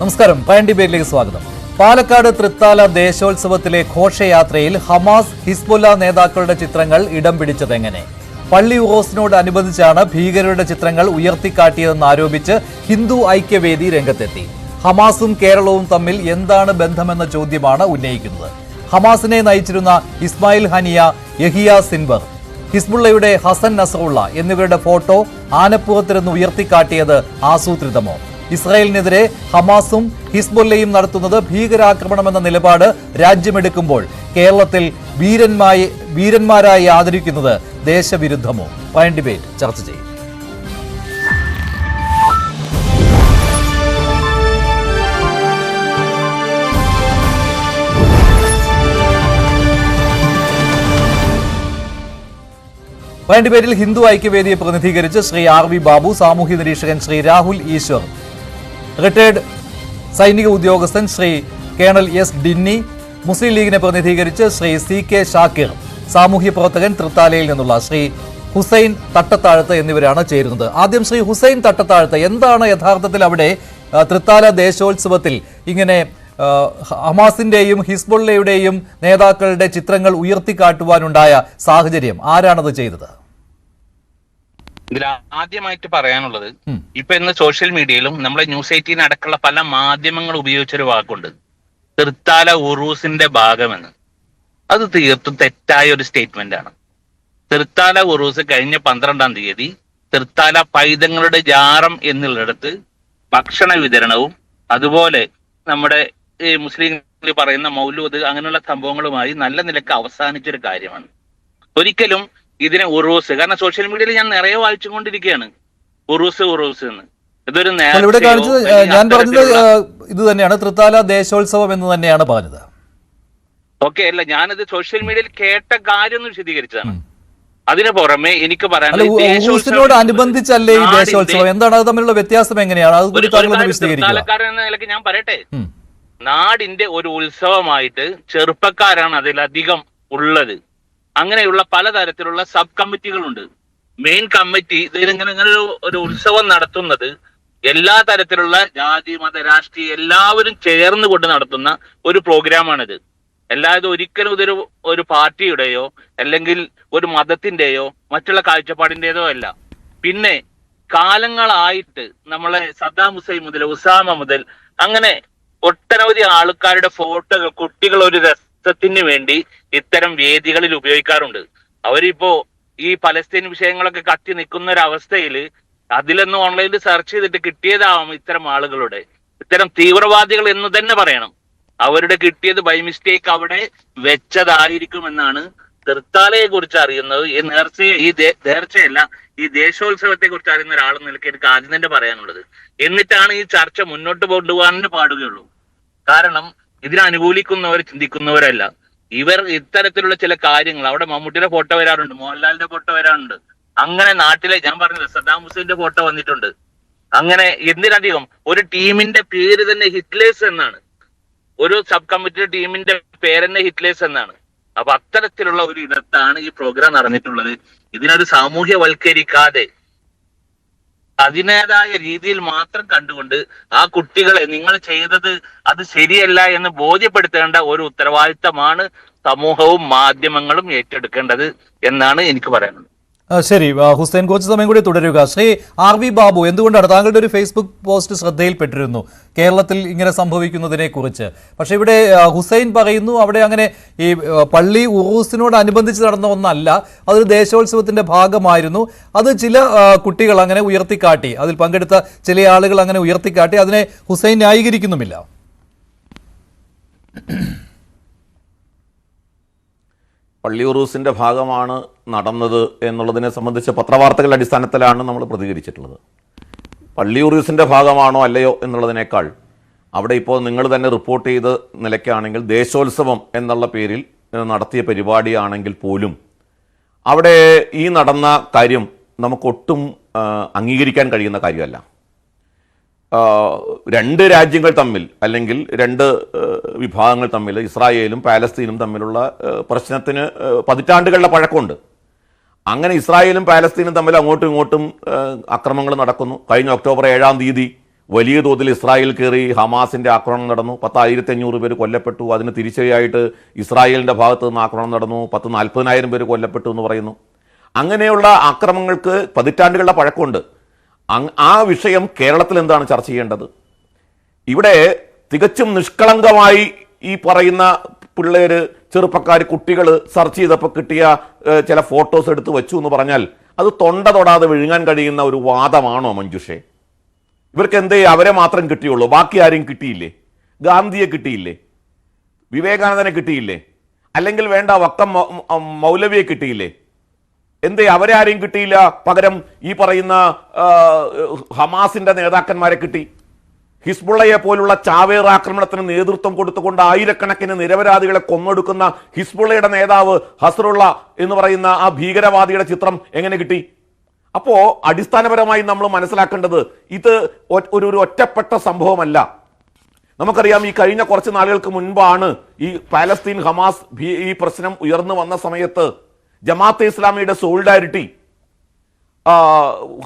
നമസ്കാരം. പ്രൈം ഡിബേറ്റിലേക്ക് സ്വാഗതം. പാലക്കാട് തൃത്താല ദേശോത്സവത്തിലെ ഘോഷയാത്രയിൽ ഹമാസ് ഹിസ്ബുല്ല നേതാക്കളുടെ ചിത്രങ്ങൾ ഇടം പിടിച്ചതെങ്ങനെ? പള്ളി ഉറൂസിനോടനുബന്ധിച്ചാണ് ഭീകരരുടെ ചിത്രങ്ങൾ ഉയർത്തിക്കാട്ടിയതെന്നാരോപിച്ച് ഹിന്ദു ഐക്യവേദി രംഗത്തെത്തി. ഹമാസും കേരളവും തമ്മിൽ എന്താണ് ബന്ധമെന്ന ചോദ്യമാണ് ഉന്നയിക്കുന്നത്. ഹമാസിനെ നയിച്ചിരുന്ന ഇസ്മായിൽ ഹനിയ, യഹിയ സിൻവർ, ഹിസ്ബുള്ളയുടെ ഹസൻ നസറുള്ള എന്നിവരുടെ ഫോട്ടോ ആനപ്പുറത്തിരുന്ന് ഉയർത്തിക്കാട്ടിയത് ആസൂത്രിതമോ? ഇസ്രായേലിനെതിരെ ഹമാസും ഹിസ്ബുല്ലയും നടത്തുന്നത് ഭീകരാക്രമണമെന്ന നിലപാട് രാജ്യമെടുക്കുമ്പോൾ കേരളത്തിൽ വീരന്മാരായി ആദരിക്കുന്നത് ദേശവിരുദ്ധമോ? പ്രൈം ഡിബേറ്റ് ചർച്ച ചെയ്യും. പ്രൈം ഡിബേറ്റിൽ ഹിന്ദു ഐക്യവേദിയെ പ്രതിനിധീകരിച്ച് ശ്രീ ആർ.വി. ബാബു, സാമൂഹ്യ നിരീക്ഷകൻ ശ്രീ രാഹുൽ ഈശ്വർ, റിട്ടയർഡ് സൈനിക ഉദ്യോഗസ്ഥൻ ശ്രീ കേണൽ എസ് ഡിന്നി, മുസ്ലിം ലീഗിനെ പ്രതിനിധീകരിച്ച് ശ്രീ സി.കെ. ഷാക്കിർ, സാമൂഹ്യ പ്രവർത്തകൻ തൃത്താലയിൽ നിന്നുള്ള ശ്രീ ഹുസൈൻ തട്ടത്താഴത്ത് എന്നിവരാണ് ചേരുന്നത്. ആദ്യം ശ്രീ ഹുസൈൻ തട്ടത്താഴത്ത്, എന്താണ് യഥാർത്ഥത്തിൽ അവിടെ തൃത്താല ദേശോത്സവത്തിൽ ഇങ്ങനെ ഹമാസിന്റെയും ഹിസ്ബുള്ളയുടെയും നേതാക്കളുടെ ചിത്രങ്ങൾ ഉയർത്തിക്കാട്ടുവാനുണ്ടായ സാഹചര്യം? ആരാണത് ചെയ്തത്? ഇതിൽ ആദ്യമായിട്ട് പറയാനുള്ളത്, ഇപ്പൊ ഇന്ന് സോഷ്യൽ മീഡിയയിലും നമ്മളെ ന്യൂസ് 18 അടക്കമുള്ള പല മാധ്യമങ്ങൾ ഉപയോഗിച്ചൊരു വാക്കുണ്ട്, തൃത്താല ഉറൂസിന്റെ ഭാഗമെന്ന്. അത് തീർത്തും തെറ്റായ ഒരു സ്റ്റേറ്റ്മെന്റ് ആണ്. തൃത്താല ഉറൂസ് കഴിഞ്ഞ 12-ാം തീയതി തൃത്താല പൈതങ്ങളുടെ ജാറം എന്നുള്ളിടത്ത് ഭക്ഷണ വിതരണവും അതുപോലെ നമ്മുടെ ഈ മുസ്ലിങ്ങൾ പറയുന്ന മൗലൂദ് അങ്ങനെയുള്ള സംഭവങ്ങളുമായി നല്ല നിലക്ക് അവസാനിച്ചൊരു കാര്യമാണ്. ഒരിക്കലും ഇതിനെ ഉറൂസ്, കാരണം സോഷ്യൽ മീഡിയയിൽ ഞാൻ നിറയെ വായിച്ചുകൊണ്ടിരിക്കുകയാണ് ഉറൂസ് എന്ന്. ഇതൊരു ഞാൻ പറഞ്ഞത് ഇത് തന്നെയാണ്, തൃത്താല ദേശോത്സവം എന്ന് തന്നെയാണ് പറഞ്ഞത്. ഓക്കെ, അല്ല, ഞാനത് സോഷ്യൽ മീഡിയയിൽ കേട്ട കാര്യം ഒന്ന് വിശദീകരിച്ചതാണ്. അതിനു പുറമെ എനിക്ക് പറയാനുള്ളത്, അനുബന്ധിച്ചല്ലേ ഈ ദേശോത്സവം, എന്താണ് അത് തമ്മിലുള്ള വ്യത്യാസം, എങ്ങനെയാണ് തൃത്താലക്കാരൻ എന്ന നിലയ്ക്ക് ഞാൻ പറയട്ടെ, നാടിന്റെ ഒരു ഉത്സവമായിട്ട് ചെറുപ്പക്കാരാണ് അതിലധികം ഉള്ളത്. അങ്ങനെയുള്ള പലതരത്തിലുള്ള സബ് കമ്മിറ്റികളുണ്ട്. മെയിൻ കമ്മിറ്റി ഇതിങ്ങനെ ഒരു ഉത്സവം നടത്തുന്നത് എല്ലാ തരത്തിലുള്ള ജാതി, മത, രാഷ്ട്രീയ എല്ലാവരും ചേർന്ന് കൊണ്ട് നടത്തുന്ന ഒരു പ്രോഗ്രാമാണിത്. അല്ലാതെ ഒരിക്കലും ഇതൊരു ഒരു പാർട്ടിയുടെയോ അല്ലെങ്കിൽ ഒരു മതത്തിന്റെയോ മറ്റുള്ള കാഴ്ചപ്പാടിന്റേതോ അല്ല. പിന്നെ കാലങ്ങളായിട്ട് നമ്മളെ സദ്ദാം ഹുസൈൻ മുതൽ ഉസാമ മുതൽ അങ്ങനെ ഒട്ടനവധി ആൾക്കാരുടെ ഫോട്ടോകൾ കുട്ടികൾ ഒരു രസത്തിന് വേണ്ടി ഇത്തരം വേദികളിൽ ഉപയോഗിക്കാറുണ്ട്. അവരിപ്പോ ഈ പലസ്തീൻ വിഷയങ്ങളൊക്കെ കത്തി നിൽക്കുന്ന ഒരു അവസ്ഥയിൽ അതിലൊന്ന് ഓൺലൈനിൽ സെർച്ച് ചെയ്തിട്ട് കിട്ടിയതാവും ഇത്തരം ആളുകളുടെ, ഇത്തരം തീവ്രവാദികൾ എന്ന് തന്നെ പറയണം. അവരുടെ കിട്ടിയത് ബൈ മിസ്റ്റേക്ക് അവിടെ വെച്ചതായിരിക്കുമെന്നാണ് തൃത്താലയെ കുറിച്ച് അറിയുന്നത്. ഈ നേർച്ചയല്ല, ഈ ദേശോത്സവത്തെ കുറിച്ച് അറിയുന്ന ഒരാളെന്ന് നിലയ്ക്ക് എനിക്ക് ആദ്യം തന്നെ പറയാനുള്ളത്. എന്നിട്ടാണ് ഈ ചർച്ച മുന്നോട്ട് കൊണ്ടുപോകാൻ പാടുകയുള്ളൂ. കാരണം ഇതിനെ അനുകൂലിക്കുന്നവർ ചിന്തിക്കുന്നവരല്ല. ഇവർ ഇത്തരത്തിലുള്ള ചില കാര്യങ്ങൾ, അവിടെ മമ്മൂട്ടിയുടെ ഫോട്ടോ വരാറുണ്ട്, മോഹൻലാലിന്റെ ഫോട്ടോ വരാറുണ്ട്, അങ്ങനെ നാട്ടിലെ ഞാൻ പറഞ്ഞത് സദ്ദാം ഹുസൈന്റെ ഫോട്ടോ വന്നിട്ടുണ്ട്. അങ്ങനെ എന്തിനധികം ഒരു ടീമിന്റെ പേര് തന്നെ ഹിറ്റ്ലേഴ്സ് എന്നാണ്, ഒരു സബ് കമ്മിറ്റിയുടെ ടീമിന്റെ പേര് തന്നെ ഹിറ്റ്ലേഴ്സ് എന്നാണ്. അപ്പൊ അത്തരത്തിലുള്ള ഒരു ഇടത്താണ് ഈ പ്രോഗ്രാം നടന്നിട്ടുള്ളത്. ഇതിനൊരു സാമൂഹ്യവൽക്കരിക്കാതെ അതിനേതായ രീതിയിൽ മാത്രം കണ്ടുകൊണ്ട് ആ കുട്ടികളെ നിങ്ങൾ ചെയ്തത് അത് ശരിയല്ല എന്ന് ബോധ്യപ്പെടുത്തേണ്ട ഒരു ഉത്തരവാദിത്തമാണ് സമൂഹവും മാധ്യമങ്ങളും ഏറ്റെടുക്കേണ്ടത് എന്നാണ് എനിക്ക് പറയാനുള്ളത്. ശരി ഹുസൈൻ, കുറച്ച് സമയം കൂടി തുടരുക. ശ്രീ ആർ.വി. ബാബു, എന്തുകൊണ്ടാണ് താങ്കളുടെ ഒരു ഫേസ്ബുക്ക് പോസ്റ്റ് ശ്രദ്ധയിൽപ്പെട്ടിരുന്നു കേരളത്തിൽ ഇങ്ങനെ സംഭവിക്കുന്നതിനെ കുറിച്ച്? പക്ഷെ ഇവിടെ ഹുസൈൻ പറയുന്നു അവിടെ അങ്ങനെ ഈ പള്ളി ഉറൂസിനോടനുബന്ധിച്ച് നടന്ന ഒന്നല്ല, അതൊരു ദേശോത്സവത്തിന്റെ ഭാഗമായിരുന്നു. അത് ചില കുട്ടികൾ അങ്ങനെ ഉയർത്തിക്കാട്ടി, അതിൽ പങ്കെടുത്ത ചില ആളുകൾ അങ്ങനെ ഉയർത്തിക്കാട്ടി, അതിനെ ഹുസൈൻ ന്യായീകരിക്കുന്നുമില്ല. പള്ളി ഉറൂസിൻ്റെ ഭാഗമാണ് നടന്നത് എന്നുള്ളതിനെ സംബന്ധിച്ച് പത്രവാർത്തകളുടെ അടിസ്ഥാനത്തിലാണ് നമ്മൾ പ്രതികരിച്ചിട്ടുള്ളത്. പള്ളി ഉറൂസിൻ്റെ ഭാഗമാണോ അല്ലയോ എന്നുള്ളതിനേക്കാൾ അവിടെ ഇപ്പോൾ നിങ്ങൾ തന്നെ റിപ്പോർട്ട് ചെയ്ത നിലയ്ക്കാണെങ്കിൽ ദേശോത്സവം എന്നുള്ള പേരിൽ നടത്തിയ പരിപാടിയാണെങ്കിൽ പോലും അവിടെ ഈ നടന്ന കാര്യം നമുക്കൊട്ടും അംഗീകരിക്കാൻ കഴിയുന്ന കാര്യമല്ല. രണ്ട് രാജ്യങ്ങൾ തമ്മിൽ അല്ലെങ്കിൽ രണ്ട് വിഭാഗങ്ങൾ തമ്മിൽ, ഇസ്രായേലും പാലസ്തീനും തമ്മിലുള്ള പ്രശ്നത്തിന് പതിറ്റാണ്ടുകളുടെ പഴക്കമുണ്ട്. അങ്ങനെ ഇസ്രായേലും പാലസ്തീനും തമ്മിൽ അങ്ങോട്ടും ഇങ്ങോട്ടും അക്രമങ്ങൾ നടക്കുന്നു. കഴിഞ്ഞ ഒക്ടോബർ 7-ാം തീയതി വലിയ തോതിൽ ഇസ്രായേൽ കയറി ഹമാസിന്റെ ആക്രമണം നടന്നു. 10,500 പേര് കൊല്ലപ്പെട്ടു. അതിന് തിരിച്ചടിയായിട്ട് ഇസ്രായേലിന്റെ ഭാഗത്ത് നിന്ന് ആക്രമണം നടന്നു. 40,000 പേര് കൊല്ലപ്പെട്ടു എന്ന് പറയുന്നു. അങ്ങനെയുള്ള ആക്രമണങ്ങൾക്ക് പതിറ്റാണ്ടുകളുടെ പഴക്കമുണ്ട്. ആ വിഷയം കേരളത്തിൽ എന്താണ് ചർച്ച ചെയ്യേണ്ടത്? ഇവിടെ തികച്ചും നിഷ്കളങ്കമായി ഈ പറയുന്ന പിള്ളേര്, ചെറുപ്പക്കാർ, കുട്ടികൾ സെർച്ച് ചെയ്തപ്പോൾ കിട്ടിയ ചില ഫോട്ടോസ് എടുത്ത് വെച്ചു എന്ന് പറഞ്ഞാൽ അത് തൊണ്ട തൊടാതെ വിഴുങ്ങാൻ കഴിയുന്ന ഒരു വാദമാണോ മഞ്ജുഷേ? ഇവർക്ക് എന്തേ അവരെ മാത്രം കിട്ടിയുള്ളൂ? ബാക്കി ആരെയും കിട്ടിയില്ലേ? ഗാന്ധിയെ കിട്ടിയില്ലേ? വിവേകാനന്ദനെ കിട്ടിയില്ലേ? അല്ലെങ്കിൽ വേണ്ട വക്കം മൗലവിയെ കിട്ടിയില്ലേ? എന്തേ അവരെ ആരെയും കിട്ടിയില്ല? പകരം ഈ പറയുന്ന ഹമാസിന്റെ നേതാക്കന്മാരെ കിട്ടി. ഹിസ്ബുള്ളയെ പോലുള്ള ചാവേർ ആക്രമണത്തിന് നേതൃത്വം കൊടുത്തുകൊണ്ട് ആയിരക്കണക്കിന് നിരപരാധികളെ കൊന്നൊടുക്കുന്ന ഹിസ്ബുള്ളയുടെ നേതാവ് ഹസ്റുള്ള എന്ന് പറയുന്ന ആ ഭീകരവാദിയുടെ ചിത്രം എങ്ങനെ കിട്ടി? അപ്പോ അടിസ്ഥാനപരമായി നമ്മൾ മനസ്സിലാക്കേണ്ടത് ഇത് ഒരു ഒറ്റപ്പെട്ട സംഭവമല്ല. നമുക്കറിയാം, ഈ കഴിഞ്ഞ കുറച്ച് നാളുകൾക്ക് മുൻപാണ് ഈ പാലസ്തീൻ ഹമാസ് ഈ പ്രശ്നം ഉയർന്നു വന്ന സമയത്ത് ജമാഅത്തെ ഇസ്ലാമിയുടെ സോളിഡാരിറ്റി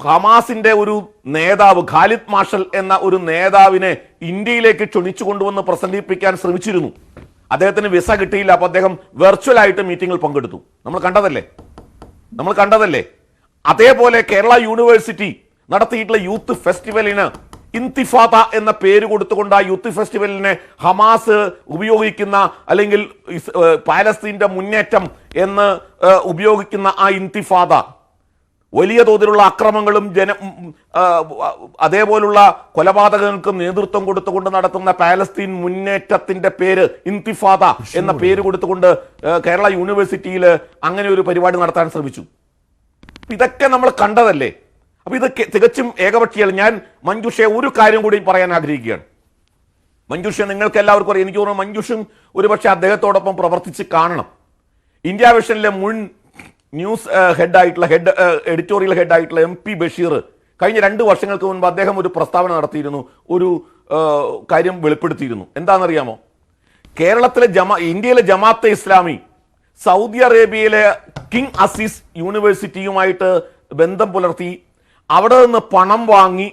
ഹമാസിന്റെ ഒരു നേതാവ് ഖാലിദ് മാഷൽ എന്ന ഒരു നേതാവിനെ ഇന്ത്യയിലേക്ക് ക്ഷണിച്ചു കൊണ്ടുവന്ന് പ്രസംഗിപ്പിക്കാൻ ശ്രമിച്ചിരുന്നു. അദ്ദേഹത്തിന് വിസ കിട്ടിയില്ല. അപ്പോൾ അദ്ദേഹം വെർച്വൽ ആയിട്ട് മീറ്റിംഗിൽ പങ്കെടുത്തു. നമ്മൾ കണ്ടതല്ലേ. അതേപോലെ കേരള യൂണിവേഴ്സിറ്റി നടത്തിയിട്ടുള്ള യൂത്ത് ഫെസ്റ്റിവലിന് ഇന്തിഫാദ എന്ന പേര് കൊടുത്തുകൊണ്ട് ആ യൂത്ത് ഫെസ്റ്റിവലിനെ ഹമാസ് ഉപയോഗിക്കുന്ന, അല്ലെങ്കിൽ പാലസ്തീന്റെ മുന്നേറ്റം എന്ന് ഉപയോഗിക്കുന്ന ആ ഇന്തിഫാദ വലിയ തോതിലുള്ള അക്രമങ്ങളും അതേപോലുള്ള കൊലപാതകങ്ങൾക്കും നേതൃത്വം കൊടുത്തുകൊണ്ട് നടത്തുന്ന പാലസ്തീൻ മുന്നേറ്റത്തിന്റെ പേര് ഇന്തിഫാദ എന്ന പേര് കൊടുത്തുകൊണ്ട് കേരള യൂണിവേഴ്സിറ്റിയിൽ അങ്ങനെ ഒരു പരിപാടി നടത്താൻ ശ്രമിച്ചു. ഇതൊക്കെ നമ്മൾ കണ്ടതല്ലേ. അപ്പൊ ഇത് തികച്ചും ഏകപക്ഷീയല്ല. ഞാൻ മഞ്ജുഷയെ ഒരു കാര്യം കൂടി പറയാൻ ആഗ്രഹിക്കുകയാണ്. മഞ്ജുഷ, നിങ്ങൾക്ക് എല്ലാവർക്കും അറിയാം, എനിക്ക് തോന്നുന്നു മഞ്ജുഷും ഒരുപക്ഷെ അദ്ദേഹത്തോടൊപ്പം പ്രവർത്തിച്ച് കാണണം. ഇന്ത്യ വിഷനിലെ മുൻ ന്യൂസ് എഡിറ്റോറിയൽ ഹെഡായിട്ടുള്ള MP ബഷീർ കഴിഞ്ഞ 2 വർഷങ്ങൾക്ക് മുൻപ് അദ്ദേഹം ഒരു പ്രസ്താവന നടത്തിയിരുന്നു, ഒരു കാര്യം വെളിപ്പെടുത്തിയിരുന്നു. എന്താണെന്നറിയാമോ? കേരളത്തിലെ ഇന്ത്യയിലെ ജമാഅത്തെ ഇസ്ലാമി സൗദി അറേബ്യയിലെ കിങ് അസീസ് യൂണിവേഴ്സിറ്റിയുമായിട്ട് ബന്ധം പുലർത്തി അവിടെ നിന്ന് പണം വാങ്ങി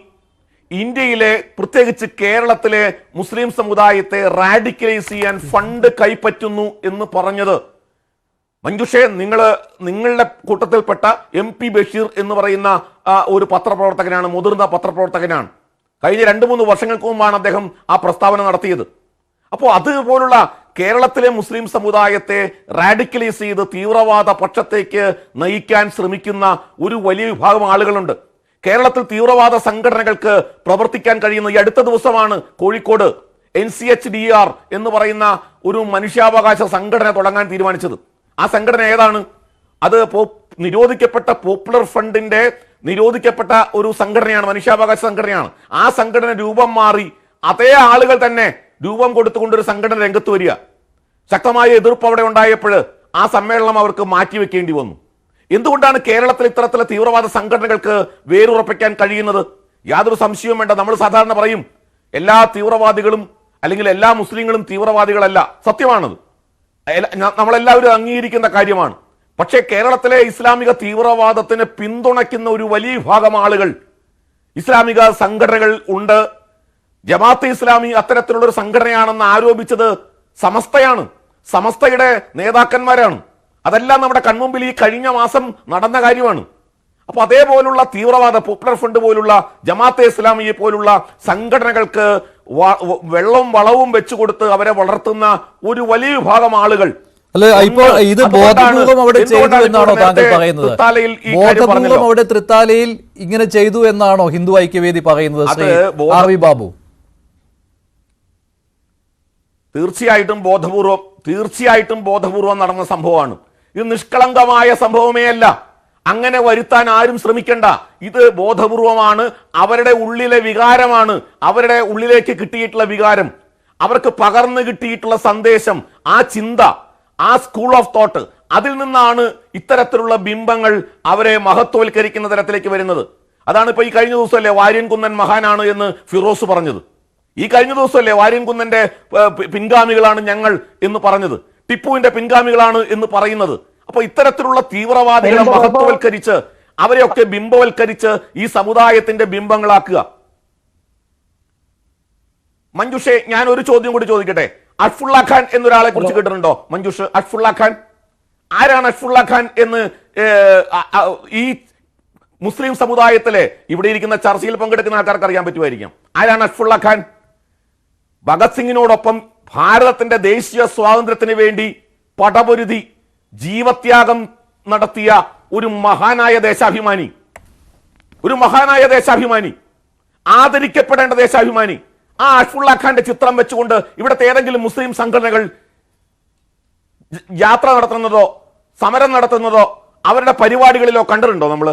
ഇന്ത്യയിലെ, പ്രത്യേകിച്ച് കേരളത്തിലെ മുസ്ലിം സമുദായത്തെ റാഡിക്കലൈസ് ചെയ്യാൻ ഫണ്ട് കൈപ്പറ്റുന്നു എന്ന് പറഞ്ഞത് മഞ്ജുഷേ, നിങ്ങളുടെ കൂട്ടത്തിൽപ്പെട്ട MP ബഷീർ എന്ന് പറയുന്ന ഒരു പത്രപ്രവർത്തകനാണ്, മുതിർന്ന പത്രപ്രവർത്തകനാണ്. കഴിഞ്ഞ 2-3 വർഷങ്ങൾക്ക് മുമ്പാണ് അദ്ദേഹം ആ പ്രസ്താവന നടത്തിയത്. അപ്പോൾ അതുപോലുള്ള കേരളത്തിലെ മുസ്ലിം സമുദായത്തെ റാഡിക്കലൈസ് ചെയ്ത് തീവ്രവാദ പക്ഷത്തേക്ക് നയിക്കാൻ ശ്രമിക്കുന്ന ഒരു വലിയ വിഭാഗം ആളുകളുണ്ട്. കേരളത്തിൽ തീവ്രവാദ സംഘടനകൾക്ക് പ്രവർത്തിക്കാൻ കഴിയുന്ന, ഈ അടുത്ത ദിവസമാണ് കോഴിക്കോട് NCHDR എന്ന് പറയുന്ന ഒരു മനുഷ്യാവകാശ സംഘടന തുടങ്ങാൻ തീരുമാനിച്ചത്. ആ സംഘടന ഏതാണ്? അത് നിരോധിക്കപ്പെട്ട പോപ്പുലർ ഫ്രണ്ടിന്റെ നിരോധിക്കപ്പെട്ട ഒരു സംഘടനയാണ്, മനുഷ്യാവകാശ സംഘടനയാണ്. ആ സംഘടന രൂപം മാറി അതേ ആളുകൾ തന്നെ രൂപം കൊടുത്തുകൊണ്ടൊരു സംഘടന രംഗത്ത് വരിക. ശക്തമായ എതിർപ്പ് അവിടെ ഉണ്ടായപ്പോൾ ആ സമ്മേളനം അവർക്ക് മാറ്റിവെക്കേണ്ടി വന്നു. എന്തുകൊണ്ടാണ് കേരളത്തിൽ ഇത്തരത്തിലെ തീവ്രവാദ സംഘടനകൾക്ക് വേരുറപ്പിക്കാൻ കഴിയുന്നത്? യാതൊരു സംശയവും വേണ്ട. നമ്മൾ സാധാരണ പറയും എല്ലാ തീവ്രവാദികളും അല്ലെങ്കിൽ എല്ലാ മുസ്ലിങ്ങളും തീവ്രവാദികളല്ല. സത്യമാണത്, നമ്മളെല്ലാവരും അംഗീകരിക്കുന്ന കാര്യമാണ്. പക്ഷേ കേരളത്തിലെ ഇസ്ലാമിക തീവ്രവാദത്തിന് പിന്തുണയ്ക്കുന്ന ഒരു വലിയ വിഭാഗം ആളുകൾ, ഇസ്ലാമിക സംഘടനകൾ ഉണ്ട്. ജമാഅത്തെ ഇസ്ലാമി അത്തരത്തിലുള്ളൊരു സംഘടനയാണെന്ന് ആരോപിച്ചത് സമസ്തയാണ്, സമസ്തയുടെ നേതാക്കന്മാരാണ്. അതെല്ലാം നമ്മുടെ കൺമുമ്പിൽ ഈ കഴിഞ്ഞ മാസം നടന്ന കാര്യമാണ്. അപ്പൊ അതേപോലുള്ള തീവ്രവാദ പോപ്പുലർ ഫ്രണ്ട് പോലുള്ള ജമാഅത്തെ ഇസ്ലാമിയെ പോലുള്ള സംഘടനകൾക്ക് വെള്ളവും വളവും വെച്ചു കൊടുത്ത് അവരെ വളർത്തുന്ന ഒരു വലിയ വിഭാഗം ആളുകൾ. അല്ല, ഇപ്പോൾ ഇത് ബോധപൂർവം അവിടെ ചെയ്തു എന്നാണോ താങ്കൾ പറയുന്നത്? ബോധപൂർവം അവിടെ തൃത്താലയിൽ ഇങ്ങനെ ചെയ്തു എന്നാണോ ഹിന്ദു ഐക്യവേദി പറയുന്നത്? RV ബാബു, തീർച്ചയായിട്ടും ബോധപൂർവം നടന്ന സംഭവമാണ്. ഇത് നിഷ്കളങ്കമായ സംഭവമേ അല്ല. അങ്ങനെ വരുത്താൻ ആരും ശ്രമിക്കണ്ട. ഇത് ബോധപൂർവമാണ്. അവരുടെ ഉള്ളിലെ വികാരമാണ്, അവരുടെ ഉള്ളിലേക്ക് കിട്ടിയിട്ടുള്ള വികാരം, അവർക്ക് പകർന്നു കിട്ടിയിട്ടുള്ള സന്ദേശം, ആ ചിന്ത, ആ സ്കൂൾ ഓഫ് തോട്ട്, അതിൽ നിന്നാണ് ഇത്തരത്തിലുള്ള ബിംബങ്ങൾ അവരെ മഹത്വവൽക്കരിക്കുന്ന തരത്തിലേക്ക് വരുന്നത്. അതാണ് ഇപ്പൊ ഈ കഴിഞ്ഞ ദിവസമല്ലേ വാര്യൻകുന്നൻ മഹാനാണ് എന്ന് ഫിറോസ് പറഞ്ഞത്. ഈ കഴിഞ്ഞ ദിവസമല്ലേ വാര്യൻകുന്നന്റെ പിൻഗാമികളാണ് ഞങ്ങൾ എന്ന് പറഞ്ഞത്, ടിപ്പുവിന്റെ പിൻഗാമികളാണ് എന്ന് പറയുന്നത്. അപ്പൊ ഇത്തരത്തിലുള്ള തീവ്രവാദികളെ മഹത്വവൽക്കരിച്ച് അവരെയൊക്കെ ബിംബവൽക്കരിച്ച് ഈ സമുദായത്തിന്റെ ബിംബങ്ങളാക്കുക. മഞ്ജുഷെ, ഞാൻ ഒരു ചോദ്യം കൂടി ചോദിക്കട്ടെ. അഷ്ഫുള്ള ഖാൻ എന്നൊരാളെ കുറിച്ച് കേട്ടിട്ടുണ്ടോ മഞ്ജുഷ്? അഷ്ഫുള്ള ഖാൻ ആരാണ്? അഷ്ഫുള്ള ഖാൻ എന്ന് ഈ മുസ്ലിം സമുദായത്തിലെ ഇവിടെ ഇരിക്കുന്ന ചർച്ചയിൽ പങ്കെടുക്കുന്ന ആൾക്കാർക്ക് അറിയാൻ പറ്റുമായിരിക്കും. ആരാണ് അഷ്ഫുള്ള ഖാൻ? ഭഗത് സിംഗിനോടൊപ്പം ഭാരതത്തിന്റെ ദേശീയ സ്വാതന്ത്ര്യത്തിന് വേണ്ടി പടപൊരുതി ജീവത്യാഗം നടത്തിയ ഒരു മഹാനായ ദേശാഭിമാനി, ആദരിക്കപ്പെടേണ്ട ദേശാഭിമാനി. ആ അഷ്ഫുള്ള ഖാന്റെ ചിത്രം വെച്ചുകൊണ്ട് ഇവിടുത്തെ ഏതെങ്കിലും മുസ്ലിം സംഘടനകൾ യാത്ര നടത്തുന്നതോ സമരം നടത്തുന്നതോ അവരുടെ പരിപാടികളിലോ കണ്ടിട്ടുണ്ടോ? നമ്മൾ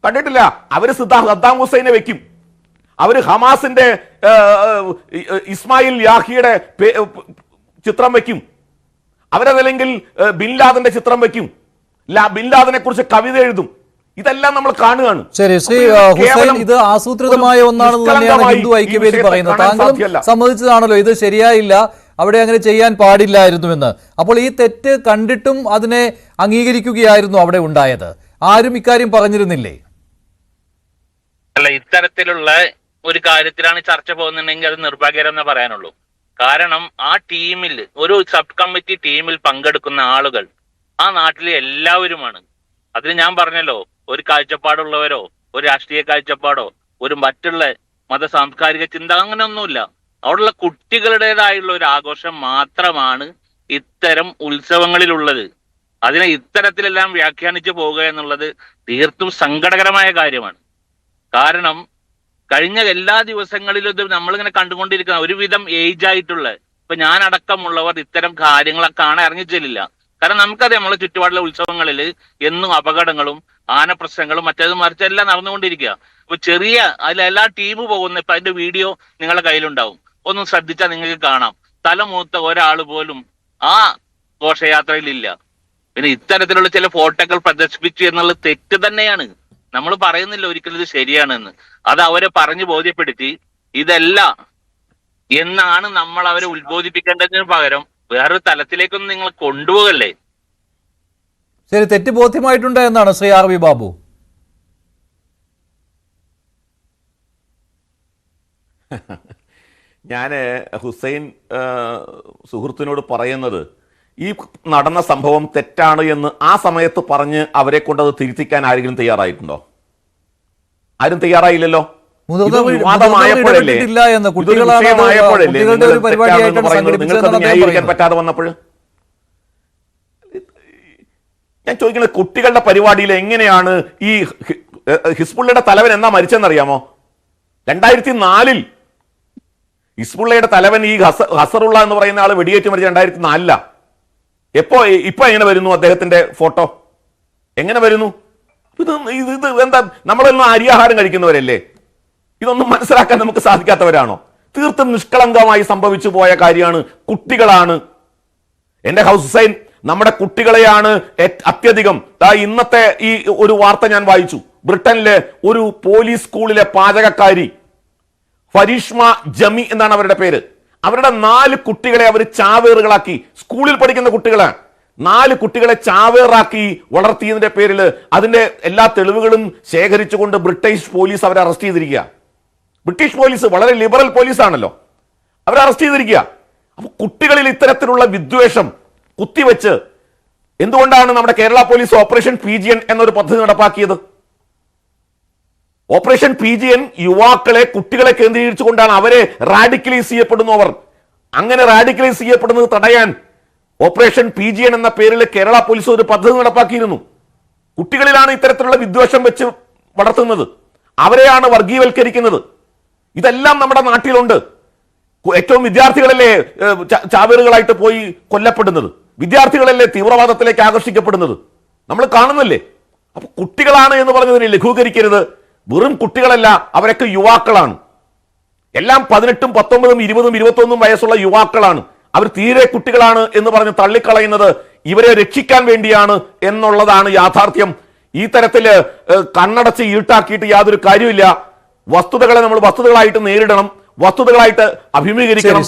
കണ്ടിട്ടില്ല. അവര് സദ്ദാം ഹുസൈനെ വെക്കും, അവര് ഹമാസിന്റെ ഇസ്മായിൽ യാഹിയുടെ ചിത്രം വെക്കും, അവരതല്ലെങ്കിൽ ബിൻ ലാദന്റെ ചിത്രം വെക്കും, ബിൻ ലാദനെ കുറിച്ച് കവിത എഴുതും. ഇതെല്ലാം നമ്മൾ കാണുകയാണ്. ശരി, ശ്രീ ഹുസൈൻ, ഇത് ആസൂത്രിതമായ ഒന്നാണെന്ന് തന്നെയാണ് ഹിന്ദു ഐക്യവേദി പറയുന്നത്. താങ്കളും സമ്മതിച്ചതാണല്ലോ ഇത് ശരിയായില്ല, അവിടെ അങ്ങനെ ചെയ്യാൻ പാടില്ലായിരുന്നുവെന്ന്. അപ്പോൾ ഈ തെറ്റ് കണ്ടിട്ടും അതിനെ അംഗീകരിക്കുകയായിരുന്നു അവിടെ ഉണ്ടായത്. ആരും ഇക്കാര്യം പറഞ്ഞിരുന്നില്ലേ? അല്ല, ഇത്തരത്തിലുള്ള ഒരു കാര്യത്തിലാണ് ചർച്ച പോകുന്നുണ്ടെങ്കിൽ അത് നിർഭാഗ്യകരം എന്ന് പറയാനുള്ളൂ. കാരണം ആ ടീമിൽ, ഒരു സബ് കമ്മിറ്റി ടീമിൽ പങ്കെടുക്കുന്ന ആളുകൾ ആ നാട്ടിലെ എല്ലാവരുമാണ്. അതിന് ഞാൻ പറഞ്ഞല്ലോ, ഒരു കാഴ്ചപ്പാടുള്ളവരോ ഒരു രാഷ്ട്രീയ കാഴ്ചപ്പാടോ ഒരു മറ്റുള്ള മത സാംസ്കാരിക ചിന്ത അങ്ങനെയൊന്നുമില്ല. അവിടെയുള്ള കുട്ടികളുടേതായുള്ള ഒരു ആഘോഷം മാത്രമാണ് ഇത്തരം ഉത്സവങ്ങളിലുള്ളത്. അതിനെ ഇത്തരത്തിലെല്ലാം വ്യാഖ്യാനിച്ചു പോകുക എന്നുള്ളത് തീർത്തും സങ്കടകരമായ കാര്യമാണ്. കാരണം കഴിഞ്ഞ എല്ലാ ദിവസങ്ങളിലും ഇത് നമ്മളിങ്ങനെ കണ്ടുകൊണ്ടിരിക്കുന്ന ഒരുവിധം ഏജ് ആയിട്ടുള്ള, ഇപ്പൊ ഞാൻ അടക്കമുള്ളവർ ഇത്തരം കാര്യങ്ങളൊക്കെ കാണാൻ ഇറങ്ങിച്ചെല്ലില്ല. കാരണം നമുക്കറിയാം നമ്മളെ ചുറ്റുപാടുള്ള ഉത്സവങ്ങളിൽ എന്നും അപകടങ്ങളും ആനപ്രശ്നങ്ങളും മറ്റേതും മറിച്ചെല്ലാം നടന്നുകൊണ്ടിരിക്കുക. അപ്പൊ ചെറിയ അതിലെല്ലാ ടീം പോകുന്ന, ഇപ്പൊ അതിന്റെ വീഡിയോ നിങ്ങളുടെ കയ്യിലുണ്ടാവും, ഒന്നും ശ്രദ്ധിച്ചാൽ നിങ്ങൾക്ക് കാണാം. തലമൂത്ത ഒരാൾ പോലും ആ ഘോഷയാത്രയിലില്ല. പിന്നെ ഇത്തരത്തിലുള്ള ചില ഫോട്ടോകൾ പ്രദർശിപ്പിച്ചു എന്നുള്ളത് തെറ്റ് തന്നെയാണ്. നമ്മൾ പറയുന്നില്ല ഒരിക്കലും ഇത് ശരിയാണെന്ന്. അത് അവരെ പറഞ്ഞു ബോധ്യപ്പെടുത്തി ഇതല്ല എന്നാണ് നമ്മൾ അവരെ ഉത്ബോധിപ്പിക്കേണ്ടതിന് പകരം വേറൊരു തലത്തിലേക്കൊന്നും നിങ്ങൾ കൊണ്ടുപോകല്ലേ. ശരി, തെറ്റ് ബോധ്യമായിട്ടുണ്ട് എന്നാണ് ശ്രീ ആർ വി ബാബു. ഞാൻ ഹുസൈൻ സുഹൃത്തിനോട് പറയുന്നത്, ഈ നടന്ന സംഭവം തെറ്റാണ് എന്ന് ആ സമയത്ത് പറഞ്ഞ് അവരെ കൊണ്ട് അത് തിരുത്തിക്കാൻ ആരെങ്കിലും തയ്യാറായിട്ടുണ്ടോ? ആരും തയ്യാറായില്ലല്ലോ. പറ്റാതെ വന്നപ്പോൾ ഞാൻ ചോദിക്കുന്നത്, കുട്ടികളുടെ പരിപാടിയിൽ എങ്ങനെയാണ് ഈ ഹിസ്ബുള്ളയുടെ തലവൻ എന്നാ മരിച്ചെന്നറിയാമോ? 2004 ഹിസ്ബുള്ളയുടെ തലവൻ ഈ ഹസറുള്ള എന്ന് പറയുന്ന ആള് വെടിയേറ്റ് മരിച്ച 2004. ഇപ്പൊ എങ്ങനെ വരുന്നു അദ്ദേഹത്തിന്റെ ഫോട്ടോ? എങ്ങനെ വരുന്നു? ഇത് എന്താ, നമ്മളൊന്നും അരിയാഹാരം കഴിക്കുന്നവരല്ലേ? ഇതൊന്നും മനസ്സിലാക്കാൻ നമുക്ക് സാധിക്കാത്തവരാണോ? തീർത്തും നിഷ്കളങ്കമായി സംഭവിച്ചു പോയ കാര്യമാണ്. കുട്ടികളാണ്. എന്റെ ഹുസൈൻ, നമ്മുടെ കുട്ടികളെയാണ് അത്യധികം. ഇന്നത്തെ ഈ ഒരു വാർത്ത ഞാൻ വായിച്ചു. ബ്രിട്ടനിലെ ഒരു പോലീസ് സ്കൂളിലെ പാചകക്കാരി ഫരീഷ്മ ജമി എന്നാണ് അവരുടെ പേര്. അവരുടെ 4 കുട്ടികളെ അവർ ചാവേറുകളാക്കി. സ്കൂളിൽ പഠിക്കുന്ന കുട്ടികളാണ്. 4 കുട്ടികളെ ചാവേറാക്കി വളർത്തിയതിന്റെ പേരിൽ അതിന്റെ എല്ലാ തെളിവുകളും ശേഖരിച്ചുകൊണ്ട് ബ്രിട്ടീഷ് പോലീസ് അവരെ അറസ്റ്റ് ചെയ്തിരിക്കുക. ബ്രിട്ടീഷ് പോലീസ് വളരെ ലിബറൽ പോലീസാണല്ലോ, അവരെ അറസ്റ്റ് ചെയ്തിരിക്കുക. അപ്പൊ കുട്ടികളിൽ ഇത്തരത്തിലുള്ള വിദ്വേഷം കുത്തിവെച്ച് എന്തുകൊണ്ടാണ് നമ്മുടെ കേരള പോലീസ് ഓപ്പറേഷൻ PGN എന്നൊരു പദ്ധതി നടപ്പാക്കിയത്? ഓപ്പറേഷൻ PGN യുവാക്കളെ, കുട്ടികളെ കേന്ദ്രീകരിച്ചുകൊണ്ടാണ്. അവരെ റാഡിക്കലൈസ് ചെയ്യപ്പെടുന്നവർ, അങ്ങനെ റാഡിക്കലൈസ് ചെയ്യപ്പെടുന്നത് തടയാൻ ഓപ്പറേഷൻ PGN എന്ന പേരിൽ കേരള പോലീസ് ഒരു പദ്ധതി നടപ്പാക്കിയിരുന്നു. കുട്ടികളിലാണ് ഇത്തരത്തിലുള്ള വിദ്വേഷം വെച്ച് വളർത്തുന്നത്, അവരെയാണ് വർഗീയവൽക്കരിക്കുന്നത്. ഇതെല്ലാം നമ്മുടെ നാട്ടിലുണ്ട്. ഏറ്റവും വിദ്യാർത്ഥികളല്ലേ ചാവേറുകളായിട്ട് പോയി കൊല്ലപ്പെടുന്നത്, വിദ്യാർത്ഥികളല്ലേ തീവ്രവാദത്തിലേക്ക് ആകർഷിക്കപ്പെടുന്നത്, നമ്മൾ കാണുന്നില്ലേ? അപ്പൊ കുട്ടികളാണ് എന്ന് പറഞ്ഞതിനെ ലഘൂകരിക്കരുത്. വെറും കുട്ടികളല്ല, അവരൊക്കെ യുവാക്കളാണ്. എല്ലാം 18, 19, 20, 21 വയസ്സുള്ള യുവാക്കളാണ്. അവർ തീരെ കുട്ടികളാണ് എന്ന് പറഞ്ഞ് തള്ളിക്കളയുന്നത് ഇവരെ രക്ഷിക്കാൻ വേണ്ടിയാണ് എന്നുള്ളതാണ് യാഥാർത്ഥ്യം. ഈ തരത്തില് കണ്ണടച്ച് ഈട്ടാക്കിയിട്ട് യാതൊരു കാര്യമില്ല. വസ്തുതകളെ നമ്മൾ വസ്തുതകളായിട്ട് നേരിടണം, വസ്തുതകളായിട്ട് അഭിമുഖീകരിക്കണം.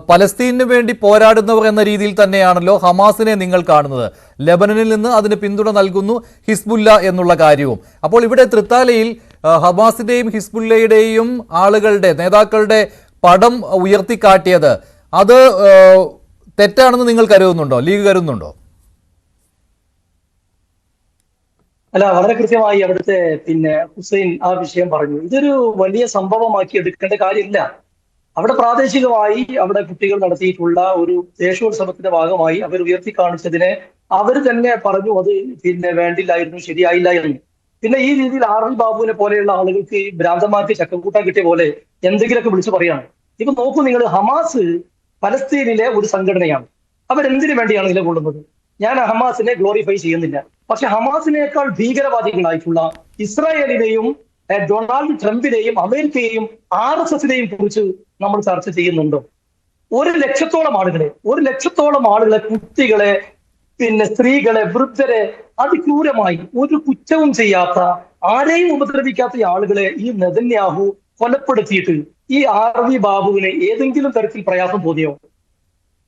പലസ്തീനു വേണ്ടി പോരാടുന്നവർ എന്ന രീതിയിൽ തന്നെയാണല്ലോ ഹമാസിനെ നിങ്ങൾ കാണുന്നത്. ലെബനനിൽ നിന്ന് അതിന് പിന്തുണ നൽകുന്നു ഹിസ്ബുല്ല എന്നുള്ള കാര്യവും. അപ്പോൾ ഇവിടെ തൃത്താലയിൽ ഹമാസിന്റെയും ഹിസ്ബുല്ലയുടെയും ആളുകളുടെ നേതാക്കളുടെ പടം ഉയർത്തിക്കാട്ടിയത് അത് തെറ്റാണെന്ന് നിങ്ങൾ കരുതുന്നുണ്ടോ, ലീഗ് കരുതുന്നുണ്ടോ? അല്ല, വളരെ കൃത്യമായി അവിടുത്തെ ഹുസൈൻ ആ വിഷയം പറഞ്ഞു. ഇതൊരു വലിയ സംഭവമാക്കി എടുക്കേണ്ട കാര്യമില്ല. അവിടെ പ്രാദേശികമായി അവിടെ കുട്ടികൾ നടത്തിയിട്ടുള്ള ഒരു ദേശോത്സവത്തിന്റെ ഭാഗമായി അവർ ഉയർത്തി കാണിച്ചതിനെ അവർ തന്നെ പറഞ്ഞു അത് വേണ്ടില്ലായിരുന്നു, ശരിയായില്ല എന്ന്. പിന്നെ ഈ രീതിയിൽ ആർ വി ബാബുവിനെ പോലെയുള്ള ആളുകൾക്ക് ഈ ഭ്രാന്തന്മാർക്ക് ചക്കക്കൂട്ടാൻ കിട്ടിയ പോലെ എന്തെങ്കിലുമൊക്കെ വിളിച്ചു പറയാണ്. ഇപ്പൊ നോക്കൂ നിങ്ങൾ, ഹമാസ് പലസ്തീനിലെ ഒരു സംഘടനയാണ്. അവരെന്തിനു വേണ്ടിയാണ് നിലകൊള്ളുന്നത്? ഞാൻ ഹമാസിനെ ഗ്ലോറിഫൈ ചെയ്യുന്നില്ല. പക്ഷെ ഹമാസിനേക്കാൾ ഭീകരവാദികളായിട്ടുള്ള ഇസ്രായേലിനെയും ഡൊണാൾഡ് ട്രംപിനെയും അമേരിക്കയെയും RSSനെയും കുറിച്ച് നമ്മൾ ചർച്ച ചെയ്യുന്നുണ്ടോ? 1 ലക്ഷത്തോളം ആളുകളെ കുട്ടികളെ സ്ത്രീകളെ വൃദ്ധരെ അതിക്രൂരമായി ഒരു കുറ്റവും ചെയ്യാത്ത ആരെയും ഉപദ്രവിക്കാത്ത ആളുകളെ ഈ നെതന്യാഹു കൊലപ്പെടുത്തിയിട്ട് ഈ ആർ വി ബാബുവിന് ഏതെങ്കിലും തരത്തിൽ പ്രയാസം തോന്നിയോ?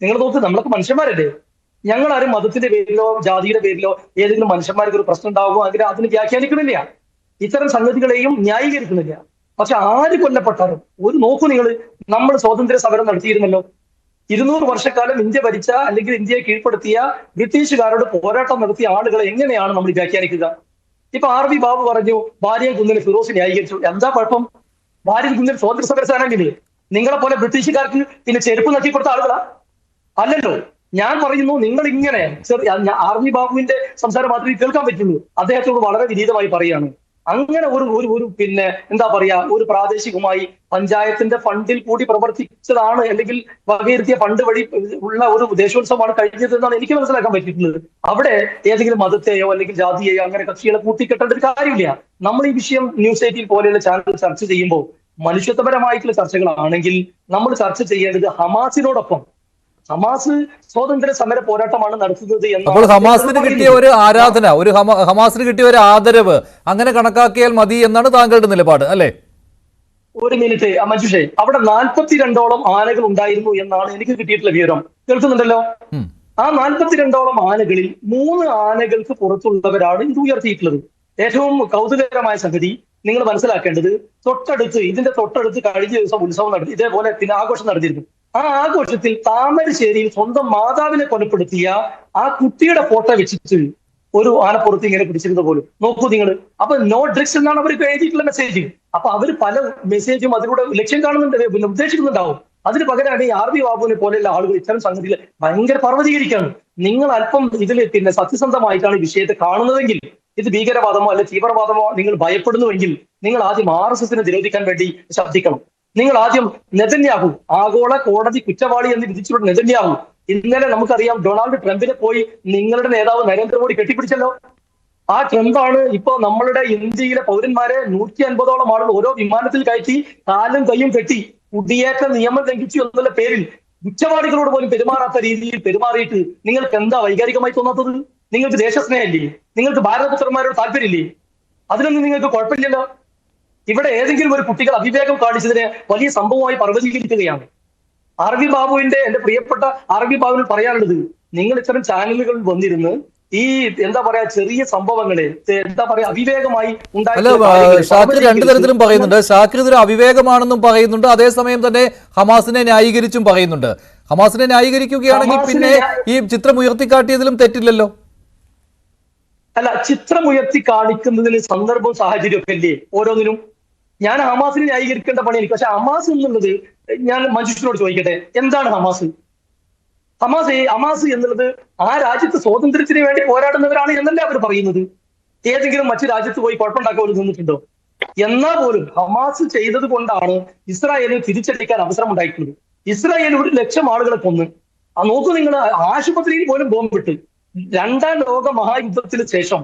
നിങ്ങൾ നോക്ക്, നമ്മളൊക്കെ മനുഷ്യന്മാരല്ലേ. ഞങ്ങൾ ആരും മതത്തിന്റെ പേരിലോ ജാതിയുടെ പേരിലോ ഏതെങ്കിലും മനുഷ്യന്മാർക്ക് ഒരു പ്രശ്നം ഉണ്ടാകുമോ അങ്ങനെ അതിന് വ്യാഖ്യാനിക്കണില്ല, ഇത്തരം സംഗതികളെയും ന്യായീകരിക്കുന്നില്ല. പക്ഷെ ആര് കൊല്ലപ്പെട്ടാലും നോക്കൂ നിങ്ങൾ, നമ്മൾ സ്വാതന്ത്ര്യ സമരം നടത്തിയിരുന്നല്ലോ. 200 വർഷക്കാലം ഇന്ത്യ ഭരിച്ച അല്ലെങ്കിൽ ഇന്ത്യയെ കീഴ്പ്പെടുത്തിയ ബ്രിട്ടീഷുകാരോട് പോരാട്ടം നടത്തിയ ആളുകളെ എങ്ങനെയാണ് നമ്മൾ വ്യാഖ്യാനിക്കുക? ഇപ്പൊ ആർ വി ബാബു പറഞ്ഞു ഭാര്യയും കുന്നിന് ഫിറോസ് ന്യായീകരിച്ചു. എന്താ കുഴപ്പം? ഭാര്യയും കുന്നിന് സ്വാതന്ത്ര്യ സമര സേനാനില്ലേ? നിങ്ങളെ പോലെ ബ്രിട്ടീഷുകാർക്ക് ചെരുപ്പ് നക്കി കൊടുത്ത ആളുകളാ? അല്ലല്ലോ. ഞാൻ പറയുന്നു, നിങ്ങൾ ഇങ്ങനെ ആർ വി ബാബുവിന്റെ സംസാരം മാത്രമേ കേൾക്കാൻ പറ്റുള്ളൂ. അദ്ദേഹത്തോട് വളരെ വിനീതമായി പറയാണ്, അങ്ങനെ ഒരു എന്താ പറയാ, ഒരു പ്രാദേശികമായി പഞ്ചായത്തിന്റെ ഫണ്ടിൽ കൂടി പ്രവർത്തിച്ചതാണ് അല്ലെങ്കിൽ വകയിരുത്തിയ ഫണ്ട് വഴി ഉള്ള ഒരു ദേശോത്സവമാണ് കഴിഞ്ഞത് എന്നാണ് എനിക്ക് മനസ്സിലാക്കാൻ പറ്റിയിട്ടുള്ളത്. അവിടെ ഏതെങ്കിലും മതത്തെയോ അല്ലെങ്കിൽ ജാതിയെയോ അങ്ങനെ കക്ഷികളെ കൂട്ടിക്കെട്ടേണ്ട ഒരു കാര്യമില്ല. നമ്മൾ ഈ വിഷയം ന്യൂസ് 18 പോലെയുള്ള ചാനൽ ചർച്ച ചെയ്യുമ്പോൾ മനുഷ്യത്വപരമായിട്ടുള്ള ചർച്ചകളാണെങ്കിൽ നമ്മൾ ചർച്ച ചെയ്യേണ്ടത് ഹമാസിനോടൊപ്പം. ഹമാസ് സ്വാതന്ത്ര്യ സമര പോരാട്ടമാണ് നടത്തുന്നത്. അപ്പോൾ ഹമാസിന് കിട്ടിയ ഒരു ആരാധന, ഹമാസിന് കിട്ടിയ ഒരു ആദരവ് അങ്ങനെ കണക്കാക്കിയാൽ മതി എന്നാണ് താങ്കളുടെ നിലപാട്, അല്ലേ? ഒരു മിനിറ്റ് മഞ്ജുഷേ, അവിടെ 42ഓളം ആനകൾ ഉണ്ടായിരുന്നു എന്നാണ് എനിക്ക് കിട്ടിയിട്ടുള്ള വിവരം. കേൾക്കുന്നുണ്ടല്ലോ? ആ 42ഓളം ആനകളിൽ 3 ആനകൾക്ക് പുറത്തുള്ളവരാണ് ഇത് ഉയർത്തിയിട്ടുള്ളത്. ഏറ്റവും കൗതുകകരമായ സംഗതി നിങ്ങൾ മനസ്സിലാക്കേണ്ടത്, ഇതിന്റെ തൊട്ടടുത്ത് കഴിഞ്ഞ ദിവസം ഉത്സവം നടത്തി, ഇതേപോലെ ആഘോഷം നടത്തിയിരുന്നു. ആ ആഘോഷത്തിൽ താമരശ്ശേരിയിൽ സ്വന്തം മാതാവിനെ കൊലപ്പെടുത്തിയ ആ കുട്ടിയുടെ ഫോട്ടോ വെച്ചിട്ട് ഒരു ആനപ്പുറത്ത് ഇങ്ങനെ പിടിച്ചിരുന്ന പോലും നോക്കൂ നിങ്ങൾ. അപ്പൊ നോ ഡ്രഗ്സ് എന്നാണ് അവർ എഴുതിയിട്ടുള്ള മെസ്സേജ്. അപ്പൊ അവർ പല മെസ്സേജും അതിലൂടെ ലക്ഷ്യം കാണുന്നുണ്ട്, ഉദ്ദേശിക്കുന്നുണ്ടാവും. അതിന് പകരമാണ് ഈ ആർ വി ബാബുവിനെ പോലെയുള്ള ആളുകൾ ഇത്തരം സംഗതിയിൽ ഭയങ്കര പർവ്വതീകരിക്കുകയാണ്. നിങ്ങൾ അല്പം ഇതിൽ സത്യസന്ധമായിട്ടാണ് വിഷയത്തെ കാണുന്നതെങ്കിൽ, ഇത് ഭീകരവാദമോ അല്ലെ തീവ്രവാദമോ നിങ്ങൾ ഭയപ്പെടുന്നുവെങ്കിൽ നിങ്ങൾ ആദ്യം RSSനെ നിരോധിക്കാൻ വേണ്ടി ശബ്ദിക്കണം. നിങ്ങൾ ആദ്യം നെതന്യാഹു, ആഗോള കോടതി കുറ്റവാളി എന്ന് വിധിച്ചിട്ടുള്ള നെതന്യാഹു, ഇന്നലെ നമുക്കറിയാം ഡൊണാൾഡ് ട്രംപിനെ പോയി നിങ്ങളുടെ നേതാവ് നരേന്ദ്രമോദി കെട്ടിപ്പിടിച്ചല്ലോ. ആ ട്രംപാണ് ഇപ്പൊ നമ്മളുടെ ഇന്ത്യയിലെ പൗരന്മാരെ 150ഓളം ആളുകൾ ഓരോ വിമാനത്തിൽ കയറ്റി കാലും കൈയും കെട്ടി കുടിയേറ്റ നിയമം ലംഘിച്ചു എന്നുള്ള പേരിൽ കുറ്റവാളികളോട് പോലും പെരുമാറാത്ത രീതിയിൽ പെരുമാറിയിട്ട് നിങ്ങൾക്ക് എന്താ വൈകാരികമായി തോന്നാത്തത്? നിങ്ങൾക്ക് ദേശസ്നേഹമില്ലേ? നിങ്ങൾക്ക് ഭാരതപുത്രന്മാരോട് താല്പര്യമില്ലേ? അതിനൊന്നും നിങ്ങൾക്ക് കുഴപ്പമില്ലല്ലോ. ഇവിടെ ഏതെങ്കിലും ഒരു കുട്ടികൾ അവിവേകം കാണിച്ചതിനെ വലിയ സംഭവമായി പർവ്വതീകരിക്കുകയാണ്. ആർ വി ബാബുവിന്റെ, എന്റെ പ്രിയപ്പെട്ട ആർ വി ബാബുവിന് പറയാനുള്ളത്, നിങ്ങൾ ഇത്തരം ചാനലുകളിൽ വന്നിരുന്ന് ഈ എന്താ പറയാ ചെറിയ സംഭവങ്ങളെ എന്താ പറയാ അവിവേകമായി ഷാക്കിർ രണ്ടു തരത്തിലും പറയുന്നുണ്ട്. ഷാക്കിർ ഇതൊരു അവിവേകമാണെന്നും പറയുന്നുണ്ട്, അതേസമയം തന്നെ ഹമാസിനെ ന്യായീകരിച്ചും പറയുന്നുണ്ട്. ഹമാസിനെ ന്യായീകരിക്കുകയാണെങ്കിൽ പിന്നെ ഈ ചിത്രം ഉയർത്തിക്കാട്ടിയതിലും തെറ്റില്ലല്ലോ. അല്ല, ചിത്രം ഉയർത്തി കാണിക്കുന്നതിന് സന്ദർഭവും സാഹചര്യവും ഒക്കെ ഇല്ലേ ഓരോന്നിനും? ഞാൻ ഹമാസിനെ ന്യായീകരിക്കേണ്ട പണി എനിക്ക്. പക്ഷെ ഹമാസ് എന്നുള്ളത്, ഞാൻ മഞ്ജുഷിനോട് ചോദിക്കട്ടെ, എന്താണ് ഹമാസ്? ഹമാസ് എന്നുള്ളത് ആ രാജ്യത്ത് സ്വാതന്ത്ര്യത്തിന് വേണ്ടി പോരാടുന്നവരാണ് എന്നല്ലേ അവർ പറയുന്നത്. ഏതെങ്കിലും മറ്റു രാജ്യത്ത് പോയി കുഴപ്പമുണ്ടാക്കാൻ പോലും നിന്നിട്ടുണ്ടോ? എന്നാൽ പോലും ഹമാസ് ചെയ്തത് കൊണ്ടാണ് ഇസ്രായേലിന് തിരിച്ചടിക്കാൻ അവസരം ഉണ്ടായിട്ടുള്ളത്. ഇസ്രായേൽ 1 ലക്ഷം ആളുകളെ കൊന്ന്, നോക്കൂ നിങ്ങൾ, ആശുപത്രിയിൽ പോലും ബോംബിട്ട് 2ാം ലോക മഹായുദ്ധത്തിന് ശേഷം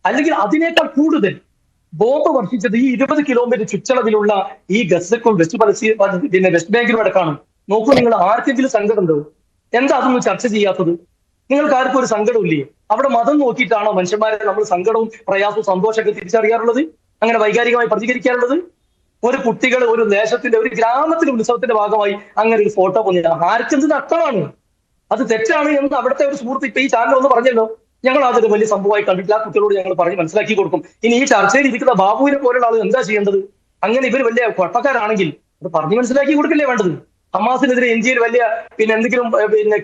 അല്ലെങ്കിൽ അതിനേക്കാൾ കൂടുതൽ ബോംബ് വർഷിച്ചത് ഈ 20 കിലോമീറ്റർ ചുറ്റളവിലുള്ള ഈ ഗസക്കും വെസ്റ്റ് ബാങ്കിലും അടക്കാണ്. നോക്കൂ നിങ്ങൾ, ആർക്കെങ്കിലും സങ്കടം ഉണ്ടോ? എന്താ അതൊന്നും ചർച്ച ചെയ്യാത്തത്? നിങ്ങൾക്ക് ആർക്കും ഒരു സങ്കടമില്ലേ? അവിടെ മതം നോക്കിയിട്ടാണോ മനുഷ്യന്മാരെ നമ്മൾ സങ്കടവും പ്രയാസവും സന്തോഷമൊക്കെ തിരിച്ചറിയാറുള്ളത്, അങ്ങനെ വൈകാരികമായി പ്രതികരിക്കാറുള്ളത്? ഒരു കുട്ടികൾ ഒരു ദേശത്തിന്റെ ഒരു ഗ്രാമത്തിന്റെ ഉത്സവത്തിന്റെ ഭാഗമായി അങ്ങനെ ഒരു ഫോട്ടോ പൊന്നില്ല. ആർക്കെന്ത് നഷ്ടമാണ്? അത് തെറ്റാണ് എന്ന് അവിടുത്തെ ഒരു സുഹൃത്ത് ഇപ്പൊ ഈ ചാനൽ ഒന്ന് പറഞ്ഞല്ലോ. ഞങ്ങൾ അതൊരു വലിയ സംഭവമായി കണ്ടിട്ടില്ല. ആ കുട്ടികളോട് ഞങ്ങൾ പറഞ്ഞ് മനസ്സിലാക്കി കൊടുക്കും. ഇനി ഈ ചർച്ചയിൽ ഇരിക്കുന്ന ബാബുവിനെ പോലുള്ള ആൾ എന്താ ചെയ്യേണ്ടത്? അങ്ങനെ ഇവർ വലിയ കുഴപ്പക്കാരാണെങ്കിൽ അത് പറഞ്ഞ് മനസ്സിലാക്കി കൊടുക്കില്ലേ വേണ്ടത്? ഹമാസിനെതിരെ ഇന്ത്യയിൽ വലിയ എന്തെങ്കിലും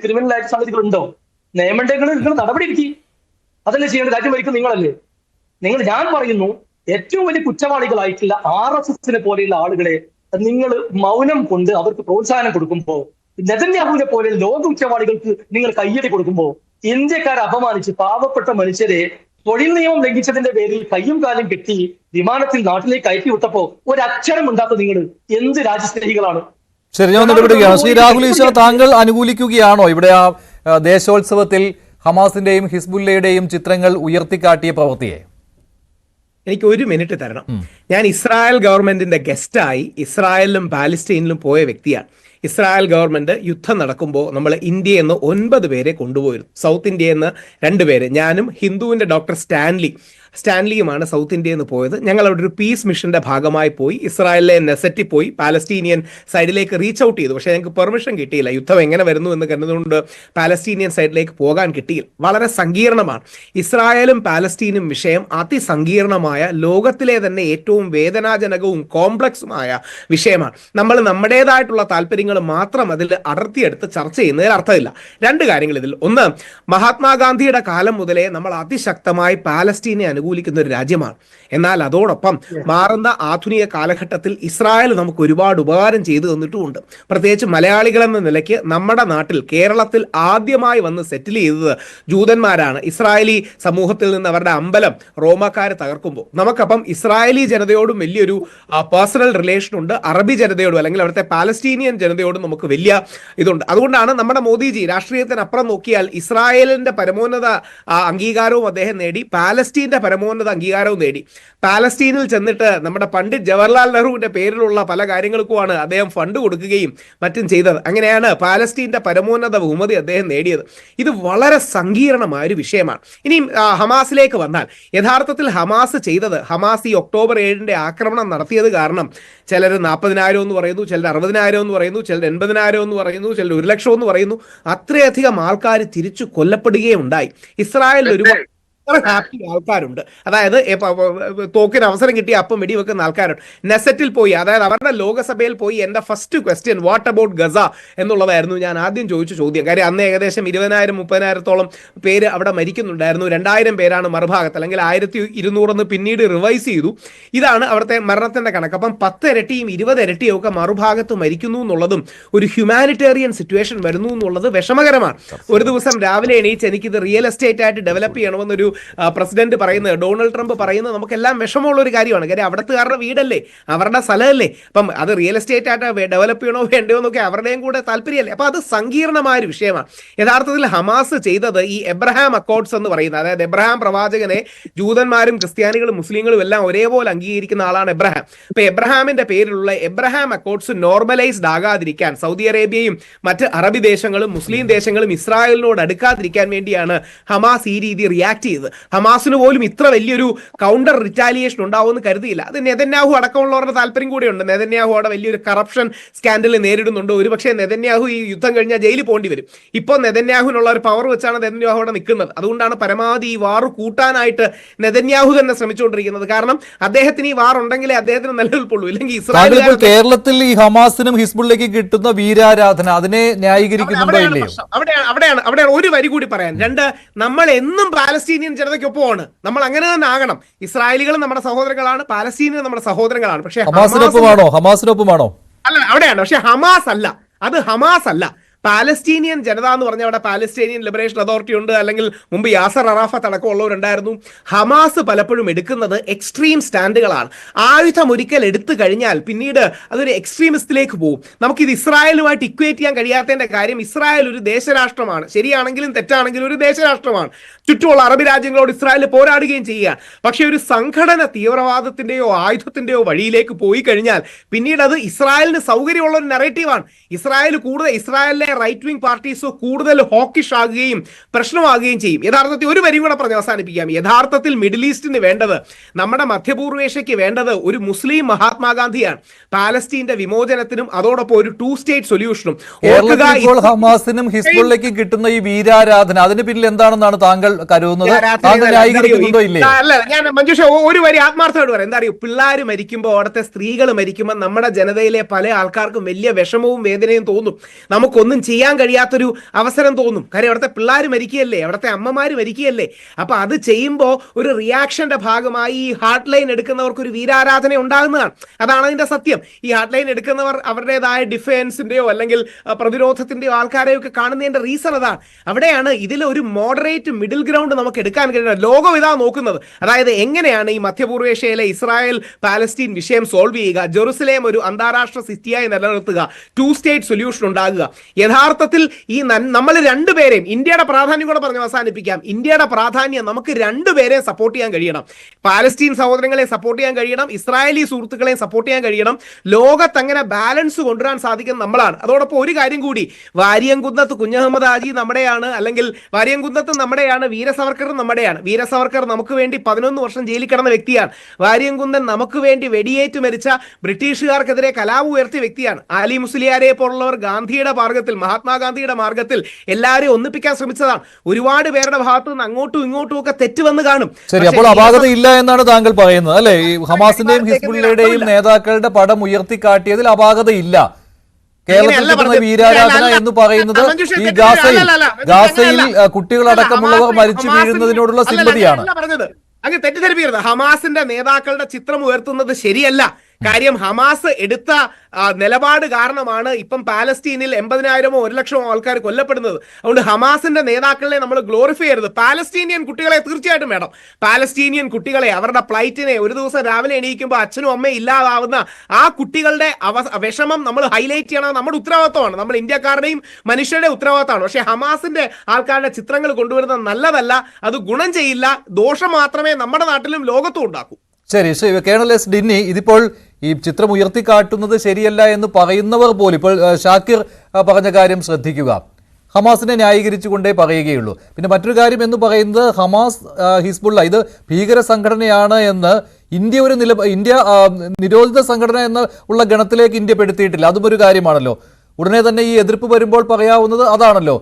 ക്രിമിനൽ ആയിട്ട് സംഗതികൾ ഉണ്ടോ? നിയമണ്ടെങ്കിൽ നിങ്ങൾ നടപടി എടുക്കി. അതല്ലേ ചെയ്യേണ്ടത്? രാജ്യം ഭരിക്കും നിങ്ങളല്ലേ. ഞാൻ പറയുന്നു, ഏറ്റവും വലിയ കുറ്റവാളികളായിട്ടുള്ള RSSനെ പോലെയുള്ള ആളുകളെ നിങ്ങൾ മൗനം കൊണ്ട് അവർക്ക് പ്രോത്സാഹനം കൊടുക്കുമ്പോ, നെതന്യാഹുവിനെ പോലെ ലോക കുറ്റവാളികൾക്ക് നിങ്ങൾ കയ്യടി കൊടുക്കുമ്പോ, ഇന്ത്യക്കാരെ അപമാനിച്ച് പാവപ്പെട്ട മനുഷ്യരെ തൊഴിൽ നിയമം ലംഘിച്ചതിന്റെ പേരിൽ കയ്യും കാലും കെട്ടി വിമാനത്തിൽ നാട്ടിലേക്ക് കയറ്റി വിട്ടപ്പോ ഒരക്ഷരം ഉണ്ടാത്ത നിങ്ങൾ എന്ത് രാജ്യസ്നേഹികളാണ്? ശരി, ഞാൻ ഇടപെടുകയാണ്. ശ്രീ രാഹുൽ ഈശ്വർ, താങ്കൾ അനുകൂലിക്കുകയാണോ ഇവിടെ ആ ദേശോത്സവത്തിൽ ഹമാസിന്റെയും ഹിസ്ബുല്ലയുടെയും ചിത്രങ്ങൾ ഉയർത്തിക്കാട്ടിയ പ്രവൃത്തിയെ? എനിക്ക് ഒരു മിനിറ്റ് തരണം. ഞാൻ ഇസ്രായേൽ ഗവൺമെന്റിന്റെ ഗസ്റ്റായി ഇസ്രായേലിലും പാലസ്തീനിലും പോയ വ്യക്തിയാണ്. ഇസ്രായേൽ ഗവൺമെന്റ് യുദ്ധം നടക്കുമ്പോൾ നമ്മൾ ഇന്ത്യയിൽ നിന്ന് 9 പേരെ കൊണ്ടുപോയിരുന്നു. സൗത്ത് ഇന്ത്യയിൽ നിന്ന് 2 പേര്, ഞാനും ഹിന്ദുവിന്റെ ഡോക്ടർ സ്റ്റാൻലിയുമാണ് സൗത്ത് ഇന്ത്യയിൽ നിന്ന് പോയത്. ഞങ്ങൾ അവിടെ ഒരു പീസ് മിഷന്റെ ഭാഗമായി പോയി. ഇസ്രായേലിലെ നെസറ്റി പോയി പാലസ്തീനിയൻ സൈഡിലേക്ക് റീച്ച് ഔട്ട് ചെയ്തു. പക്ഷേ ഞങ്ങൾക്ക് പെർമിഷൻ കിട്ടിയില്ല. യുദ്ധം എങ്ങനെ വരുന്നു എന്ന് കരുതുകൊണ്ട് പാലസ്തീനിയൻ സൈഡിലേക്ക് പോകാൻ കിട്ടിയില്ല. വളരെ സങ്കീർണമാണ് ഇസ്രായേലും പാലസ്തീനും വിഷയം. അതിസങ്കീർണമായ, ലോകത്തിലെ തന്നെ ഏറ്റവും വേദനാജനകവും കോംപ്ലക്സുമായ വിഷയമാണ്. നമ്മൾ നമ്മുടേതായിട്ടുള്ള താല്പര്യങ്ങൾ മാത്രം അതിൽ അടർത്തിയെടുത്ത് ചർച്ച ചെയ്യുന്നതിൽ അർത്ഥമില്ല. 2 കാര്യങ്ങൾ ഇതിൽ. ഒന്ന്, മഹാത്മാഗാന്ധിയുടെ കാലം മുതലേ നമ്മൾ അതിശക്തമായി പാലസ്തീനെ അനുകൂലിക്കുന്ന ഒരു രാജ്യമാണ്. എന്നാൽ അതോടൊപ്പം മാറുന്ന ആധുനിക കാലഘട്ടത്തിൽ ഇസ്രായേൽ നമുക്ക് ഒരുപാട് ഉപകാരം ചെയ്തു തന്നിട്ടുമുണ്ട്. പ്രത്യേകിച്ച് മലയാളികൾ എന്ന നിലയ്ക്ക് നമ്മുടെ നാട്ടിൽ, കേരളത്തിൽ ആദ്യമായി വന്ന് സെറ്റിൽ ചെയ്തത് ജൂതന്മാരാണ്. ഇസ്രായേലി സമൂഹത്തിൽ നിന്ന് അവരുടെ അമ്പലം റോമാക്കാർ തകർക്കുമ്പോൾ നമുക്കപ്പം ഇസ്രായേലി ജനതയോടും വലിയൊരു പേഴ്സണൽ റിലേഷൻ ഉണ്ട്. അറബി ജനതയോടും അല്ലെങ്കിൽ അവിടുത്തെ പാലസ്തീനിയൻ ജനതയോടും നമുക്ക് വലിയ ഇതുണ്ട്. അതുകൊണ്ടാണ് നമ്മുടെ മോദിജി രാഷ്ട്രീയത്തിനപ്പുറം നോക്കിയാൽ ഇസ്രായേലിന്റെ പരമോന്നത അംഗീകാരവും അദ്ദേഹം നേടി, പാലസ്തീന്റെ പരമോന്നത അംഗീകാരവും നേടി. പാലസ്തീനിൽ ചെന്നിട്ട് നമ്മുടെ പണ്ഡിറ്റ് ജവഹർലാൽ നെഹ്റുവിന്റെ പേരിലുള്ള പല കാര്യങ്ങൾക്കുമാണ് അദ്ദേഹം ഫണ്ട് കൊടുക്കുകയും മറ്റും ചെയ്തത്. അങ്ങനെയാണ് പാലസ്തീന്റെ പരമോന്നത ബഹുമതി അദ്ദേഹം നേടിയത്. ഇത് വളരെ സങ്കീർണമായ ഒരു വിഷയമാണ്. ഇനി ഹമാസിലേക്ക് വന്നാൽ, യഥാർത്ഥത്തിൽ ഹമാസ് ചെയ്തത്, ഹമാസ് ഈ ഒക്ടോബർ 7 ആക്രമണം നടത്തിയത് കാരണം ചിലർ 40,000 എന്ന് പറയുന്നു, ചിലർ 60,000 എന്ന് പറയുന്നു, ചിലർ 80,000 എന്ന് പറയുന്നു, ചിലർ 1,00,000 എന്ന് പറയുന്നു. അത്രയധികം ആൾക്കാർ തിരിച്ചു കൊല്ലപ്പെടുകയും ഉണ്ടായി. ഇസ്രായേലിൽ ഒരുപാട് ഹാപ്പി ആൾക്കാരുണ്ട്. അതായത് തോക്കിന് അവസരം കിട്ടിയ അപ്പം വെടിവെക്കുന്ന ആൾക്കാരുണ്ട്. നെസറ്റിൽ പോയി, അതായത് അവരുടെ ലോകസഭയിൽ പോയി എൻ്റെ first question what about Gaza എന്നുള്ളതായിരുന്നു ഞാൻ ആദ്യം ചോദിച്ച ചോദ്യം. കാര്യം അന്ന് ഏകദേശം 20,000-30,000-ഓളം പേര് അവിടെ മരിക്കുന്നുണ്ടായിരുന്നു. 2,000 പേരാണ് മറുഭാഗത്ത്, അല്ലെങ്കിൽ 1,200 പിന്നീട് റിവൈസ് ചെയ്തു. ഇതാണ് അവിടുത്തെ മരണത്തിന്റെ കണക്ക്. അപ്പം 10 ഇരട്ടിയും 20 ഇരട്ടിയും ഒക്കെ മറുഭാഗത്ത് മരിക്കുന്നു എന്നുള്ളതും ഒരു ഹ്യൂമാനിറ്റേറിയൻ സിറ്റുവേഷൻ വരുന്നു എന്നുള്ളത് വിഷമകരമാണ്. ഒരു ദിവസം രാവിലെ എണീച്ച് എനിക്കിത് റിയൽ എസ്റ്റേറ്റ് ആയിട്ട് ഡെവലപ്പ് ചെയ്യണമെന്നൊരു പ്രസിഡന്റ് പറയുന്നത്, ഡൊണാൾഡ് ട്രംപ് പറയുന്നത് നമുക്കെല്ലാം വിഷമമുള്ള ഒരു കാര്യമാണ്. കാര്യം അവിടത്തുകാരുടെ വീടല്ലേ, അവരുടെ സ്ഥലമല്ലേ. അപ്പം അത് റിയൽ എസ്റ്റേറ്റ് ആയിട്ട് ഡെവലപ്പ് ചെയ്യണോ വേണ്ടയോ എന്നൊക്കെ അവരുടെയും കൂടെ താല്പര്യമല്ലേ. അപ്പൊ അത് സങ്കീർണമായ ഒരു വിഷയമാണ്. യഥാർത്ഥത്തിൽ ഹമാസ് ചെയ്തത് ഈ എബ്രഹാം അക്കോർഡ്സ് എന്ന് പറയുന്നത്, അതായത് എബ്രഹാം പ്രവാചകനെ ജൂതന്മാരും ക്രിസ്ത്യാനികളും മുസ്ലിങ്ങളും എല്ലാം ഒരേപോലെ അംഗീകരിക്കുന്ന ആളാണ് എബ്രഹാം. അപ്പൊ എബ്രഹാമിന്റെ പേരിലുള്ള എബ്രഹാം അക്കോർഡ്സ് നോർമലൈസ്ഡ് ആകാതിരിക്കാൻ സൗദി അറേബ്യയും മറ്റ് അറബി ദേശങ്ങളും മുസ്ലിം ദേശങ്ങളും ഇസ്രായേലിനോട് അടുക്കാതിരിക്കാൻ വേണ്ടിയാണ് ഹമാസ് ഈ രീതി റിയാക്ട് ചെയ്തത്. ഹമാസിന് പോലും ഇത്ര വലിയൊരു കൗണ്ടർ റിറ്റാലിയേഷൻ ഉണ്ടാവുമെന്ന് കരുതിയില്ല. അത് നെതന്യാഹു അടക്കമുള്ളവരുടെ താല്പര്യം കൂടെയുണ്ട്. നെതന്യാഹു അവിടെ വലിയൊരു കറപ്ഷൻ സ്കാൻഡൽ നേരിടുന്നുണ്ട്. ഒരുപക്ഷെ നെതന്യാഹു ഈ യുദ്ധം കഴിഞ്ഞാൽ ജയിലിൽ പോകേണ്ടി വരും. ഇപ്പോൾ നെതന്യാഹുവിനുള്ള ഒരു പവർ വെച്ചാണ് നെതന്യാഹു അവിടെ നിൽക്കുന്നത്. അതുകൊണ്ടാണ് പരമാവധി ഈ വാർ കൂട്ടാനായിട്ട് നെതന്യാഹു തന്നെ ശ്രമിച്ചുകൊണ്ടിരിക്കുന്നത്. കാരണം അദ്ദേഹത്തിന് ഈ വാർ ഉണ്ടെങ്കിലേ അദ്ദേഹത്തിന് നിലനിൽപ്പുള്ളൂ. ഇല്ലെങ്കിൽ ഇസ്രായേൽ കേരളത്തിൽ ഈ ഹമാസിനും ഹിസ്ബുള്ളയ്ക്ക് കിട്ടുന്ന വീരാരാധന അതിനെ ന്യായീകരിക്കുന്നുണ്ടോ ഇല്ലയോ? അവിടെയാണ് ഒരു വരി കൂടി പറയാൻ. 2, നമ്മൾ എന്നും പാലസ്തീനിയൻ ജനതയ്ക്കൊപ്പമാണ്. നമ്മൾ അങ്ങനെ തന്നെ ആകണം. ഇസ്രായേലികളും നമ്മുടെ സഹോദരങ്ങളാണ്, പാലസ്തീനും നമ്മുടെ സഹോദരങ്ങളാണ്. പക്ഷേ ഹമാസിനൊപ്പമാണോ? അല്ല, അവിടെയാണ്. പക്ഷെ ഹമാസ് അല്ല, അത് ഹമാസ് അല്ല. പാലസ്തീനിയൻ ജനത എന്ന് പറഞ്ഞാൽ അവിടെ പാലസ്തീനിയൻ ലിബറേഷൻ അതോറിറ്റി ഉണ്ട്, അല്ലെങ്കിൽ മുമ്പ് യാസർ അറാഫത്ത് അടക്കമുള്ളവരുണ്ടായിരുന്നു. ഹമാസ് പലപ്പോഴും എടുക്കുന്നത് എക്സ്ട്രീം സ്റ്റാൻഡുകളാണ്. ആയുധം ഒരിക്കൽ എടുത്തു കഴിഞ്ഞാൽ പിന്നീട് അതൊരു എക്സ്ട്രീമിസ്റ്റിലേക്ക് പോകും. നമുക്കിത് ഇസ്രായേലുമായിട്ട് ഇക്വേറ്റ് ചെയ്യാൻ കഴിയാത്തതിന്റെ കാര്യം, ഇസ്രായേൽ ഒരു ദേശരാഷ്ട്രമാണ്. ശരിയാണെങ്കിലും തെറ്റാണെങ്കിലും ഒരു ദേശരാഷ്ട്രമാണ്. ചുറ്റുമുള്ള അറബി രാജ്യങ്ങളോട് ഇസ്രായേൽ പോരാടുകയും ചെയ്യുക. പക്ഷെ ഒരു സംഘടന തീവ്രവാദത്തിന്റെയോ ആയുധത്തിന്റെയോ വഴിയിലേക്ക് പോയി കഴിഞ്ഞാൽ പിന്നീട് അത് ഇസ്രായേലിന് സൗകര്യമുള്ള ഒരു നെറേറ്റീവാണ്. ഇസ്രായേലിലെ റൈറ്റ് വിംഗ് പാർട്ടീസോ കൂടുതൽ ഹോക്കിഷ് ആകുകയും പ്രശ്നമാകുകയും ചെയ്യും. യഥാർത്ഥത്തിൽ ഒരു വരി കൂടെ പറഞ്ഞ് അവസാനിപ്പിക്കാം. യഥാർത്ഥത്തിൽ മിഡിൽ ഈസ്റ്റിന് വേണ്ടത്, നമ്മുടെ മധ്യപൂർവേഷ്യയ്ക്ക് വേണ്ടത് ഒരു മുസ്ലിം മഹാത്മാഗാന്ധിയാണ്. പാലസ്തീന്റെ വിമോചനത്തിനും അതോടൊപ്പം ഒരു 2 സ്റ്റേറ്റ് സൊല്യൂഷനും. ഹമാസിനും ഹിസ്ബുള്ളയ്ക്കും കിട്ടുന്ന ഈ വീരാരാധന, അതിന് പിന്നിൽ എന്താണെന്നാണ് താങ്കൾ കരുതുന്നത്? അല്ല, ഞാൻ മഞ്ജുഷ ഒരു വരി ആത്മാർത്ഥമായിട്ട് പറയാം. എന്താ അറിയോ, പിള്ളേർ മരിക്കുമ്പോൾ, അവിടുത്തെ സ്ത്രീകൾ മരിക്കുമ്പോൾ നമ്മുടെ ജനതയിലെ പല ആൾക്കാർക്കും വലിയ വിഷമവും വേദനയും തോന്നും. നമുക്കൊന്നും ചെയ്യാൻ കഴിയാത്തൊരു അവസരം തോന്നും. കാര്യം അവിടുത്തെ പിള്ളേർ മരിക്കുകയല്ലേ, അവിടുത്തെ അമ്മമാർ മരിക്കുകയല്ലേ. അപ്പൊ അത് ചെയ്യുമ്പോൾ ഒരു റിയാക്ഷന്റെ ഭാഗമായി ഈ ഹാർട്ട് ലൈൻ എടുക്കുന്നവർക്ക് ഒരു വീരാരാധന ഉണ്ടാകുന്നതാണ്. അതാണ് അതിന്റെ സത്യം. ഈ ഹാർട്ട് ലൈൻ എടുക്കുന്നവർ അവരുടേതായ ഡിഫൻസിന്റെയോ അല്ലെങ്കിൽ പ്രതിരോധത്തിന്റെയോ ആൾക്കാരെയോ ഒക്കെ കാണുന്നതിന്റെ റീസൺ അതാണ്. അവിടെയാണ് ഇതിൽ ഒരു മോഡറേറ്റ് മിഡിൽ ഗ്രൗണ്ട് നമുക്ക് എടുക്കാൻ കഴിയുന്നത്. ലോകം ഇതാ നോക്കുന്നത്. അതായത് എങ്ങനെയാണ് ഈ മധ്യപൂർവേഷ്യയിലെ ഇസ്രായേൽ പാലസ്തീൻ വിഷയം സോൾവ് ചെയ്യുക, ജെറുസലേം ഒരു അന്താരാഷ്ട്ര സിറ്റിയായി നിലനിർത്തുക, 2 സ്റ്റേറ്റ് സൊല്യൂഷൻ ഉണ്ടാകുക. യഥാർത്ഥത്തിൽ ഈ നമ്മൾ രണ്ടുപേരെയും, ഇന്ത്യയുടെ പ്രാധാന്യം കൂടെ പറഞ്ഞ് അവസാനിപ്പിക്കാം. ഇന്ത്യയുടെ പ്രാധാന്യം നമുക്ക് രണ്ടുപേരെയും സപ്പോർട്ട് ചെയ്യാൻ കഴിയണം. പാലസ്തീൻ സഹോദരങ്ങളെ സപ്പോർട്ട് ചെയ്യാൻ കഴിയണം, ഇസ്രായേലി സുഹൃത്തുക്കളെ സപ്പോർട്ട് ചെയ്യാൻ കഴിയണം. ലോകത്ത് അങ്ങനെ ബാലൻസ് കൊണ്ടുവരാൻ സാധിക്കുന്ന നമ്മളാണ്. അതോടൊപ്പം ഒരു കാര്യം കൂടി, വാര്യംകുന്നത്ത് കുഞ്ഞഹമ്മദ് ഹാജി നമ്മുടെയാണ്, അല്ലെങ്കിൽ വാര്യംകുന്നത്ത് നമ്മുടെയാണ്, വീര സവർക്കർ നമ്മുടെയാണ്. വീര സവർക്കർ നമുക്ക് വേണ്ടി 11 വർഷം ജയിലിൽ കിടന്ന വ്യക്തിയാണ്. വാര്യംകുന്നൻ നമുക്ക് വേണ്ടി വെടിയേറ്റ് മരിച്ച ബ്രിട്ടീഷുകാർക്കെതിരെ കലാപം ഉയർത്തിയ വ്യക്തിയാണ്. ആലി മുസ്ലിയാരെ പോലുള്ളവർ ഗാന്ധിയുടെ മാർഗത്തിൽ, മഹാത്മാഗാന്ധിയുടെ മാർഗത്തിൽ എല്ലാവരെയും ഒന്നിപ്പിക്കാൻ ശ്രമിച്ചതാണ്. ഒരുപാട് പേരുടെ ഭാഗത്തു നിന്ന് അങ്ങോട്ടും ഇങ്ങോട്ടും ഒക്കെ തെറ്റ് വന്ന് കാണും. ശരി, അപ്പോൾ അപാകത ഇല്ല എന്നാണ് താങ്കൾ പറയുന്നത് അല്ലെ? ഈ ഹമാസിന്റെയും ഹിസ്ബുള്ളയുടെയും നേതാക്കളുടെ പടം ഉയർത്തിക്കാട്ടിയതിൽ അപാകത ഇല്ല. കേരളത്തിൽ വീരാരാധന എന്ന് പറയുന്നത് ഈ ഗാസയിൽ കുട്ടികളടക്കമുള്ളവർ മരിച്ചു വീഴുന്നതിനോടുള്ള സിമ്പതിയാണ്. അങ്ങ് തെറ്റിദ്ധരിപ്പിക്കരുത്. ഹമാസിന്റെ നേതാക്കളുടെ ചിത്രം ഉയർത്തുന്നത് ശരിയല്ല. കാര്യം ഹമാസ് എടുത്ത നിലപാട് കാരണമാണ് ഇപ്പം പാലസ്തീനിൽ 80,000-ഓ 1,00,000-ഓ ആൾക്കാർ കൊല്ലപ്പെടുന്നത്. അതുകൊണ്ട് ഹമാസിന്റെ നേതാക്കളെ നമ്മൾ ഗ്ലോറിഫൈ ചെയ്യരുത്. പാലസ്തീനിയൻ കുട്ടികളെ തീർച്ചയായിട്ടും വേണം. പാലസ്തീനിയൻ കുട്ടികളെ, അവരുടെ ഫ്ലൈറ്റിനെ, ഒരു ദിവസം രാവിലെ എണീക്കുമ്പോൾ അച്ഛനും അമ്മയും ഇല്ലാതാവുന്ന ആ കുട്ടികളുടെ വിഷമം നമ്മൾ ഹൈലൈറ്റ് ചെയ്യണം. നമ്മുടെ ഉത്തരവാദിത്തമാണ്, നമ്മൾ ഇന്ത്യക്കാരുടെയും മനുഷ്യരുടെ ഉത്തരവാദിത്തമാണ്. പക്ഷേ ഹമാസിന്റെ ആൾക്കാരുടെ ചിത്രങ്ങൾ കൊണ്ടുവരുന്നത് നല്ലതല്ല, അത് ഗുണം ചെയ്യില്ല, ദോഷം മാത്രമേ നമ്മുടെ നാട്ടിലും ലോകത്തും ഉണ്ടാക്കൂ. ശരി, കേണൽ എസ് ഡിന്നി, ഇതിപ്പോൾ ഈ ചിത്രം ഉയർത്തിക്കാട്ടുന്നത് ശരിയല്ല എന്ന് പറയുന്നവർ പോലും, ഇപ്പോൾ ഷാക്കിർ പറഞ്ഞ കാര്യം ശ്രദ്ധിക്കുക, ഹമാസിനെ ന്യായീകരിച്ചുകൊണ്ടേ പറയുകയുള്ളൂ. പിന്നെ മറ്റൊരു കാര്യം എന്ന് പറയുന്നത്, ഹമാസ് ഹിസ്ബുള്ള ഇത് ഭീകര സംഘടനയാണ് എന്ന് ഇന്ത്യ നിരോധിത സംഘടന എന്ന ഉള്ള ഗണത്തിലേക്ക് ഇന്ത്യ പെടുത്തിയിട്ടില്ല. അതും ഒരു കാര്യമാണല്ലോ. ഉടനെ തന്നെ ഈ എതിർപ്പ് വരുമ്പോൾ പറയാവുന്നത് അതാണല്ലോ,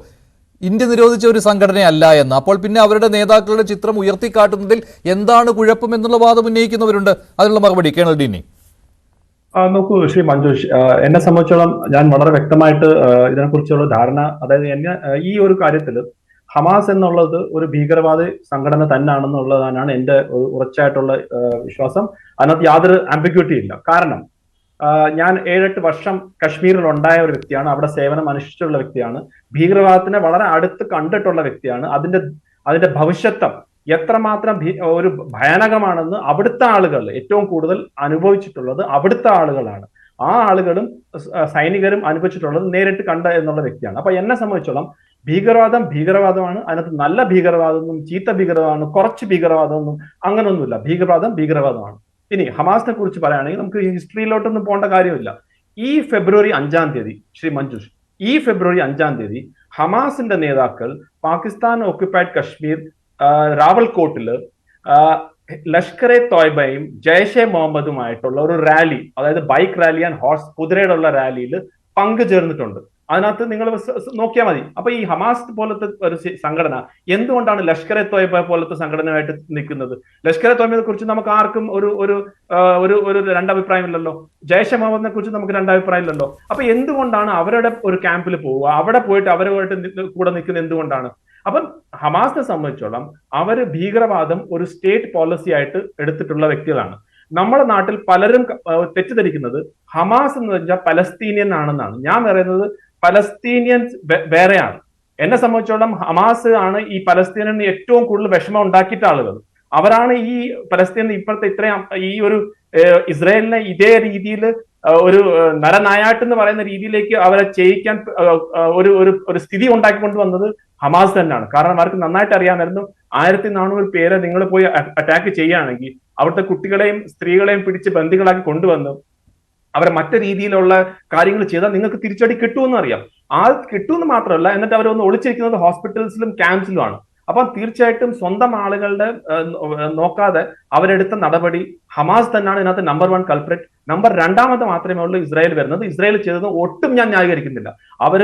ഇന്ത്യ നിരോധിച്ച ഒരു സംഘടനയല്ല എന്ന്. അപ്പോൾ പിന്നെ അവരുടെ നേതാക്കളുടെ ചിത്രം ഉയർത്തിക്കാട്ടുന്നതിൽ എന്താണ് കുഴപ്പം എന്നുള്ള വാദം ഉന്നയിക്കുന്നവരുണ്ട്. അതിനുള്ള മറുപടി കേണൽ ഡിന്നി. നോക്കൂ ശ്രീ മഞ്ജുഷ്, എന്നെ സംബന്ധിച്ചോളം ഞാൻ വളരെ വ്യക്തമായിട്ട് ഇതിനെക്കുറിച്ചുള്ള ധാരണ, അതായത് ഈ ഒരു കാര്യത്തിൽ ഹമാസ് എന്നുള്ളത് ഒരു ഭീകരവാദ സംഘടന തന്നെയാണെന്നുള്ളതാണ് എന്റെ ഉറച്ചായിട്ടുള്ള വിശ്വാസം. അതിനകത്ത് യാതൊരു ആംബിഗ്യൂറ്റി ഇല്ല. കാരണം ഞാൻ 7-8 വർഷം കശ്മീരിൽ ഉണ്ടായ ഒരു വ്യക്തിയാണ്, അവിടെ സേവനം അനുഷ്ഠിച്ചിട്ടുള്ള വ്യക്തിയാണ്, ഭീകരവാദത്തിനെ വളരെ അടുത്ത് കണ്ടിട്ടുള്ള വ്യക്തിയാണ്. അതിന്റെ ഭവിഷ്യത്വം എത്രമാത്രം ഒരു ഭയാനകമാണെന്ന് അവിടുത്തെ ആളുകൾ ഏറ്റവും കൂടുതൽ അനുഭവിച്ചിട്ടുള്ളത് അവിടുത്തെ ആളുകളാണ്. ആ ആളുകളും സൈനികരും അനുഭവിച്ചിട്ടുള്ളത് നേരിട്ട് കണ്ട എന്നുള്ള വ്യക്തിയാണ്. അപ്പൊ എന്നെ സംബന്ധിച്ചോളം ഭീകരവാദമാണ്. അതിനകത്ത് നല്ല ഭീകരവാദമൊന്നും ചീത്ത ഭീകരവാദമൊന്നും കുറച്ച് ഭീകരവാദമൊന്നും അങ്ങനൊന്നുമില്ല. ഭീകരവാദമാണ്. ഇനി ഹമാസിനെ കുറിച്ച് പറയുകയാണെങ്കിൽ നമുക്ക് ഹിസ്റ്ററിയിലോട്ടൊന്നും പോകേണ്ട കാര്യമില്ല. ഈ ഫെബ്രുവരി 5-ാം തീയതി ശ്രീ മഞ്ജുഷ്, ഈ ഫെബ്രുവരി 5-ാം തീയതി ഹമാസിന്റെ നേതാക്കൾ പാകിസ്ഥാൻ ഓക്യുപ്പൈഡ് കശ്മീർ റാവൽകോട്ടില് ലഷ്കർ എ തോയ്ബയും ജയ്ഷെ മുഹമ്മദുമായിട്ടുള്ള ഒരു റാലി, അതായത് ബൈക്ക് റാലി ആൻഡ് ഹോഴ്സ് കുതിരയുടെ ഉള്ള റാലിയിൽ പങ്കുചേർന്നിട്ടുണ്ട്. അതിനകത്ത് നിങ്ങൾ നോക്കിയാൽ മതി. അപ്പൊ ഈ ഹമാസ് പോലത്തെ ഒരു സംഘടന എന്തുകൊണ്ടാണ് ലഷ്കർ എ തോയ്ബ പോലത്തെ സംഘടനയായിട്ട് നിൽക്കുന്നത്? ലഷ്കർ എ തോയ്ബയെ കുറിച്ച് നമുക്ക് ആർക്കും ഒരു രണ്ടഭിപ്രായമില്ലല്ലോ. ജയ്ഷെ മുഹമ്മദിനെ കുറിച്ച് നമുക്ക് രണ്ടഭിപ്രായമില്ലല്ലോ. അപ്പൊ എന്തുകൊണ്ടാണ് അവരുടെ ഒരു ക്യാമ്പിൽ പോവുക, അവിടെ പോയിട്ട് അവരുമായിട്ട് കൂടെ നിൽക്കുന്നത് എന്തുകൊണ്ടാണ്? അപ്പം ഹമാസിനെ സംബന്ധിച്ചോളം അവര് ഭീകരവാദം ഒരു സ്റ്റേറ്റ് പോളിസി ആയിട്ട് എടുത്തിട്ടുള്ള വ്യക്തികളാണ്. നമ്മുടെ നാട്ടിൽ പലരും തെറ്റിദ്ധരിക്കുന്നത് ഹമാസ് എന്ന് വെച്ചാൽ പലസ്തീനിയൻ ആണെന്നാണ്. ഞാൻ പറയുന്നത് പലസ്തീനിയൻസ് വേറെയാണ്. എന്നെ സംബന്ധിച്ചോളം ഹമാസ് ആണ് ഈ പലസ്തീനിന് ഏറ്റവും കൂടുതൽ വിഷമം ഉണ്ടാക്കിയിട്ട ആളുകൾ. അവരാണ് ഈ പലസ്തീനിൽ ഇപ്പോഴത്തെ ഇത്രയും ഈ ഒരു ഇസ്രായേലിനെ ഇതേ രീതിയിൽ ഒരു നരനായാട്ട് എന്ന് പറയുന്ന രീതിയിലേക്ക് അവരെ ചെയ്യിക്കാൻ ഒരു സ്ഥിതി ഉണ്ടാക്കിക്കൊണ്ടുവന്നത് ഹമാസ് തന്നെയാണ്. കാരണം അവർക്ക് നന്നായിട്ട് അറിയാമായിരുന്നു 1400 പേരെ നിങ്ങൾ പോയി അറ്റാക്ക് ചെയ്യുകയാണെങ്കിൽ അവിടുത്തെ കുട്ടികളെയും സ്ത്രീകളെയും പിടിച്ച് ബന്ദികളാക്കി കൊണ്ടുവന്നു അവരെ മറ്റു രീതിയിലുള്ള കാര്യങ്ങൾ ചെയ്താൽ നിങ്ങൾക്ക് തിരിച്ചടി കിട്ടുമെന്ന് അറിയാം. ആ കിട്ടുമെന്ന് മാത്രമല്ല, എന്നിട്ട് അവരൊന്ന് ഒളിച്ചിരിക്കുന്നത് ഹോസ്പിറ്റൽസിലും ക്യാമ്പ്സിലുമാണ്. അപ്പം തീർച്ചയായിട്ടും സ്വന്തം ആളുകളുടെ നോക്കാതെ അവരെടുത്ത നടപടി, ഹമാസ് തന്നെയാണ് ഇതിനകത്ത് നമ്പർ 1 കൾപ്രിറ്റ്. നമ്പർ 2 മാത്രമേ ഉള്ളൂ ഇസ്രായേൽ വരുന്നത്. ഇസ്രായേൽ ചെയ്തത് ഒട്ടും ഞാൻ ന്യായീകരിക്കുന്നില്ല. അവർ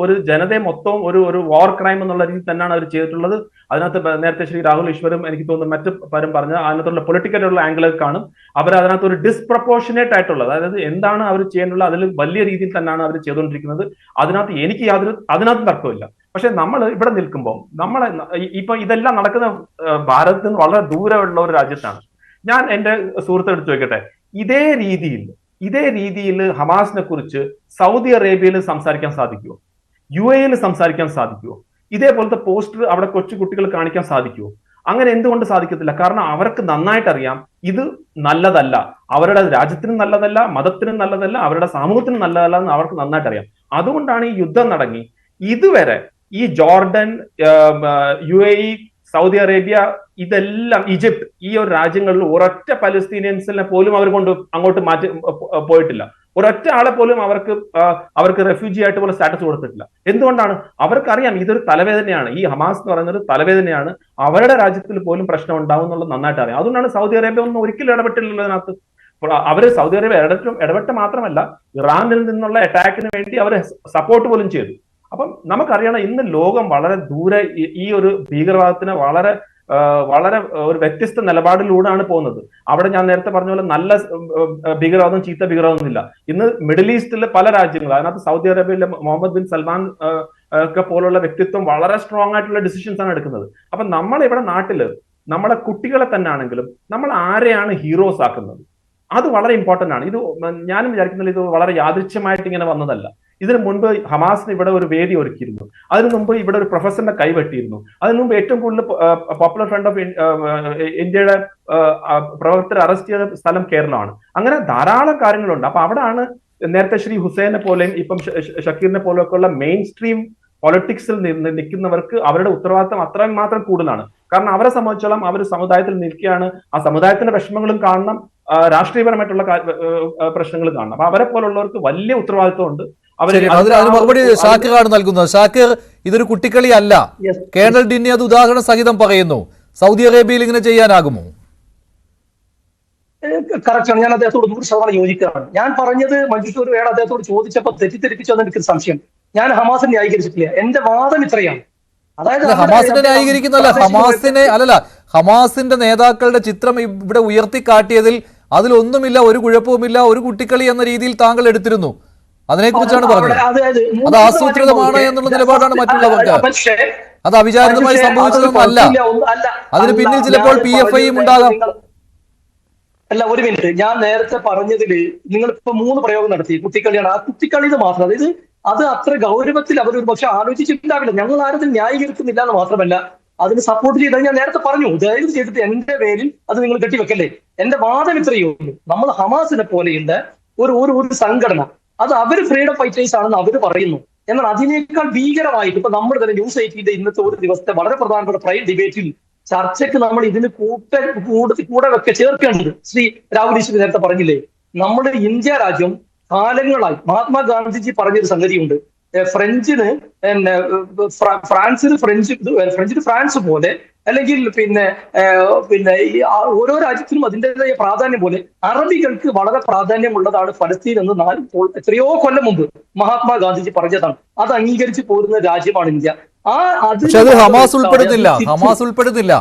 ഒരു ജനതയെ മൊത്തം ഒരു വാർ ക്രൈം എന്നുള്ള രീതിയിൽ തന്നെയാണ് അവർ ചെയ്തിട്ടുള്ളത്. അതിനകത്ത് നേരത്തെ ശ്രീ രാഹുൽ ഈശ്വരും എനിക്ക് തോന്നുന്നു മറ്റു പലരും പറഞ്ഞ അതിനകത്തുള്ള പൊളിറ്റിക്കലുള്ള ആംഗിളിൽ കാണും. അവർ അതിനകത്ത് ഒരു ഡിസ്പ്രപ്പോർഷനേറ്റ് ആയിട്ടുള്ളത്, അതായത് എന്താണ് അവർ ചെയ്യാനുള്ളത് അതിൽ വലിയ രീതിയിൽ തന്നെയാണ് അവർ ചെയ്തുകൊണ്ടിരിക്കുന്നത്. അതിനകത്ത് എനിക്ക് അതിനകത്ത് തർക്കമില്ല. പക്ഷെ നമ്മൾ ഇവിടെ നിൽക്കുമ്പോൾ ഇപ്പൊ ഇതെല്ലാം നടക്കുന്ന ഭാരതത്തിൽ നിന്ന് വളരെ ദൂരമുള്ള ഒരു രാജ്യത്താണ്. ഞാൻ എന്റെ സുഹൃത്തെടുത്ത് ചോദിക്കട്ടെ, ഇതേ രീതിയിൽ ഹമാസിനെ കുറിച്ച് സൗദി അറേബ്യയിൽ സംസാരിക്കാൻ സാധിക്കുമോ? UAE സംസാരിക്കാൻ സാധിക്കുമോ? ഇതേപോലത്തെ പോസ്റ്റർ അവിടെ കൊച്ചു കുട്ടികൾ കാണിക്കാൻ സാധിക്കുമോ? അങ്ങനെ എന്തുകൊണ്ട് സാധിക്കത്തില്ല? കാരണം അവർക്ക് നന്നായിട്ട് അറിയാം ഇത് നല്ലതല്ല, അവരുടെ രാജ്യത്തിനും നല്ലതല്ല, മതത്തിനും നല്ലതല്ല, അവരുടെ സമൂഹത്തിനും നല്ലതല്ല എന്ന് അവർക്ക് നന്നായിട്ട് അറിയാം. അതുകൊണ്ടാണ് ഈ യുദ്ധം നടങ്ങി ഇതുവരെ ഈ ജോർഡൻ, UAE, സൗദി അറേബ്യ, ഇതെല്ലാം ഈജിപ്ത്, ഈ ഒരു രാജ്യങ്ങളിൽ ഒരൊറ്റ പലസ്തീനിയൻസിനെ പോലും അവർ കൊണ്ട് അങ്ങോട്ട് പോയിട്ടില്ല. ഒരൊറ്റ ആളെ പോലും അവർക്ക് റെഫ്യൂജി ആയിട്ട് പോലും സ്റ്റാറ്റസ് കൊടുത്തിട്ടില്ല. എന്തുകൊണ്ടാണ്? അവർക്കറിയാം ഇതൊരു തലവേദനയാണ്, ഈ ഹമാസ് എന്ന് പറയുന്നത് ഒരു തലവേദനയാണ്, അവരുടെ രാജ്യത്തിൽ പോലും പ്രശ്നം ഉണ്ടാവും എന്നുള്ളത് നന്നായിട്ട് അറിയാം. അതുകൊണ്ടാണ് സൗദി അറേബ്യ ഒന്നും ഒരിക്കലും ഇടപെട്ടില്ലതിനകത്ത്. അവര് സൗദി അറേബ്യ ഇടപെട്ട മാത്രമല്ല ഇറാനിൽ നിന്നുള്ള അറ്റാക്കിന് വേണ്ടി അവർ സപ്പോർട്ട് പോലും ചെയ്തു. അപ്പം നമുക്കറിയണം ഇന്ന് ലോകം വളരെ ദൂരെ ഈ ഒരു ഭീകരവാദത്തിന് വളരെ ഒരു വ്യത്യസ്ത നിലപാടിലൂടെയാണ് പോകുന്നത്. അവിടെ ഞാൻ നേരത്തെ പറഞ്ഞ പോലെ നല്ല ഭീകരവാദം, ചീത്ത ഭീകരവാദം ഇല്ല. ഇന്ന് മിഡിൽ ഈസ്റ്റിലെ പല രാജ്യങ്ങളും, അതിനകത്ത് സൗദി അറേബ്യയിലെ മുഹമ്മദ് ബിൻ സൽമാൻ ഒക്കെ പോലുള്ള വ്യക്തിത്വം വളരെ സ്ട്രോങ് ആയിട്ടുള്ള ഡിസിഷൻസ് ആണ് എടുക്കുന്നത്. അപ്പൊ നമ്മളിവിടെ നാട്ടില് നമ്മളെ കുട്ടികളെ തന്നെ ആണെങ്കിലും നമ്മൾ ആരെയാണ് ഹീറോസ് ആക്കുന്നത്, അത് വളരെ ഇമ്പോർട്ടന്റ് ആണ്. ഇത് ഞാനും വിചാരിക്കുന്നില്ല ഇത് വളരെ യാദൃച്ഛമായിട്ട് ഇങ്ങനെ വന്നതല്ല. ഇതിനു മുൻപ് ഹമാസിന് ഇവിടെ ഒരു വേദി ഒരുക്കിയിരുന്നു. അതിനു മുമ്പ് ഇവിടെ ഒരു പ്രൊഫസറിന്റെ കൈവെട്ടിയിരുന്നു. അതിനു മുമ്പ് ഏറ്റവും കൂടുതൽ പോപ്പുലർ ഫ്രണ്ട് ഓഫ് ഇന്ത്യയുടെ പ്രവർത്തകർ അറസ്റ്റ് ചെയ്ത സ്ഥലം കേരളമാണ്. അങ്ങനെ ധാരാളം കാര്യങ്ങളുണ്ട്. അപ്പൊ അവിടെയാണ് നേരത്തെ ശ്രീ ഹുസൈനെ പോലെയും ഇപ്പം ഷക്കീറിനെ പോലെയൊക്കെ ഉള്ള മെയിൻ സ്ട്രീം പൊളിറ്റിക്സിൽ നിൽക്കുന്നവർക്ക് അവരുടെ ഉത്തരവാദിത്തം അത്രയും മാത്രം കൂടുതലാണ്. കാരണം അവരെ സംബന്ധിച്ചോളം അവർ സമുദായത്തിൽ നിൽക്കുകയാണ്, ആ സമുദായത്തിന്റെ വിഷമങ്ങളും കാണണം, രാഷ്ട്രീയപരമായിട്ടുള്ള പ്രശ്നങ്ങൾ കാണണം. അപ്പൊ അവരെ പോലുള്ളവർക്ക് വലിയ ഉത്തരവാദിത്വം ഉണ്ട്. അതിന് മറുപടി ഷാക്കിറാണ് നൽകുന്നത്. ഷാക്കിർ, ഇതൊരു കുട്ടിക്കളി അല്ല. കേണൽ ഡിന്നി അത് ഉദാഹരണ സഹിതം പറയുന്നു. സൗദി അറേബ്യയിൽ ഇങ്ങനെ ചെയ്യാനാകുമോ? കറക്റ്റാണ്. ഞാൻ അദ്ദേഹത്തോട് 100% യോജിക്കുകയാണ്. ഞാൻ പറഞ്ഞത് മഞ്ജുഷ് വേണം അദ്ദേഹത്തോട് ചോദിച്ചപ്പോൾ തെറ്റിദ്ധരിപ്പിച്ചതെന്ന് എനിക്ക് സംശയം. ഞാൻ ഹമാസിനെ ന്യായീകരിച്ചിട്ടില്ല. എന്റെ വാദം ഇത്രയാണ്. അതായത് ഹമാസിനെ ന്യായീകരിക്കുന്നല്ല, ഹമാസിന്റെ നേതാക്കളുടെ ചിത്രം ഇവിടെ ഉയർത്തിക്കാട്ടിയതിൽ അതിലൊന്നുമില്ല, ഒരു കുഴപ്പവുമില്ല, ഒരു കുട്ടിക്കളി എന്ന രീതിയിൽ താങ്കൾ എടുത്തിരുന്നു. അതിനെക്കുറിച്ചാണ് പറഞ്ഞത്. അത് ആസൂത്രിതമാണ് എന്നുള്ള നിലപാടാണ് മറ്റുള്ളവർക്ക്. അത് അവിചാരിതമായി സംഭവിച്ചതൊന്നല്ല. അതിന് പിന്നിൽ ചിലപ്പോൾ PFIയും ഉണ്ടാകാം. അല്ല, ഒരു മിനിറ്റ്. ഞാൻ നേരത്തെ പറഞ്ഞതിൽ നിങ്ങൾ ഇപ്പൊ 3 പ്രയോഗം നടത്തി. കുട്ടിക്കളിയാണ്. ആ കുട്ടിക്കളി മാത്രം, അതായത് അത് അത്ര ഗൗരവത്തിൽ അവരൊരു പക്ഷെ ആലോചിച്ചിട്ടുണ്ടാവില്ല. ഞങ്ങൾ ആരും ന്യായീകരിക്കുന്നില്ല എന്ന് മാത്രമല്ല അതിന് സപ്പോർട്ട് ചെയ്താൽ ഞാൻ നേരത്തെ പറഞ്ഞു, ദയവ് ചെയ്തിട്ട് എന്റെ പേരിൽ അത് നിങ്ങൾ കെട്ടിവെക്കല്ലേ. എന്റെ വാദം ഇത്രയേ ഉള്ളൂ. നമ്മൾ ഹമാസിനെ പോലെയുള്ള ഒരു സംഘടന, അത് അവര് ഫ്രീഡം ഫൈറ്റേഴ്സ് ആണെന്ന് അവര് പറയുന്നു. എന്നാൽ അതിനേക്കാൾ ഭീകരമായിട്ട് ഇപ്പൊ നമ്മൾ തന്നെ ന്യൂസ് 18 ഇന്നത്തെ ഒരു ദിവസത്തെ വളരെ പ്രധാനപ്പെട്ട പ്രൈം ഡിബേറ്റിൽ ചർച്ചയ്ക്ക് നമ്മൾ ഇതിന് കൂടെ ഒക്കെ ചേർക്കേണ്ടത്. ശ്രീ രാഹുൽ ഈശ്വർ നേരത്തെ പറഞ്ഞില്ലേ, നമ്മുടെ ഇന്ത്യ രാജ്യം കാലങ്ങളായി മഹാത്മാഗാന്ധിജി പറഞ്ഞൊരു സംഗതിയുണ്ട്. ഫ്രഞ്ചിന് ഫ്രഞ്ചിന് ഫ്രാൻസ് പോലെ, അല്ലെങ്കിൽ പിന്നെ ഓരോ രാജ്യത്തിനും അതിൻ്റെതായ പ്രാധാന്യം പോലെ അറബികൾക്ക് വളരെ പ്രാധാന്യമുള്ളതാണ് ഫലസ്തീൻ എന്ന് എത്രയോ കൊല്ലം മുമ്പ് മഹാത്മാഗാന്ധിജി പറഞ്ഞതാണ്. അത് അംഗീകരിച്ച് പോരുന്ന രാജ്യമാണ് ഇന്ത്യ. ഹമാസ് ഉൾപ്പെടുന്നില്ല.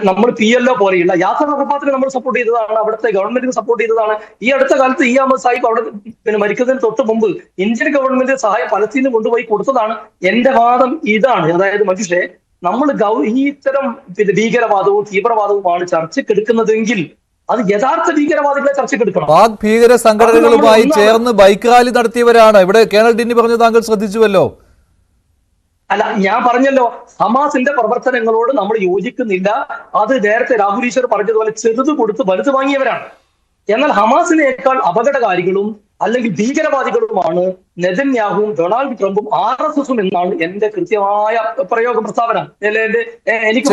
നമ്മൾ PLO പോലെയുള്ള യാസർ അറഫാത്തിനെ നമ്മൾ സപ്പോർട്ട് ചെയ്തതാണ്, അവിടുത്തെ ഗവൺമെന്റിന് സപ്പോർട്ട് ചെയ്തതാണ്. ഈ അടുത്ത കാലത്ത് അഹമ്മദ് സാഹിബ് അവിടെ മരിക്കുന്നതിന് തൊട്ട് മുമ്പ് ഇന്ത്യൻ ഗവൺമെന്റ് സഹായം പലസ്തീന് കൊണ്ടുപോയി കൊടുത്തതാണ്. എന്റെ വാദം ഇതാണ്. അതായത് മനുഷ്യരെ, നമ്മൾ ഈ ഇത്തരം ഭീകരവാദവും തീവ്രവാദവുമാണ് ചർച്ചയ്ക്കെടുക്കുന്നതെങ്കിൽ അത് യഥാർത്ഥ ഭീകരവാദികളെ ചർച്ചയ്ക്കെടുക്കണം. പാക് ഭീകര സംഘടനകളുമായി ചേർന്ന് ബൈക്ക് റാലി നടത്തിയവരാണ്. ഇവിടെ കേണൽ ഡിന്നി പറഞ്ഞത് താങ്കൾ ശ്രദ്ധിച്ചുവല്ലോ. അല്ല, ഞാൻ പറഞ്ഞല്ലോ, ഹമാസിന്റെ പ്രവർത്തനങ്ങളോട് നമ്മൾ യോജിക്കുന്നില്ല. അത് നേരത്തെ രാഹുൽ ഈശ്വർ പറഞ്ഞതുപോലെ ചെറുത് കൊടുത്ത് വലുത് വാങ്ങിയവരാണ്. എന്നാൽ ഹമാസിനേക്കാൾ അപകടകാരികളും അല്ലെങ്കിൽ ഭീകരവാദികളുമാണ് നെതന്യാഹുവും ഡൊണാൾഡ് ട്രംപും RSSും എന്നാണ് എന്റെ കൃത്യമായ പ്രസ്താവന. എനിക്ക്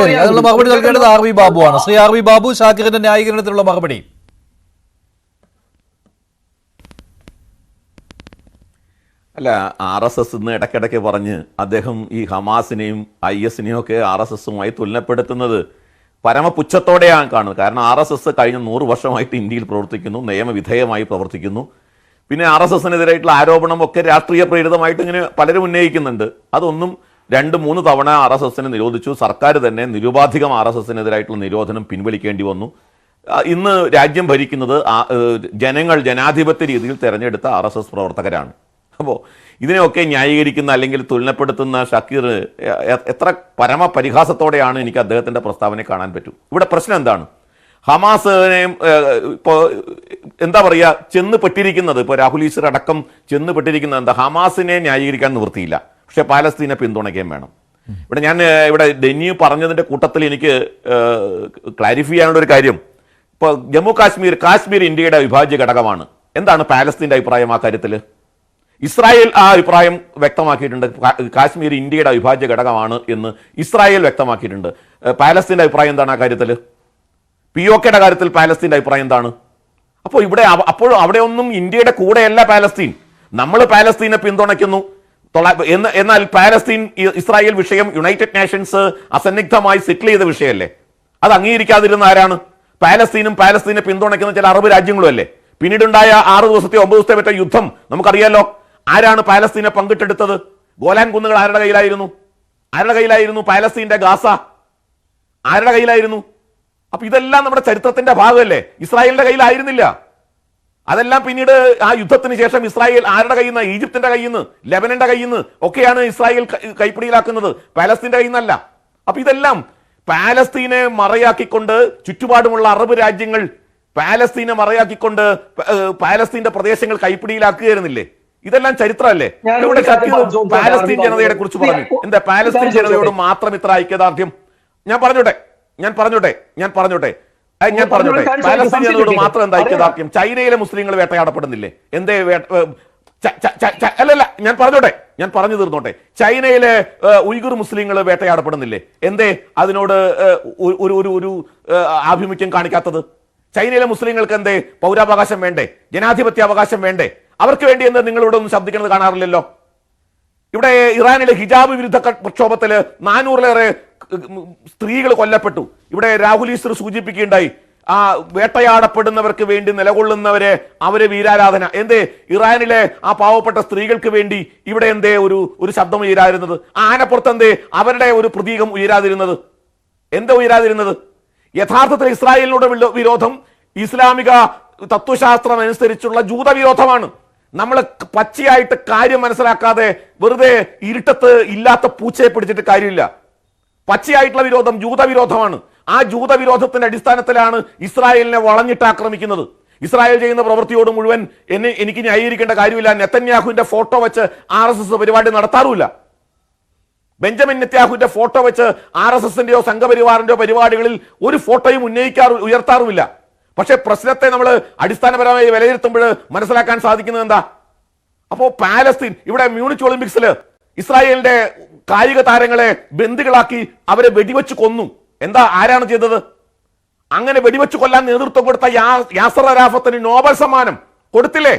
മറുപടി നൽകേണ്ടത് RV ബാബുവാണ്. ശ്രീ RV ബാബു, ഷാക്കിറിന്റെ ന്യായീകരണത്തിനുള്ള മറുപടി. അല്ല, RSS ഇന്ന് ഇടയ്ക്കിടയ്ക്ക് പറഞ്ഞ് അദ്ദേഹം ഈ ഹമാസിനെയും IS-നെയും ഒക്കെ RSS-ഉമായി തുലനപ്പെടുത്തുന്നത് പരമപുച്ഛത്തോടെയാണ് കാണുന്നത്. കാരണം RSS കഴിഞ്ഞ 100 വർഷമായിട്ട് ഇന്ത്യയിൽ പ്രവർത്തിക്കുന്നു, നിയമവിധേയമായി പ്രവർത്തിക്കുന്നു. പിന്നെ RSS-നെതിരായിട്ടുള്ള ആരോപണമൊക്കെ രാഷ്ട്രീയ പ്രേരിതമായിട്ട് ഇങ്ങനെ പലരും ഉന്നയിക്കുന്നുണ്ട്. അതൊന്നും 2-3 തവണ RSS-നെ നിരോധിച്ചു. സർക്കാർ തന്നെ നിരുപാധികം RSS-നെതിരായിട്ടുള്ള നിരോധനം പിൻവലിക്കേണ്ടി വന്നു. ഇന്ന് രാജ്യം ഭരിക്കുന്നത് ജനങ്ങൾ ജനാധിപത്യ രീതിയിൽ തെരഞ്ഞെടുത്ത RSS പ്രവർത്തകരാണ്. അപ്പോൾ ഇതിനെയൊക്കെ ന്യായീകരിക്കുന്ന അല്ലെങ്കിൽ തുലനപ്പെടുത്തുന്ന ഷക്കീർ എത്ര പരമപരിഹാസത്തോടെയാണ് എനിക്ക് അദ്ദേഹത്തിൻ്റെ പ്രസ്താവനയെ കാണാൻ പറ്റും. ഇവിടെ പ്രശ്നം എന്താണ്? ഹമാസിനെ ഇപ്പോൾ എന്താ പറയുക, ചെന്ന് പെട്ടിരിക്കുന്നത്, ഇപ്പോൾ രാഹുൽ ഈശ്വർ അടക്കം ചെന്ന് പെട്ടിരിക്കുന്നത് എന്താ? ഹമാസിനെ ന്യായീകരിക്കാൻ നിവൃത്തിയില്ല, പക്ഷേ പാലസ്തീനെ പിന്തുണയ്ക്കുകയും വേണം. ഇവിടെ ഡെന്നി പറഞ്ഞതിൻ്റെ കൂട്ടത്തിൽ എനിക്ക് ക്ലാരിഫൈ ചെയ്യാനുള്ള ഒരു കാര്യം, ഇപ്പോൾ ജമ്മു കാശ്മീർ ഇന്ത്യയുടെ അവിഭാജ്യ ഘടകമാണ്. എന്താണ് പാലസ്തീൻ്റെ അഭിപ്രായം ആ കാര്യത്തിൽ? ഇസ്രായേൽ ആ അഭിപ്രായം വ്യക്തമാക്കിയിട്ടുണ്ട്. കാശ്മീർ ഇന്ത്യയുടെ അവിഭാജ്യ ഘടകമാണ് എന്ന് ഇസ്രായേൽ വ്യക്തമാക്കിയിട്ടുണ്ട്. പാലസ്തീൻ്റെ അഭിപ്രായം എന്താണ് ആ കാര്യത്തിൽ? POKയുടെ കാര്യത്തിൽ പാലസ്തീൻ്റെ അഭിപ്രായം എന്താണ്? അപ്പോൾ അപ്പോഴും അവിടെ ഒന്നും ഇന്ത്യയുടെ കൂടെയല്ല പാലസ്തീൻ. നമ്മൾ പാലസ്തീനെ പിന്തുണയ്ക്കുന്നു. എന്നാൽ പാലസ്തീൻ ഇസ്രായേൽ വിഷയം യുണൈറ്റഡ് നേഷൻസ് അസന്നിഗ്ധമായി സെറ്റിൽ ചെയ്ത വിഷയമല്ലേ? അത് അംഗീകരിക്കാതിരുന്ന ആരാണ്? പാലസ്തീനെ പിന്തുണയ്ക്കുന്ന ചില അറബ് രാജ്യങ്ങളും അല്ലേ? പിന്നീടുണ്ടായ 6 ദിവസത്തെ 9 ദിവസത്തെ മറ്റേ യുദ്ധം നമുക്കറിയാലോ. ആരാണ് പാലസ്തീനെ പങ്കിട്ടെടുത്തത്? ഗോലാൻ കുന്നുകൾ ആരുടെ കയ്യിലായിരുന്നു? പാലസ്തീന്റെ ഗാസ ആരുടെ കയ്യിലായിരുന്നു? അപ്പൊ ഇതെല്ലാം നമ്മുടെ ചരിത്രത്തിന്റെ ഭാഗമല്ലേ? ഇസ്രായേലിന്റെ കയ്യിലായിരുന്നില്ല. അതെല്ലാം പിന്നീട് ആ യുദ്ധത്തിന് ശേഷം ഇസ്രായേൽ ആരുടെ കയ്യിൽ നിന്ന്? ഈജിപ്തിന്റെ കയ്യിൽ നിന്ന്, ലെബനന്റെ കയ്യിൽ നിന്ന് ഒക്കെയാണ് ഇസ്രായേൽ കൈപ്പിടിയിലാക്കുന്നത്, പാലസ്തീന്റെ കയ്യിൽ നിന്നല്ല. അപ്പൊ ഇതെല്ലാം പാലസ്തീനെ മറയാക്കിക്കൊണ്ട് ചുറ്റുപാടുമുള്ള അറബ് രാജ്യങ്ങൾ പാലസ്തീനെ മറയാക്കിക്കൊണ്ട് പാലസ്തീന്റെ പ്രദേശങ്ങൾ കൈപ്പിടിയിലാക്കുകയായിരുന്നില്ലേ? ഇതെല്ലാം ചരിത്രമല്ലേ? ഇവിടെ പാലസ്തീൻ ജനതയെ കുറിച്ച് പറഞ്ഞു. എന്താ പാലസ്തീൻ ജനതയോട് മാത്രം ഇത്ര ഐക്യദാർഢ്യം? ഞാൻ പറഞ്ഞോട്ടെ പാലസ്തീൻ ജനതയോട് മാത്രം എന്താ ഐക്യദാർഢ്യം? ചൈനയിലെ മുസ്ലിങ്ങൾ വേട്ടയാടപ്പെടുന്നില്ലേ? എന്തേ അല്ലല്ല, ഞാൻ പറഞ്ഞു തീർന്നോട്ടെ. ചൈനയിലെ ഉയ്ഗുർ മുസ്ലിങ്ങൾ വേട്ടയാടപ്പെടുന്നില്ലേ? എന്തേ അതിനോട് ഒരു ആഭിമുഖ്യം കാണിക്കാത്തത്? ചൈനയിലെ മുസ്ലിങ്ങൾക്ക് എന്തേ പൗരാവകാശം വേണ്ടേ? ജനാധിപത്യാവകാശം വേണ്ടേ? അവർക്ക് വേണ്ടി എന്താ നിങ്ങളിവിടെ ഒന്നും ശബ്ദിക്കുന്നത് കാണാറില്ലല്ലോ? ഇവിടെ ഇറാനിലെ ഹിജാബ് വിരുദ്ധ പ്രക്ഷോഭത്തില് 400-ലേറെ സ്ത്രീകൾ കൊല്ലപ്പെട്ടു. ഇവിടെ രാഹുൽ ഈശ്വർ സൂചിപ്പിക്കുകയുണ്ടായി, ആ വേട്ടയാടപ്പെടുന്നവർക്ക് വേണ്ടി നിലകൊള്ളുന്നവരെ അവരെ വീരാരാധന. എന്തേ ഇറാനിലെ ആ പാവപ്പെട്ട സ്ത്രീകൾക്ക് വേണ്ടി ഇവിടെ എന്തേ ഒരു ശബ്ദം ഉയരാതിരുന്നത്? ആനപ്പുറത്ത് എന്തേ അവരുടെ ഒരു പ്രതീകം ഉയരാതിരുന്നത്? യഥാർത്ഥത്തിൽ ഇസ്രായേലിനോട് വിരോധം ഇസ്ലാമിക തത്വശാസ്ത്രം അനുസരിച്ചുള്ള ജൂതവിരോധമാണ്. നമ്മൾ പച്ചയായിട്ട് കാര്യം മനസ്സിലാക്കാതെ വെറുതെ ഇരുട്ടത്ത് ഇല്ലാത്ത പൂച്ചയെ പിടിച്ചിട്ട് കാര്യമില്ല. പച്ചയായിട്ടുള്ള വിരോധം ജൂതവിരോധമാണ്. ആ ജൂതവിരോധത്തിന്റെ അടിസ്ഥാനത്തിലാണ് ഇസ്രായേലിനെ വളഞ്ഞിട്ട് ആക്രമിക്കുന്നത്. ഇസ്രായേൽ ചെയ്യുന്ന പ്രവൃത്തിയോട് മുഴുവൻ എനിക്ക് ന്യായീകരിക്കേണ്ട കാര്യമില്ല. നെതന്യാഹുവിന്റെ ഫോട്ടോ വെച്ച് RSS പരിപാടി നടത്താറുമില്ല. ബെഞ്ചമിൻ നെതന്യാഹുവിന്റെ ഫോട്ടോ വെച്ച് RSSന്റെയോ സംഘപരിവാറിന്റെയോ പരിപാടികളിൽ ഒരു ഫോട്ടോയും ഉയർത്താറുമില്ല. പക്ഷെ പ്രശ്നത്തെ നമ്മൾ അടിസ്ഥാനപരമായി വിലയിരുത്തുമ്പോൾ മനസ്സിലാക്കാൻ സാധിക്കുന്നത് എന്താ? അപ്പോൾ പാലസ്തീൻ, ഇവിടെ മ്യൂണിച്ച് ഒളിമ്പിക്സിൽ ഇസ്രായേലിന്റെ കായിക താരങ്ങളെ ബന്ദികളാക്കി അവരെ വെടിവെച്ച് കൊന്നു. ആരാണ് ചെയ്തത്? അങ്ങനെ വെടിവെച്ച് കൊല്ലാൻ നേതൃത്വം കൊടുത്ത യാസർ അറാഫത്തിന് നോബൽ സമ്മാനം കൊടുത്തില്ലേ?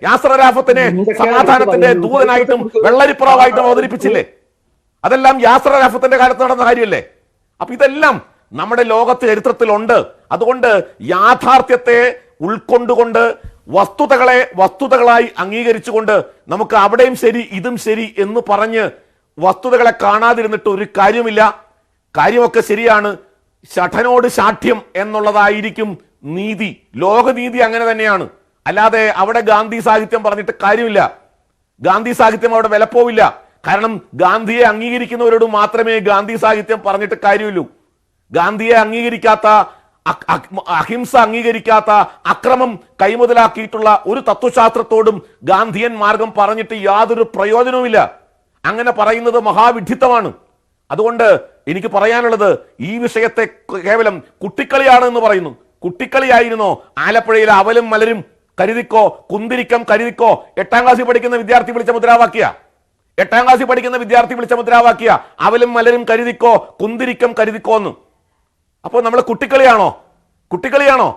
യാസർ അറാഫത്തിനെ സമാധാനത്തിന്റെ ദൂതനായിട്ടും വെള്ളരിപ്പുറവായിട്ടും അവതരിപ്പിച്ചില്ലേ? അതെല്ലാം യാസർ അറാഫത്തിന്റെ കാലത്ത് നടന്ന കാര്യമല്ലേ? അപ്പൊ ഇതെല്ലാം നമ്മുടെ ലോകത്ത് ചരിത്രത്തിലുണ്ട്. അതുകൊണ്ട് യാഥാർത്ഥ്യത്തെ ഉൾക്കൊണ്ടുകൊണ്ട് വസ്തുതകളായി അംഗീകരിച്ചുകൊണ്ട് നമുക്ക് അവിടെയും ശരി ഇതും ശരി എന്ന് പറഞ്ഞ് വസ്തുതകളെ കാണാതിരുന്നിട്ട് ഒരു കാര്യമില്ല. കാര്യമൊക്കെ ശരിയാണ്. ശഠനോട് ശാഠ്യം എന്നുള്ളതായിരിക്കും നീതി. ലോകനീതി അങ്ങനെ തന്നെയാണ്. അല്ലാതെ അവിടെ ഗാന്ധി സാഹിത്യം പറഞ്ഞിട്ട് കാര്യമില്ല. ഗാന്ധി സാഹിത്യം അവിടെ വിലപ്പോവില്ല. കാരണം ഗാന്ധിയെ അംഗീകരിക്കുന്നവരോട് മാത്രമേ ഗാന്ധി സാഹിത്യം പറഞ്ഞിട്ട് കാര്യമുള്ളൂ. ഗാന്ധിയെ അംഗീകരിക്കാത്ത, അഹിംസ അംഗീകരിക്കാത്ത, അക്രമം കൈമുതലാക്കിയിട്ടുള്ള ഒരു തത്വശാസ്ത്രത്തോടും ഗാന്ധിയൻ മാർഗം പറഞ്ഞിട്ട് യാതൊരു പ്രയോജനവുമില്ല. അങ്ങനെ പറയുന്നത് മഹാവിഡ്ഢിത്തമാണ്. അതുകൊണ്ട് എനിക്ക് പറയാനുള്ളത്, ഈ വിഷയത്തെ കേവലം കുട്ടിക്കളിയാണ് എന്ന് പറയുന്നു. കുട്ടിക്കളിയായിരുന്നോ ആലപ്പുഴയിലെ അവലും മലരും കരുതിക്കോ, കുന്തിരിക്കം കരുതിക്കോ 8ാം ക്ലാസ്സിൽ പഠിക്കുന്ന വിദ്യാർത്ഥി വിളിച്ച മുദ്രാവാക്യ അവലും മലരും കരുതിക്കോ, കുന്തിരിക്കം കരുതിക്കോ എന്ന്. അപ്പോൾ നമ്മൾ കുട്ടിക്കളിയാണോ?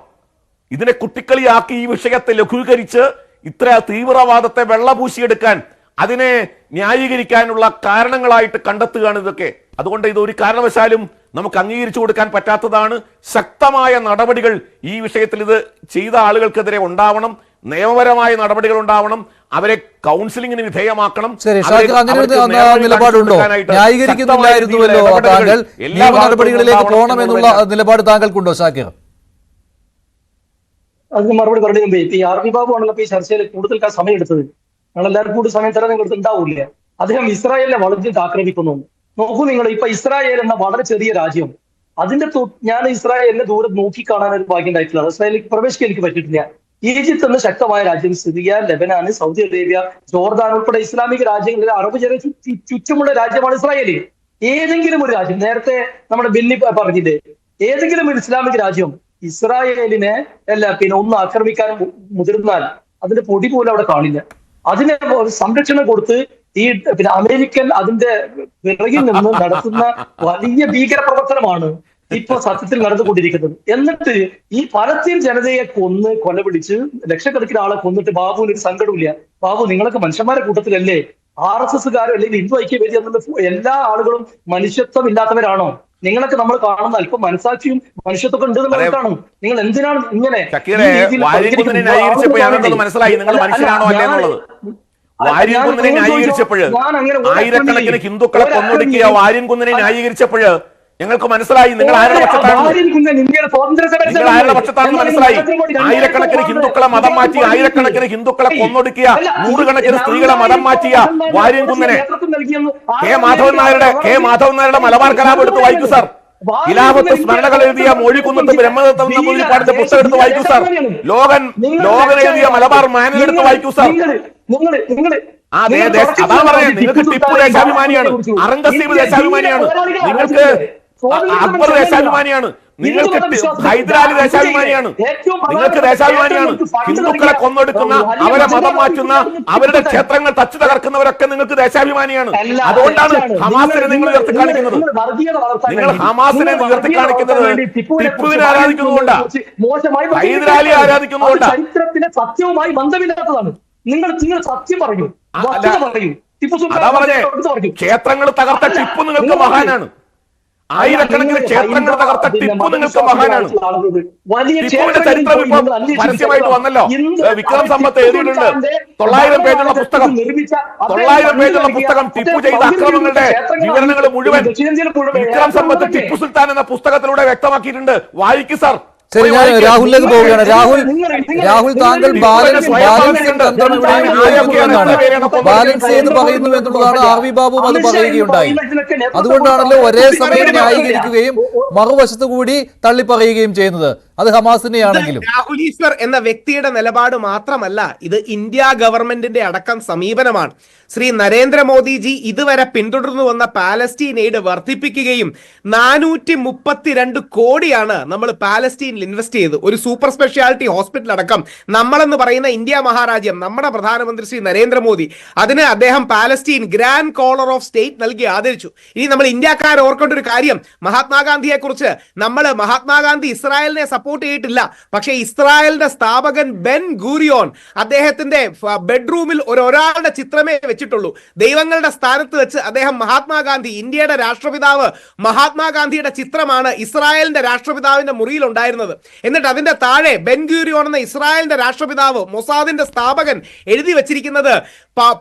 ഇതിനെ കുട്ടിക്കളിയാക്കി ഈ വിഷയത്തെ ലഘൂകരിച്ച് ഇത്ര തീവ്രവാദത്തെ വെള്ളപൂശിയെടുക്കാൻ, അതിനെ ന്യായീകരിക്കാനുള്ള കാരണങ്ങളായിട്ട് കണ്ടെത്തുകയാണ് ഇതൊക്കെ. അതുകൊണ്ട് ഇത് ഒരു കാരണവശാലും നമുക്ക് അംഗീകരിച്ചു കൊടുക്കാൻ പറ്റാത്തതാണ്. ശക്തമായ നടപടികൾ ഈ വിഷയത്തിൽ ഇത് ചെയ്ത ആളുകൾക്കെതിരെ ഉണ്ടാവണം, നിയമപരമായ നടപടികൾ ഉണ്ടാവണം, അവരെ കൗൺസിലിംഗിന് വിധേയമാക്കണം. ശരി, ഷാക്കിർ, അങ്ങനെ ഒരു നിലപാടുണ്ടോ? ന്യായീകരിക്കുന്നില്ലായിരുന്നുവല്ലോ താങ്കൾ, നിയമ നടപടികളിലേക്ക് പോകണമെന്നുള്ള നിലപാട് താങ്കൾക്കുണ്ടോ ഷാക്കിർ? അതിന് മറുപടി പറഞ്ഞു മുമ്പേ ഈ ആർവി ബാബു ആണല്ലോ ഈ ചർച്ചയിൽ കൂടുതൽ സമയം എടുത്തത്. ഞങ്ങളെല്ലാവരും കൂടുതൽ സമയം തരാൻ നിങ്ങൾ ഉണ്ടാവില്ല. അദ്ദേഹം ഇസ്രായേലിനെ വളരെ ആക്രമിക്കുന്നു. നോക്കൂ, നിങ്ങൾ ഇപ്പൊ ഇസ്രായേൽ എന്ന വളരെ ചെറിയ രാജ്യം, അതിന്റെ ഞാൻ ഇസ്രായേലിനെ ദൂരെ നോക്കിക്കാണാൻ ഒരു ഭാഗ്യം ഉണ്ടായിട്ടില്ല. ഇസ്രായേലിലേക്ക് പ്രവേശിക്കാൻ എനിക്ക് പറ്റിയിട്ടില്ല. ഈജിപ്ത് എന്ന ശക്തമായ രാജ്യം, സിറിയ, ലെബനാന്, സൗദി അറേബ്യ, ജോർദാൻ ഉൾപ്പെടെ ഇസ്ലാമിക രാജ്യങ്ങളിലെ അറബ് ജന ചുറ്റുമുള്ള രാജ്യമാണ് ഇസ്രായേൽ. ഏതെങ്കിലും ഒരു രാജ്യം, നേരത്തെ നമ്മുടെ ബിന്നി പറഞ്ഞില്ലേ, ഏതെങ്കിലും ഒരു ഇസ്ലാമിക രാജ്യം ഇസ്രായേലിനെ ഒന്ന് ആക്രമിക്കാൻ മുതിർന്നാൽ അതിന്റെ പൊടി പോലും അവിടെ കാണില്ല. അതിന് ഒരു സംരക്ഷണം കൊടുത്ത് ഈ അമേരിക്കൻ അതിന്റെ പിറകിൽ നിന്ന് നടത്തുന്ന വലിയ ഭീകര പ്രവർത്തനമാണ് ഇപ്പൊ സത്യത്തിൽ നടന്നുകൊണ്ടിരിക്കുന്നത്. എന്നിട്ട് ഈ പലസ്തീൻ ജനതയെ കൊലപിടിച്ച് ലക്ഷക്കണക്കിന് ആളെ കൊന്നിട്ട് ബാബുവിന് ഒരു സങ്കടമില്ല. ബാബു, നിങ്ങളൊക്കെ മനുഷ്യന്മാരുടെ കൂട്ടത്തിലല്ലേ? RSSകാരോ അല്ലെങ്കിൽ ഹിന്ദു ഐക്യവേദി എന്നുള്ള എല്ലാ ആളുകളും മനുഷ്യത്വം ഇല്ലാത്തവരാണോ? നിങ്ങളൊക്കെ നമ്മൾ കാണുന്ന അല്പം മനസാക്ഷിയും മനുഷ്യത്വം ഉണ്ട് എന്നുള്ളതാണ്. നിങ്ങൾ എന്തിനാണ് ഇങ്ങനെ ആയിരക്കണക്കിന് ഹിന്ദുക്കളെ കൊന്നൊടുക്കിയ വാര്യൻകുന്നിനെ ന്യായീകരിച്ചപ്പോഴ് ഞങ്ങൾക്ക് മനസ്സിലായി നിങ്ങൾ ആരുടെ പക്ഷത്താണെന്ന് മനസ്സിലായി. ആയിരക്കണക്കിന് ഹിന്ദുക്കളെ മതം മാറ്റി, ആയിരക്കണക്കിന് ഹിന്ദുക്കളെ കൊന്നൊടുക്കിയ, നൂറുകണക്കിന് സ്ത്രീകളെ മതം മാറ്റിയ വാര്യൻകുന്നിനെ കെ മാധവൻ നായരുടെ മലബാർ കലാപം എടുത്ത് വായിക്കൂ സാർ. ഖിലാഫത്ത് സ്മരണകൾ എഴുതിയ മോഴിക്കുന്നത്ത് ബ്രഹ്മദത്തം നമ്പൂതിരിപ്പാടിന്റെ പുസ്തകം എടുത്ത് വായിക്കൂ സാർ. ലോകൻ എഴുതിയ മലബാർ മാനുവൽ എടുത്ത് വായിക്കൂ സാർ. അതാ പറയുന്നത്, നിങ്ങൾക്ക് ടിപ്പു ദേശാഭിമാനിയാണ്, ഔറംഗസീബ് ദേശാഭിമാനിയാണ്, നിങ്ങൾക്ക് അക്ബർ ദേശാഭിമാനിയാണ്, നിങ്ങൾക്ക് ഹൈദരാലി ദേശാഭിമാനിയാണ്, നിങ്ങൾക്ക് ദേശാഭിമാനിയാണ്. ഹിന്ദുക്കളെ കൊന്നൊടുക്കുന്ന, അവരെ മതം മാറ്റുന്ന, അവരുടെ ക്ഷേത്രങ്ങൾ തച്ചു തകർക്കുന്നവരൊക്കെ നിങ്ങൾക്ക് ദേശാഭിമാനിയാണ്. അതുകൊണ്ടാണ് ഹമാസിനെ നിങ്ങൾ ഉയർത്തി കാണിക്കുന്നത്. നിങ്ങൾ ഹമാസിനെ ഉയർത്തി കാണിക്കുന്നത് ടിപ്പുവിനെ ആരാധിക്കുന്നതുകൊണ്ടാണ്, ഹൈദരാലി ആരാധിക്കുന്നതുകൊണ്ടാണ്. ചരിത്രത്തിന് സത്യവുമായി ബന്ധമില്ലാത്തതാണ്. നിങ്ങൾ സത്യം പറയൂ, അതാ പറഞ്ഞേ, ക്ഷേത്രങ്ങൾ തകർത്ത ടിപ്പു നിങ്ങൾക്ക് മഹാനാണ്. ആയിരക്കണക്കിന് ക്ഷേത്രങ്ങൾ തകർത്ത ടിപ്പു നിങ്ങൾക്ക് മഹാനാണ്. ടിപ്പുവിന്റെ ചരിത്രം ഇപ്പൊ പരസ്യമായിട്ട് വന്നല്ലോ. വിക്രം സമ്പത്ത് എഴുതിയിട്ടുണ്ട് 900 പേജുള്ള പുസ്തകം. 900 പേജുള്ള പുസ്തകം ടിപ്പു ചെയ്ത അക്രമങ്ങളുടെ വിവരണങ്ങൾ മുഴുവൻ വിക്രം സമ്പത്ത് ടിപ്പു സുൽത്താൻ എന്ന പുസ്തകത്തിലൂടെ വ്യക്തമാക്കിയിട്ടുണ്ട്. വായിക്കൂ സാർ. ശരി, ഞാൻ രാഹുലിലേക്ക് പോവുകയാണ്. രാഹുൽ താങ്കൾ ബാലൻസ് ചെയ്ത് പറയുന്നു എന്നുള്ളതാണ് ആർവി ബാബു അത് പറയുകയുണ്ടായി. അതുകൊണ്ടാണല്ലോ ഒരേ സമയം ന്യായീകരിക്കുകയും മറുവശത്തു കൂടി തള്ളി പറയുകയും ചെയ്യുന്നത്. അത് ഹമാസിനെയാണെങ്കിലും രാഹുൽ ഈശ്വർ എന്ന വ്യക്തിയുടെ നിലപാട് മാത്രമല്ല, ഇത് ഇന്ത്യ ഗവൺമെന്റിന്റെ അടക്കം സമീപനമാണ്. ശ്രീ നരേന്ദ്രമോദിജി ഇതുവരെ പിന്തുടർന്നു വന്ന പാലസ്തീൻ എയ്ഡ് വർദ്ധിപ്പിക്കുകയും 432 കോടിയാണ് നമ്മൾ പാലസ്തീനിൽ ഇൻവെസ്റ്റ് ചെയ്ത് ഒരു സൂപ്പർ സ്പെഷ്യാലിറ്റി ഹോസ്പിറ്റൽ അടക്കം. നമ്മളെന്ന് പറയുന്ന ഇന്ത്യ മഹാരാജ്യം, നമ്മുടെ പ്രധാനമന്ത്രി ശ്രീ നരേന്ദ്രമോദി, അതിന് അദ്ദേഹം Palestine grand collar of state നൽകി ആദരിച്ചു. ഇനി നമ്മൾ ഇന്ത്യക്കാർ ഓർക്കേണ്ട ഒരു കാര്യം, മഹാത്മാഗാന്ധിയെ കുറിച്ച് മഹാത്മാഗാന്ധി ഇസ്രായേലിനെ സപ്പോർട്ട് ചെയ്തിട്ടില്ല. പക്ഷേ ഇസ്രായേലിന്റെ സ്ഥാപകൻ ബെൻ ഗൂരിയോൻ അദ്ദേഹത്തിന്റെ ബെഡ്റൂമിൽ ഒരാളുടെ ചിത്രമേ വെച്ചിട്ടുള്ളൂ. ദൈവങ്ങളുടെ സ്ഥാനത്ത് വെച്ച് അദ്ദേഹം മഹാത്മാഗാന്ധി, ഇന്ത്യയുടെ രാഷ്ട്രപിതാവ് മഹാത്മാഗാന്ധിയുടെ ചിത്രമാണ് ഇസ്രായേലിന്റെ രാഷ്ട്രപിതാവിന്റെ മുറിയിൽ ഉണ്ടായിരുന്നത്. എന്നിട്ട് അതിന്റെ താഴെ ബെൻ ഗൂരിയോൻ എന്ന ഇസ്രായേലിന്റെ രാഷ്ട്രപിതാവ്, മൊസാദിന്റെ സ്ഥാപകൻ എഴുതി വെച്ചിരിക്കുന്നത്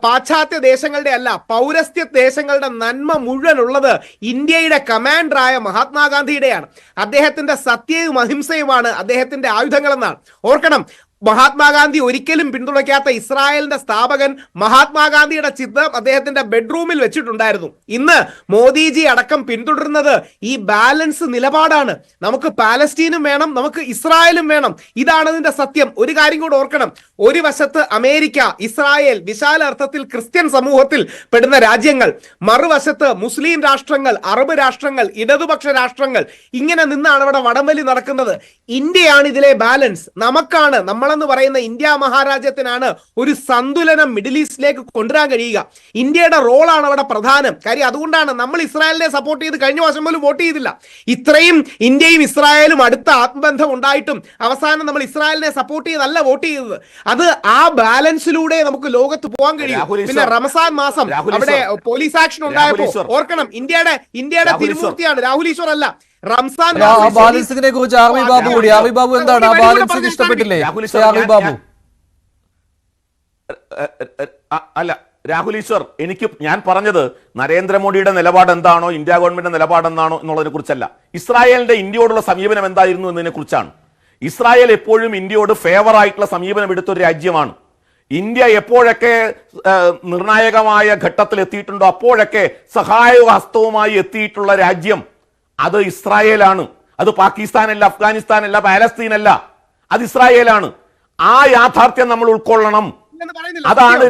പാശ്ചാത്യ ദേശങ്ങളുടെ അല്ല, പൗരസ്ത്യ ദേശങ്ങളുടെ നന്മ മുഴുവൻ ഉള്ളത് ഇന്ത്യയുടെ കമാൻഡറായ മഹാത്മാഗാന്ധിയുടെയാണ്. അദ്ദേഹത്തിന്റെ സത്യവും അഹിംസയുമാണ് അദ്ദേഹത്തിന്റെ ആയുധങ്ങളെന്നാണ്. ഓർക്കണം, മഹാത്മാഗാന്ധി ഒരിക്കലും പിന്തുണയ്ക്കാത്ത ഇസ്രായേലിന്റെ സ്ഥാപകൻ മഹാത്മാഗാന്ധിയുടെ ചിത്രം അദ്ദേഹത്തിന്റെ ബെഡ്റൂമിൽ വെച്ചിട്ടുണ്ടായിരുന്നു. ഇന്ന് മോദിജി അടക്കം പിന്തുടരുന്നത് ഈ ബാലൻസ് നിലപാടാണ്. നമുക്ക് പാലസ്തീനും വേണം, നമുക്ക് ഇസ്രായേലും വേണം. ഇതാണ് ഇതിന്റെ സത്യം. ഒരു കാര്യം കൂടെ ഓർക്കണം, ഒരു വശത്ത് അമേരിക്ക, ഇസ്രായേൽ, വിശാല അർത്ഥത്തിൽ ക്രിസ്ത്യൻ സമൂഹത്തിൽ പെടുന്ന രാജ്യങ്ങൾ, മറുവശത്ത് മുസ്ലിം രാഷ്ട്രങ്ങൾ, അറബ് രാഷ്ട്രങ്ങൾ, ഇടതുപക്ഷ രാഷ്ട്രങ്ങൾ. ഇങ്ങനെ നിന്നാണ് അവിടെ വടംവലി നടക്കുന്നത്. ഇന്ത്യയാണ് ഇതിലെ ബാലൻസ്. നമ്മൾ നമ്മളെന്ന് പറയുന്ന ഇന്ത്യ മഹാരാജ്യത്തിനാണ് ഒരു സന്തുലനം മിഡിൽ ഈസ്റ്റിലേക്ക് കൊണ്ടുവരാൻ കഴിയുക. ഇന്ത്യയുടെ റോളാണ് അവിടെ പ്രധാനം. കാര്യം അതുകൊണ്ടാണ് നമ്മൾ ഇസ്രായേലിനെ സപ്പോർട്ട് ചെയ്ത് കഴിഞ്ഞ വർഷം പോലും വോട്ട് ചെയ്തില്ല. ഇത്രയും ഇന്ത്യയും ഇസ്രായേലും അടുത്ത ആത്മബന്ധം ഉണ്ടായിട്ടും അവസാനം നമ്മൾ ഇസ്രായേലിനെ സപ്പോർട്ട് ചെയ്തല്ല വോട്ട് ചെയ്തത്. അത് ആ ബാലൻസിലൂടെ നമുക്ക് ലോകത്ത് പോകാൻ കഴിയും. പിന്നെ റമസാൻ മാസം അവിടെ പോലീസ് ആക്ഷൻ ഉണ്ടായപ്പോൾ ഓർക്കണം, ഇന്ത്യയുടെ തിരുമൂർത്തിയാണ് രാഹുൽ ഈശ്വർ അല്ല. റംസാൻ ബാലൻസിനെ കുറിച്ച് ആർവി ബാബു കൂടി. ആർവി ബാബു എന്താണ് ആ ബാലൻസിന് ഇഷ്ടപ്പെട്ടില്ലേ ആർവി ബാബു? അല്ല രാഹുൽ ഈശ്വർ, ഞാൻ പറഞ്ഞത് നരേന്ദ്രമോദിയുടെ നിലപാട് എന്താണോ ഇന്ത്യ ഗവൺമെന്റിന്റെ നിലപാട് എന്താണോ എന്നുള്ളതിനെ കുറിച്ചല്ല. ഇസ്രായേലിന്റെ ഇന്ത്യയോടുള്ള സമീപനം എന്തായിരുന്നു എന്നതിനെ കുറിച്ചാണ്. ഇസ്രായേൽ എപ്പോഴും ഇന്ത്യയോട് ഫേവർ ആയിട്ടുള്ള സമീപനം എടുത്തൊരു രാജ്യമാണ്. ഇന്ത്യ എപ്പോഴൊക്കെ നിർണായകമായ ഘട്ടത്തിൽ എത്തിയിട്ടുണ്ടോ അപ്പോഴൊക്കെ സഹായഹസ്തവുമായി എത്തിയിട്ടുള്ള രാജ്യം അത് ഇസ്രായേലാണ്. അത് പാകിസ്ഥാനല്ല, അഫ്ഗാനിസ്ഥാനല്ല, പാലസ്തീനല്ല, അത് ഇസ്രായേലാണ്. ആ യാഥാർത്ഥ്യം നമ്മൾ ഉൾക്കൊള്ളണം. അതാണ്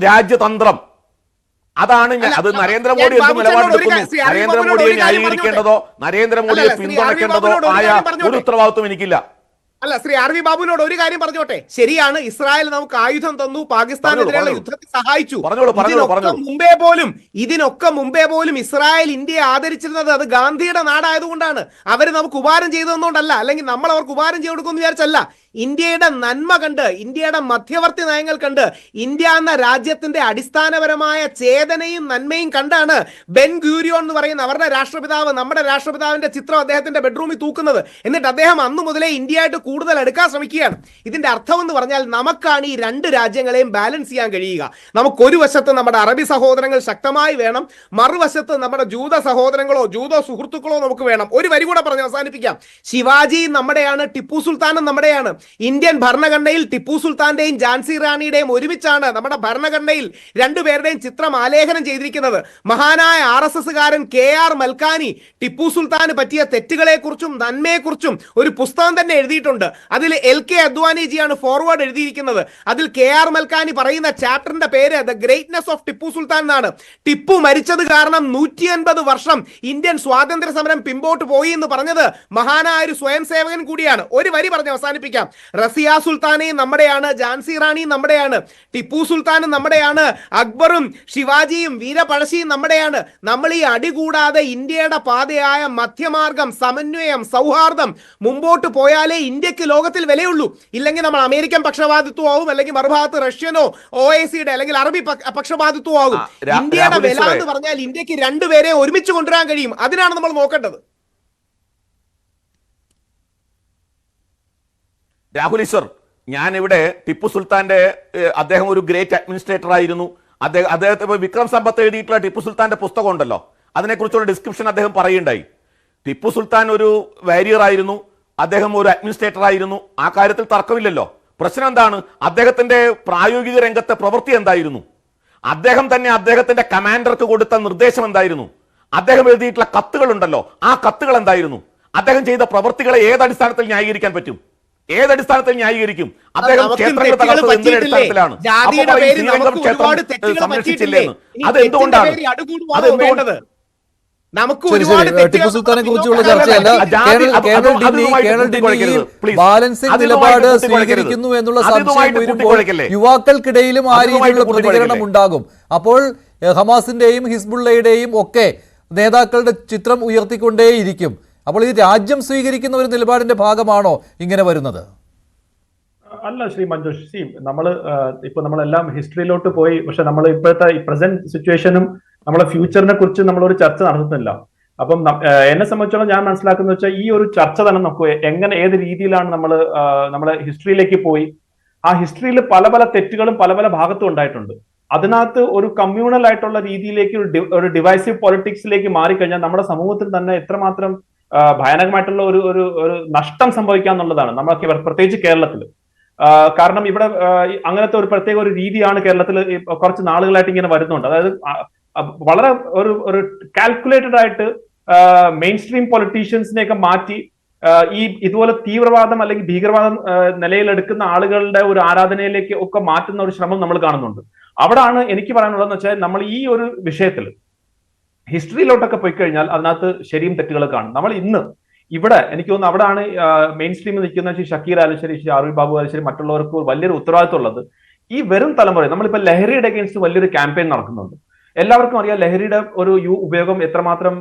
രാജ്യതന്ത്രം. അതാണ് അത് നരേന്ദ്രമോദി എന്ത് നിലപാടെടുക്കുന്നു, നരേന്ദ്രമോദിയെ ന്യായീകരിക്കേണ്ടതോ നരേന്ദ്രമോദിയെ പിന്തുണയ്ക്കേണ്ടതോ ആയ ഒരു ഉത്തരവാദിത്വം എനിക്കില്ല. അല്ല, ശ്രീ ആർ വി ബാബുവിനോട് ഒരു കാര്യം പറഞ്ഞോട്ടെ. ശരിയാണ്, ഇസ്രായേൽ നമുക്ക് ആയുധം തന്നു, പാകിസ്ഥാനെതിരെയുള്ള യുദ്ധത്തിൽ സഹായിച്ചു. ഇതിനൊക്കെ മുമ്പേ പോലും ഇസ്രായേൽ ഇന്ത്യയെ ആദരിച്ചിരുന്നത് അത് ഗാന്ധിയുടെ നാടായതുകൊണ്ടാണ്. അവര് നമുക്ക് ഉപകാരം ചെയ്തു തന്നുകൊണ്ടല്ല, അല്ലെങ്കിൽ നമ്മൾ അവർക്ക് ഉപകാരം ചെയ്തു കൊടുക്കുമെന്ന് വിചാരിച്ചല്ല. ഇന്ത്യയുടെ നന്മ കണ്ട്, ഇന്ത്യയുടെ മധ്യവർത്തി നയങ്ങൾ കണ്ട്, ഇന്ത്യ എന്ന രാജ്യത്തിന്റെ അടിസ്ഥാനപരമായ ചേതനയും നന്മയും കണ്ടാണ് ബെൻ ഗൂരിയോൺ എന്ന് പറയുന്ന അവരുടെ രാഷ്ട്രപിതാവ്, നമ്മുടെ രാഷ്ട്രപിതാവിന്റെ ചിത്രം അദ്ദേഹത്തിന്റെ ബെഡ്റൂമിൽ തൂക്കുന്നത്. എന്നിട്ട് അദ്ദേഹം അന്നു മുതലേ ഇന്ത്യയായിട്ട് കൂടുതൽ എടുക്കാൻ ശ്രമിക്കുകയാണ്. ഇതിന്റെ അർത്ഥം എന്ന് പറഞ്ഞാൽ നമുക്കാണ് ഈ രണ്ട് രാജ്യങ്ങളെയും ബാലൻസ് ചെയ്യാൻ കഴിയുക. നമുക്കൊരു വശത്ത് നമ്മുടെ അറബി സഹോദരങ്ങൾ ശക്തമായി വേണം, മറുവശത്ത് നമ്മുടെ ജൂത സഹോദരങ്ങളോ ജൂത സുഹൃത്തുക്കളോ നമുക്ക് വേണം. ഒരു വരി കൂടെ പറഞ്ഞ് അവസാനിപ്പിക്കാം. ശിവാജി നമ്മുടെയാണ്, ടിപ്പു സുൽത്താനും നമ്മുടെയാണ്. ഇന്ത്യൻ ഭരണഘടനയിൽ ടിപ്പു സുൽത്താന്റെയും ഝാൻസി റാണിയുടെയും ഒരുമിച്ചാണ് നമ്മുടെ ഭരണഘടനയിൽ രണ്ടുപേരുടെയും ചിത്രം ആലേഖനം ചെയ്തിരിക്കുന്നത്. മഹാനായ RSSകാരൻ KR മൽക്കാനി ടിപ്പു സുൽത്താന് പറ്റിയ തെറ്റുകളെക്കുറിച്ചും നന്മയെക്കുറിച്ചും ഒരു പുസ്തകം തന്നെ എഴുതിയിട്ടുണ്ട്. അതിൽ LK അദ്വാനിജിയാണ് ഫോർവേഡ് എഴുതിയിരിക്കുന്നത്. അതിൽ KR മൽക്കാനി പറയുന്ന ചാപ്റ്ററിന്റെ പേര് the greatness of Tipu Sultan എന്നാണ്. ടിപ്പു മരിച്ചത് കാരണം 150 വർഷം ഇന്ത്യൻ സ്വാതന്ത്ര്യ സമരം പിമ്പോട്ട് പോയി എന്ന് പറഞ്ഞത് മഹാനായ ഒരു സ്വയം സേവകൻ കൂടിയാണ്. ഒരു വരി പറഞ്ഞ് അവസാനിപ്പിക്കാം. റസിയ സുൽത്താനെയും നമ്മുടെയാണ്, ഝാൻസി റാണിയും നമ്മുടെയാണ്, ടിപ്പു സുൽത്താനും നമ്മുടെയാണ്, അക്ബറും ശിവാജിയും വീരപഴശ്ശിയും നമ്മുടെയാണ്. നമ്മൾ ഈ അടികൂടാതെ ഇന്ത്യയുടെ പാതയായ മധ്യമാർഗം, സമന്വയം, സൗഹാർദ്ദം മുമ്പോട്ട് പോയാലേ ഇന്ത്യക്ക് ലോകത്തിൽ വിലയുള്ളൂ. ഇല്ലെങ്കിൽ നമ്മൾ അമേരിക്കൻ പക്ഷപാതിത്വമാവും, അല്ലെങ്കിൽ മറുഭാഗത്ത് റഷ്യനോ OICയുടെ അല്ലെങ്കിൽ അറബി പക്ഷപാതിത്വമാകും. ഇന്ത്യയുടെ വില എന്ന് പറഞ്ഞാൽ ഇന്ത്യക്ക് രണ്ടുപേരെ ഒരുമിച്ച് കൊണ്ടുവരാൻ കഴിയും. അതിനാണ് നമ്മൾ നോക്കേണ്ടത്. രാഹുൽ ഈശ്വർ, ഞാനിവിടെ ടിപ്പു സുൽത്താന്റെ അദ്ദേഹം ഒരു ഗ്രേറ്റ് അഡ്മിനിസ്ട്രേറ്റർ ആയിരുന്നു. അദ്ദേഹത്തെ വിക്രം സമ്പത്ത് എഴുതിയിട്ടുള്ള ടിപ്പു സുൽത്താന്റെ പുസ്തകം ഉണ്ടല്ലോ, അതിനെക്കുറിച്ചുള്ള ഡിസ്ക്രിപ്ഷൻ അദ്ദേഹം പറയുണ്ടായി. ടിപ്പു സുൽത്താൻ ഒരു വാരിയർ ആയിരുന്നു, അദ്ദേഹം ഒരു അഡ്മിനിസ്ട്രേറ്റർ ആയിരുന്നു. ആ കാര്യത്തിൽ തർക്കമില്ലല്ലോ. പ്രശ്നം എന്താണ്? അദ്ദേഹത്തിന്റെ പ്രായോഗിക രംഗത്തെ പ്രവൃത്തി എന്തായിരുന്നു? അദ്ദേഹം തന്നെ അദ്ദേഹത്തിന്റെ കമാൻഡർക്ക് കൊടുത്ത നിർദ്ദേശം എന്തായിരുന്നു? അദ്ദേഹം എഴുതിയിട്ടുള്ള കത്തുകൾ ഉണ്ടല്ലോ, ആ കത്തുകൾ എന്തായിരുന്നു? അദ്ദേഹം ചെയ്ത പ്രവൃത്തികളെ ഏതടിസ്ഥാനത്തിൽ ന്യായീകരിക്കാൻ പറ്റും? ഏതടിസ്ഥാനത്തിൽ ന്യായീകരിക്കും? അദ്ദേഹം ക്ഷേത്രങ്ങൾ തകർത്തത് എന്തിന്റെ അടിസ്ഥാനത്തിലാണ്? അതെന്തുകൊണ്ടാണ്? ടിപ്പു സുൽത്താനെ കുറിച്ചുള്ള ചർച്ചയല്ല. ബാലൻസിംഗ് നിലപാട് സ്വീകരിക്കുന്നു എന്നുള്ള സംശയം വരുമ്പോൾ യുവാക്കൾക്കിടയിലും ആ രീതിയിലുള്ള പ്രതികരണം ഉണ്ടാകും. അപ്പോൾ ഹമാസിന്റെയും ഹിസ്ബുള്ളയുടെയും ഒക്കെ നേതാക്കളുടെ ചിത്രം ഉയർത്തിക്കൊണ്ടേയിരിക്കും. അപ്പോൾ ഇത് രാജ്യം സ്വീകരിക്കുന്ന ഒരു നിലപാടിന്റെ ഭാഗമാണോ ഇങ്ങനെ വരുന്നത്? അല്ല ശ്രീ മഞ്ജുഷ്, നമ്മളെല്ലാം ഹിസ്റ്ററിയിലോട്ട് പോയി. പക്ഷെ നമ്മൾ ഇപ്പോഴത്തെ ഈ പ്രസന്റ് സിറ്റുവേഷനും നമ്മളെ ഫ്യൂച്ചറിനെ കുറിച്ച് നമ്മളൊരു ചർച്ച നടത്തുന്നില്ല. അപ്പം എന്നെ സംബന്ധിച്ചോളം ഞാൻ മനസ്സിലാക്കുന്ന വെച്ചാൽ ഈ ഒരു ചർച്ച തന്നെ നമുക്ക് എങ്ങനെ ഏത് രീതിയിലാണ് നമ്മളെ ഹിസ്റ്ററിയിലേക്ക് പോയി. ആ ഹിസ്റ്ററിയിൽ പല പല തെറ്റുകളും പല പല ഭാഗത്തും ഉണ്ടായിട്ടുണ്ട്. അതിനകത്ത് ഒരു കമ്മ്യൂണൽ ആയിട്ടുള്ള രീതിയിലേക്ക് ഒരു ഡിവൈസീവ് പൊളിറ്റിക്സിലേക്ക് മാറിക്കഴിഞ്ഞാൽ നമ്മുടെ സമൂഹത്തിൽ തന്നെ എത്രമാത്രം ഭയാനകമായിട്ടുള്ള ഒരു നഷ്ടം സംഭവിക്കാന്നുള്ളതാണ് നമുക്ക് പ്രത്യേകിച്ച് കേരളത്തിൽ. കാരണം ഇവിടെ അങ്ങനത്തെ ഒരു പ്രത്യേക ഒരു രീതിയാണ് കേരളത്തിൽ കുറച്ച് നാളുകളായിട്ട് ഇങ്ങനെ വരുന്നുണ്ട്. അതായത് വളരെ ഒരു കാൽക്കുലേറ്റഡ് ആയിട്ട് മെയിൻ സ്ട്രീം പൊളിറ്റീഷ്യൻസിനെയൊക്കെ മാറ്റി ഇതുപോലെ തീവ്രവാദം അല്ലെങ്കിൽ ഭീകരവാദം നിലയിലെടുക്കുന്ന ആളുകളുടെ ഒരു ആരാധനയിലേക്ക് ഒക്കെ മാറ്റുന്ന ഒരു ശ്രമം നമ്മൾ കാണുന്നുണ്ട്. അവിടാണ് എനിക്ക് പറയാനുള്ളതെന്ന് വെച്ചാൽ നമ്മൾ ഈ ഒരു വിഷയത്തിൽ ഹിസ്റ്ററിയിലോട്ടൊക്കെ പോയി കഴിഞ്ഞാൽ അതിനകത്ത് ശരിയും തെറ്റുകൾ കാണും. നമ്മൾ ഇന്ന് ഇവിടെ എനിക്ക് തോന്നുന്നു അവിടെയാണ് മെയിൻ സ്ട്രീമിൽ നിൽക്കുന്ന ശ്രീ ഷക്കീർ ആയാലും ശരി, ശ്രീ ആർ വി ബാബു ആയാലും ശരി, മറ്റുള്ളവർക്ക് വലിയൊരു ഉത്തരവാദിത്വം ഉള്ളത്. ഈ വരും തലമുറ നമ്മളിപ്പോ ലഹരിയുടെ അഗേൻസ്റ്റ് വലിയൊരു ക്യാമ്പയിൻ നടക്കുന്നുണ്ട്. എല്ലാവർക്കും അറിയാം ലഹരിയുടെ ഒരു ഉപയോഗം എത്രമാത്രം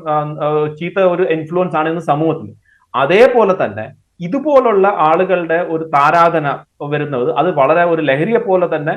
ചീത്ത ഒരു ഇൻഫ്ലുവൻസ് ആണ് ഇന്ന് സമൂഹത്തിൽ. അതേപോലെ തന്നെ ഇതുപോലുള്ള ആളുകളുടെ ഒരു താരാധന വരുന്നത് അത് വളരെ ഒരു ലഹരിയെ പോലെ തന്നെ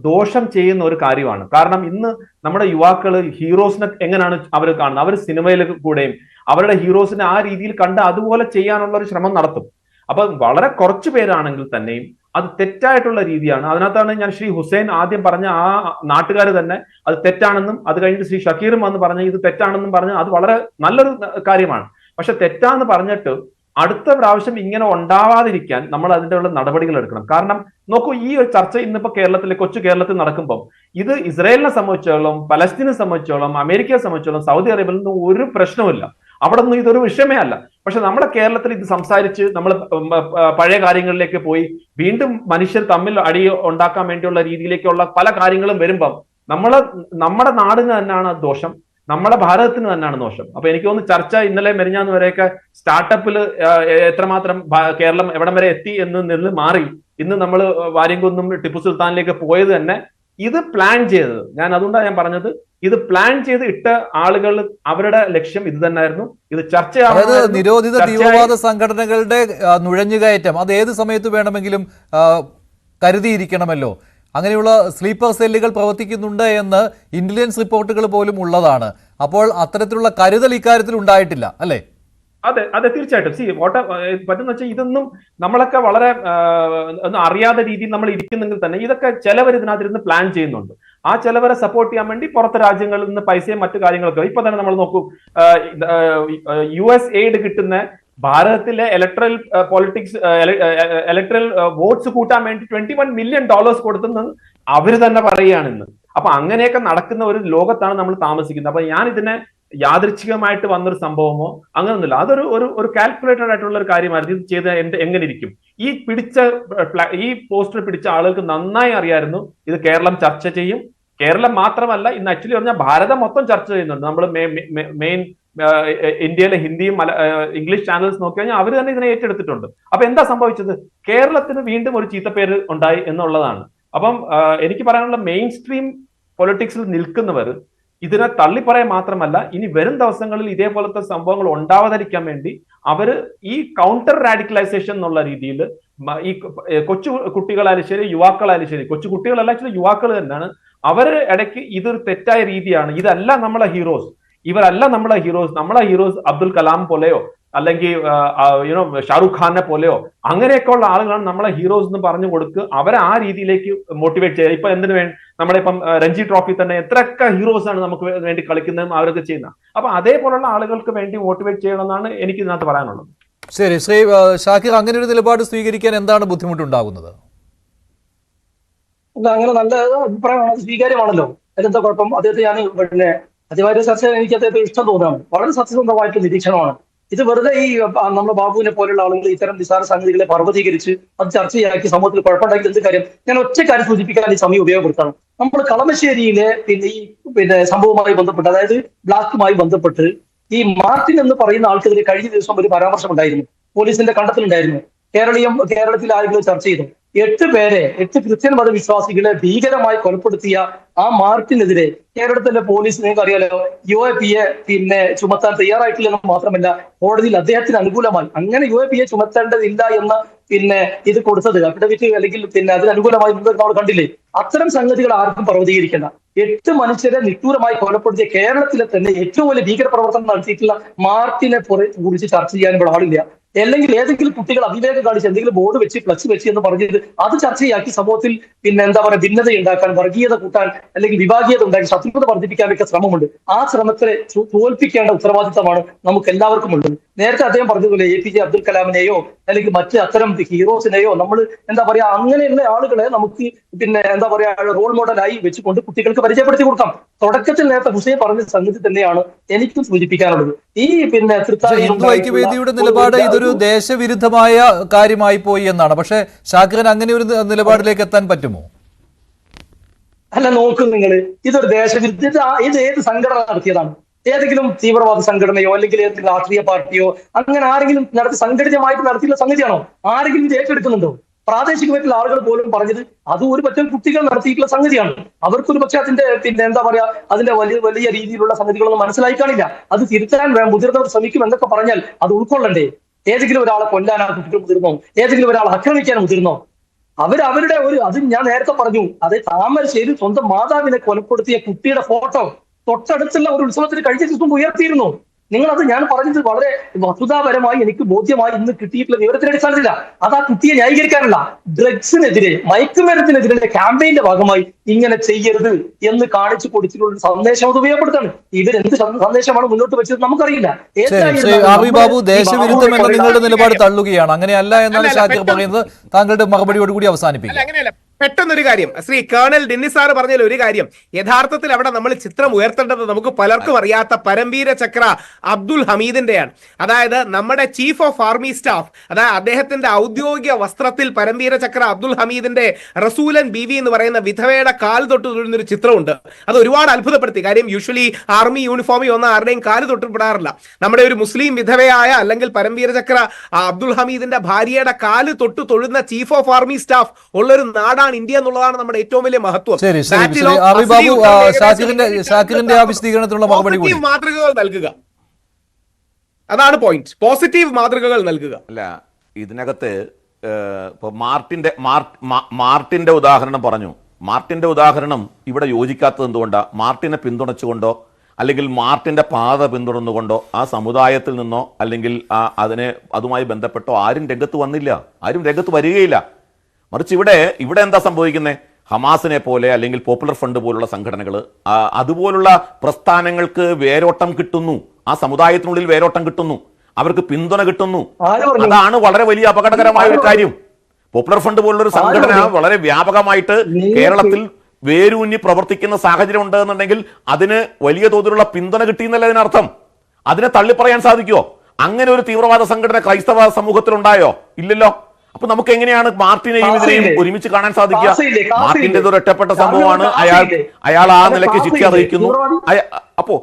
ദോഷം ചെയ്യുന്ന ഒരു കാര്യമാണ്. കാരണം ഇന്ന് നമ്മുടെ യുവാക്കള് ഹീറോസിനെ എങ്ങനെയാണ് അവർ കാണുന്നത്? അവർ സിനിമയിൽ കൂടെയും അവരുടെ ഹീറോസിനെ ആ രീതിയിൽ കണ്ട് അതുപോലെ ചെയ്യാനുള്ള ഒരു ശ്രമം നടത്തും. അപ്പൊ വളരെ കുറച്ചു പേരാണെങ്കിൽ തന്നെയും അത് തെറ്റായിട്ടുള്ള രീതിയാണ്. അതിനകത്താണ് ഞാൻ ശ്രീ ഹുസൈൻ ആദ്യം പറഞ്ഞ ആ നാട്ടുകാർ തന്നെ അത് തെറ്റാണെന്നും അത് കഴിഞ്ഞിട്ട് ശ്രീ ഷക്കീറും വന്ന് പറഞ്ഞ ഇത് തെറ്റാണെന്നും പറഞ്ഞ് അത് വളരെ നല്ലൊരു കാര്യമാണ്. പക്ഷെ തെറ്റാന്ന് പറഞ്ഞിട്ട് അടുത്ത പ്രാവശ്യം ഇങ്ങനെ ഉണ്ടാവാതിരിക്കാൻ നമ്മൾ അതിന്റെ ഉള്ള നടപടികൾ എടുക്കണം. കാരണം നോക്കൂ, ഈ ഒരു ചർച്ച ഇന്നിപ്പോ കൊച്ചു കേരളത്തിൽ നടക്കുമ്പോൾ ഇത് ഇസ്രായേലിനെ സംബന്ധിച്ചോളം, പലസ്തീനെ സംബന്ധിച്ചോളം, അമേരിക്കയെ സംബന്ധിച്ചോളം, സൗദി അറേബ്യയിൽ നിന്നും ഒരു പ്രശ്നവുമില്ല. അവിടെ ഒന്നും ഇതൊരു വിഷയമേ അല്ല. പക്ഷെ നമ്മുടെ കേരളത്തിൽ ഇത് സംസാരിച്ച് നമ്മൾ പഴയ കാര്യങ്ങളിലേക്ക് പോയി വീണ്ടും മനുഷ്യർ തമ്മിൽ അടി ഉണ്ടാക്കാൻ വേണ്ടിയുള്ള രീതിയിലേക്കുള്ള പല കാര്യങ്ങളും വരുമ്പം നമ്മുടെ നാടിന് തന്നെയാണ് ദോഷം, നമ്മുടെ ഭാരതത്തിന് തന്നെയാണ് ദോഷം. അപ്പൊ എനിക്ക് തോന്നുന്നു ചർച്ച ഇന്നലെ മെരിഞ്ഞാന്ന് വരെയൊക്കെ സ്റ്റാർട്ടപ്പിൽ എത്രമാത്രം കേരളം എവിടം വരെ എത്തി എന്ന് മാറി ഇന്ന് നമ്മൾ വാര്യംകുന്നും ടിപ്പു സുൽത്താനിലേക്ക് പോയത് തന്നെ ഇത് പ്ലാൻ ചെയ്തത്. അതുകൊണ്ടാണ് ഞാൻ പറഞ്ഞത്, ഇത് പ്ലാൻ ചെയ്ത് ഇട്ട ആളുകൾ അവരുടെ ലക്ഷ്യം ഇത് തന്നെയായിരുന്നു. ഇത് അതായത് നിരോധിത തീവ്രവാദ സംഘടനകളുടെ നുഴഞ്ഞുകയറ്റം അത് ഏത് സമയത്ത് വേണമെങ്കിലും കരുതിയിരിക്കണമല്ലോ. അങ്ങനെയുള്ള സ്ലീപ്പർ സെല്ലുകൾ പ്രവർത്തിക്കുന്നുണ്ട് എന്ന് ഇന്റലിജൻസ് റിപ്പോർട്ടുകൾ പോലും ഉള്ളതാണ്. അപ്പോൾ അത്തരത്തിലുള്ള കരുതൽ ഇക്കാര്യത്തിൽ ഉണ്ടായിട്ടില്ല അല്ലേ? അതെ തീർച്ചയായിട്ടും. പറ്റുന്ന വെച്ചാൽ ഇതൊന്നും നമ്മളൊക്കെ വളരെ ഒന്നും അറിയാത്ത രീതിയിൽ നമ്മൾ ഇരിക്കുന്നെങ്കിൽ തന്നെ ഇതൊക്കെ ചിലവർ ഇതിനകത്തിരുന്ന് പ്ലാൻ ചെയ്യുന്നുണ്ട്. ആ ചിലവരെ സപ്പോർട്ട് ചെയ്യാൻ വേണ്ടി പുറത്തെ രാജ്യങ്ങളിൽ നിന്ന് പൈസയും മറ്റു കാര്യങ്ങളൊക്കെ ഇപ്പൊ തന്നെ നമ്മൾ നോക്കൂ, US എയ്ഡ് കിട്ടുന്ന ഭാരതത്തിലെ ഇലക്ട്രൽ പൊളിറ്റിക്സ് ഇലക്ട്രൽ വോട്ട്സ് കൂട്ടാൻ വേണ്ടി $21 മില്യൺ കൊടുത്തെന്ന് അവര് തന്നെ പറയുകയാണ് ഇന്ന്. അപ്പൊ അങ്ങനെയൊക്കെ നടക്കുന്ന ഒരു ലോകത്താണ് നമ്മൾ താമസിക്കുന്നത്. അപ്പൊ ഞാൻ ഇതിനെ യാദൃച്ഛികമായിട്ട് വന്നൊരു സംഭവമോ അങ്ങനൊന്നുമില്ല. അതൊരു ഒരു കാൽക്കുലേറ്റഡ് ആയിട്ടുള്ള ഒരു കാര്യമായിരുന്നു. ഇത് ചെയ്ത് എങ്ങനെ ഇരിക്കും? ഈ പോസ്റ്റർ പിടിച്ച ആളുകൾക്ക് നന്നായി അറിയായിരുന്നു ഇത് കേരളം ചർച്ച ചെയ്യും. കേരളം മാത്രമല്ല, ഇന്ന് ആക്ച്വലി പറഞ്ഞാൽ ഭാരതം മൊത്തം ചർച്ച ചെയ്യുന്നുണ്ട്. നമ്മൾ മെയിൻ ഇന്ത്യയിലെ ഹിന്ദിയും ഇംഗ്ലീഷ് ചാനൽസ് നോക്കി കഴിഞ്ഞാൽ അവർ തന്നെ ഇതിനെ ഏറ്റെടുത്തിട്ടുണ്ട്. അപ്പൊ എന്താ സംഭവിച്ചത്? കേരളത്തിന് വീണ്ടും ഒരു ചീത്തപ്പേര് ഉണ്ടായി എന്നുള്ളതാണ്. അപ്പം എനിക്ക് പറയാനുള്ള മെയിൻ സ്ട്രീം പൊളിറ്റിക്സിൽ നിൽക്കുന്നവർ ഇതിനെ തള്ളിപ്പറയാൻ മാത്രമല്ല, ഇനി വരും ദിവസങ്ങളിൽ ഇതേപോലത്തെ സംഭവങ്ങൾ ഉണ്ടാവാതിരിക്കാൻ വേണ്ടി അവര് ഈ കൗണ്ടർ റാഡിക്കലൈസേഷൻ എന്നുള്ള രീതിയിൽ ഈ കൊച്ചു കുട്ടികളായാലും ശരി, യുവാക്കളായാലും ശരി, കൊച്ചു കുട്ടികളല്ല ആക്ച്വലി യുവാക്കൾ തന്നെയാണ്, അവര് ഇടയ്ക്ക് ഇതൊരു തെറ്റായ രീതിയാണ്, ഇതല്ല നമ്മളെ ഹീറോസ്, ഇവരല്ല നമ്മളെ ഹീറോസ്, നമ്മളെ ഹീറോസ് അബ്ദുൽ കലാം പോലെയോ അല്ലെങ്കിൽ ഷാറുഖ് ഖാനെ പോലെയോ അങ്ങനെയൊക്കെ ഉള്ള ആളുകളാണ് നമ്മളെ ഹീറോസ് എന്ന് പറഞ്ഞു കൊടുക്കുക. അവരെ ആ രീതിയിലേക്ക് മോട്ടിവേറ്റ് ചെയ്യുക. ഇപ്പൊ എന്തിനു വേണ്ടി നമ്മുടെ ഇപ്പം രഞ്ജി ട്രോഫി തന്നെ എത്രയൊക്കെ ഹീറോസ് ആണ് നമുക്ക് വേണ്ടി കളിക്കുന്നതും അവരൊക്കെ ചെയ്യുന്നത്. അപ്പൊ അതേപോലുള്ള ആളുകൾക്ക് വേണ്ടി മോട്ടിവേറ്റ് ചെയ്യണമെന്നാണ് എനിക്ക് ഇതിനകത്ത് പറയാനുള്ളത്. ശരി, ശ്രീ ഷാക്കിർ, അങ്ങനെ ഒരു നിലപാട് സ്വീകരിക്കാൻ എന്താണ് ബുദ്ധിമുട്ടുണ്ടാകുന്നത്? അങ്ങനെ നല്ല അഭിപ്രായമാണ്, സ്വീകാര്യമാണല്ലോ. അതിനെന്താ കുഴപ്പം? അദ്ദേഹത്തെ ഞാൻ ആദ്യമായിട്ട് ചർച്ച എനിക്ക് അദ്ദേഹത്തെ ഇഷ്ടം തോന്നുകയാണ്. വളരെ സത്യസന്ധമായിട്ടുള്ള നിരീക്ഷണമാണ്. ഇത് വെറുതെ ഈ നമ്മുടെ ബാബുവിനെ പോലുള്ള ആളുകൾ ഇത്തരം നിസ്സാര സംഗതികളെ പർവ്വതീകരിച്ച് അത് ചർച്ചയാക്കി സമൂഹത്തിൽ കുഴപ്പമുണ്ടാക്കി എന്ത് കാര്യം? ഞാൻ ഒറ്റ കാര്യം സൂചിപ്പിക്കാൻ ഈ സമയം ഉപയോഗപ്പെടുത്തണം. നമ്മൾ കളമശ്ശേരിയിലെ ഈ സംഭവവുമായി ബന്ധപ്പെട്ട്, അതായത് ബ്ലാക്കുമായി ബന്ധപ്പെട്ട് ഈ മാർട്ടിൻ എന്ന് പറയുന്ന ആൾക്കെതിരെ കഴിഞ്ഞ ദിവസം ഒരു പരാമർശം ഉണ്ടായിരുന്നു, പോലീസിന്റെ കണ്ടെത്തലുണ്ടായിരുന്നു. കേരളത്തിലെ ആളുകൾ ചർച്ച ചെയ്തു. 8 ക്രിസ്ത്യൻ മതവിശ്വാസികളെ ഭീകരമായി കൊലപ്പെടുത്തിയ ആ മാർട്ടിനെതിരെ കേരളത്തിലെ പോലീസ്, നിങ്ങൾക്ക് അറിയാലോ, UAPA ചുമത്താൻ തയ്യാറായിട്ടില്ലെന്ന് മാത്രമല്ല കോടതിയിൽ അദ്ദേഹത്തിന് അനുകൂലമായി അങ്ങനെ UAPA ചുമത്തേണ്ടതില്ല എന്ന് ഇത് കൊടുത്തത് അഫിഡവിറ്റ് അല്ലെങ്കിൽ അതിനനുകൂലമായി നമ്മൾ കണ്ടില്ലേ? അത്തരം സംഗതികൾ ആർക്കും പർവ്വതീകരിക്കേണ്ട. 8 മനുഷ്യരെ നിഷ്ഠൂരമായി കൊലപ്പെടുത്തിയ കേരളത്തിലെ തന്നെ ഏറ്റവും വലിയ ഭീകര പ്രവർത്തനം നടത്തിയിട്ടുള്ള മാർട്ടിനെ കുറിച്ച് ചർച്ച ചെയ്യാൻ ഇവിടെ ആളില്ല. അല്ലെങ്കിൽ ഏതെങ്കിലും കുട്ടികൾ അവിവേകം കാണിച്ച് എന്തെങ്കിലും ബോർഡ് വെച്ച് ഫ്ലക്സ് വെച്ച് എന്ന് പറഞ്ഞത് അത് ചർച്ചയാക്കി സമൂഹത്തിൽ ഭിന്നത ഉണ്ടാക്കാൻ, വർഗീയത കൂട്ടാൻ, അല്ലെങ്കിൽ വിഭാഗീയത ഉണ്ടാക്കി ശത്രുത വർദ്ധിപ്പിക്കാനൊക്കെ ശ്രമമുണ്ട്. ആ ശ്രമത്തെ തോൽപ്പിക്കേണ്ട ഉത്തരവാദിത്തമാണ് നമുക്ക് എല്ലാവർക്കും ഉള്ളത്. നേരത്തെ അദ്ദേഹം പറഞ്ഞതുപോലെ APJ അബ്ദുൽ കലാമിനെയോ അല്ലെങ്കിൽ മറ്റ് അത്തരം ഹീറോസിനെയോ നമ്മൾ അങ്ങനെയുള്ള ആളുകളെ നമുക്ക് റോൾ മോഡലായി വെച്ചുകൊണ്ട് കുട്ടികൾക്ക് പരിചയപ്പെടുത്തി കൊടുക്കാം. തുടക്കത്തിൽ നേരത്തെ ഹുസൈൻ പറഞ്ഞ സംഗതി തന്നെയാണ് എനിക്കും സൂചിപ്പിക്കാനുള്ളത്. ഈ ഹിന്ദു ഐക്യവേദിയുടെ നിലപാട് ഇതൊരു ദേശവിരുദ്ധമായ കാര്യമായി പോയി എന്നാണ്. പക്ഷെ ഷാക്കിറിന് അങ്ങനെ ഒരു നിലപാടിലേക്ക് എത്താൻ പറ്റുമോ? അല്ല, നോക്കൂ നിങ്ങൾ, ഇതൊരു ദേശവിരുദ്ധ, ഇത് ഏത് സംഘടന നടത്തിയതാണ്? ഏതെങ്കിലും തീവ്രവാദ സംഘടനയോ അല്ലെങ്കിൽ ഏതെങ്കിലും രാഷ്ട്രീയ പാർട്ടിയോ അങ്ങനെ ആരെങ്കിലും സംഘടിതമായിട്ട് നടത്തിയുള്ള സംഗതിയാണോ? ആരെങ്കിലും ഇത് ഏറ്റെടുക്കുന്നുണ്ടോ? പ്രാദേശികമായിട്ടുള്ള ആളുകൾ പോലും പറഞ്ഞത് അത് ഒരു പറ്റം കുട്ടികൾ നടത്തിയിട്ടുള്ള സംഗതിയാണ്. അവർക്കൊരു പക്ഷെ അതിന്റെ എന്താ പറയാ അതിന്റെ വലിയ വലിയ രീതിയിലുള്ള സംഗതികളൊന്നും മനസ്സിലായി കാണില്ല. അത് തിരുത്താൻ മുതിർന്നവർ ശ്രമിക്കും എന്നൊക്കെ പറഞ്ഞാൽ അത് ഉൾക്കൊള്ളണ്ടേ? ഏതെങ്കിലും ഒരാളെ കൊല്ലാൻ ആ കുട്ടികൾ മുതിർന്നോ? ഏതെങ്കിലും ഒരാളെ ആക്രമിക്കാൻ മുതിർന്നോ? അവരുടെ അത് ഞാൻ നേരത്തെ പറഞ്ഞു, അത് താമരശ്ശേരി സ്വന്തം മാതാവിനെ കൊലപ്പെടുത്തിയ കുട്ടിയുടെ ഫോട്ടോ തൊട്ടടുത്തുള്ള ഒരു ഉത്സവത്തിന് കഴിഞ്ഞ ദിവസം ഉയർത്തിയിരുന്നു. നിങ്ങളത് ഞാൻ പറഞ്ഞത് വളരെ വസ്തുതാപരമായി എനിക്ക് ബോധ്യമായി ഇന്ന് കിട്ടിയിട്ടുള്ള വിവരത്തിന്റെ അടിസ്ഥാനത്തില്ല. അത് ആ കുട്ടിയെ ന്യായീകരിക്കാനല്ല, ഡ്രഗ്സിനെതിരെ മയക്കുമരുന്നിനെതിരെ ക്യാമ്പയിന്റെ ഭാഗമായി ഇങ്ങനെ ചെയ്യരുത് എന്ന് കാണിച്ചു കൊടുത്തിട്ടുള്ള സന്ദേശം അത് ഉപയോഗപ്പെടുത്താണ്. ഇവരെന്ത് സന്ദേശമാണ് മുന്നോട്ട് വെച്ചത് നമുക്കറിയില്ല. ബാബു ദേശവിരുദ്ധം എന്ന നിങ്ങളുടെ നിലപാട് തള്ളുകയാണ്. അങ്ങനെയല്ല എന്നാണ് ഷാക്കിർ പറയുന്നത്. താങ്കളുടെ മറുപടിയോടുകൂടി അവസാനിപ്പിക്കും. പെട്ടെന്നൊരു കാര്യം, ശ്രീ കേണൽ ഡെന്നിസ് സാറ് പറഞ്ഞതിൽ ഒരു കാര്യം, യഥാർത്ഥത്തിൽ അവിടെ നമ്മൾ ചിത്രം ഉയർത്തേണ്ടത് നമുക്ക് പലർക്കും അറിയാത്ത പരംവീര ചക്ര അബ്ദുൽ ഹമീദിന്റെയാണ്. അതായത് നമ്മുടെ ചീഫ് ഓഫ് ആർമി സ്റ്റാഫ്, അതായത് അദ്ദേഹത്തിന്റെ ഔദ്യോഗിക വസ്ത്രത്തിൽ പരംവീര ചക്ര അബ്ദുൽ ഹമീദിന്റെ റസൂലൻ ബീവി എന്ന് പറയുന്ന വിധവയുടെ കാല് തൊട്ട് തൊഴുന്നൊരു ചിത്രമുണ്ട്. അത് ഒരുപാട് അത്ഭുതപ്പെടുത്തി. കാര്യം യൂഷ്വലി ആർമി യൂണിഫോമിൽ ഒന്നും ആരുടെയും കാല് തൊട്ടുപെടാറില്ല. നമ്മുടെ ഒരു മുസ്ലിം വിധവയായ അല്ലെങ്കിൽ പരംവീര ചക്ര അബ്ദുൽ ഹമീദിന്റെ ഭാര്യയുടെ കാല് തൊട്ട് തൊഴുന്ന ചീഫ് ഓഫ് ആർമി സ്റ്റാഫ് ഉള്ളൊരു നാടാണ് ഇന്ത്യ എന്നുള്ളതാണ് നമ്മുടെ ഏറ്റവും വലിയ മഹത്വം. മാതൃകകൾ നൽകുക, അതാണ് പോയിന്റ്. പോസിറ്റീവ് മാതൃകകൾ നൽകുക. അല്ല, ഇതിനകത്ത് ഇപ്പൊ മാർട്ടിന്റെ ഉദാഹരണം പറഞ്ഞു. മാർട്ടിന്റെ ഉദാഹരണം ഇവിടെ യോജിക്കാത്തത് എന്തുകൊണ്ടാ? മാർട്ടിനെ പിന്തുണച്ചുകൊണ്ടോ അല്ലെങ്കിൽ മാർട്ടിന്റെ പാത പിന്തുടർന്നുകൊണ്ടോ ആ സമുദായത്തിൽ നിന്നോ അല്ലെങ്കിൽ അതുമായി ബന്ധപ്പെട്ടോ ആരും രംഗത്ത് വന്നില്ല, ആരും രംഗത്ത് വരികയില്ല. മറിച്ച് ഇവിടെ എന്താ സംഭവിക്കുന്നത്? ഹമാസിനെ പോലെ അല്ലെങ്കിൽ പോപ്പുലർ ഫ്രണ്ട് പോലുള്ള സംഘടനകൾ, അതുപോലുള്ള പ്രസ്ഥാനങ്ങൾക്ക് വേരോട്ടം കിട്ടുന്നു, ആ സമുദായത്തിനുള്ളിൽ വേരോട്ടം കിട്ടുന്നു, അവർക്ക് പിന്തുണ കിട്ടുന്നു. അതാണ് വളരെ വലിയ അപകടകരമായ ഒരു കാര്യം. പോപ്പുലർ ഫ്രണ്ട് പോലുള്ള ഒരു സംഘടന വളരെ വ്യാപകമായിട്ട് കേരളത്തിൽ വേരൂന്നി പ്രവർത്തിക്കുന്ന സാഹചര്യം ഉണ്ട് എന്നുണ്ടെങ്കിൽ അതിന് വലിയ തോതിലുള്ള പിന്തുണ കിട്ടിയെന്നല്ല അതിനർത്ഥം. അതിനെ തള്ളിപ്പറയാൻ സാധിക്കുമോ? അങ്ങനെ ഒരു തീവ്രവാദ സംഘടന ക്രൈസ്തവ സമൂഹത്തിലുണ്ടായോ? ഇല്ലല്ലോ. അപ്പൊ നമുക്ക് എങ്ങനെയാണ് മാർട്ടിനെയും ഇതിനെയും ഒരുമിച്ച് കാണാൻ സാധിക്കുക? മാർട്ടിന്റെ ഒരു ഒറ്റപ്പെട്ട സംഭവമാണ്. അയാൾ ആ നിലയ്ക്ക് ശിക്ഷ അറിയിക്കുന്നു. അപ്പോ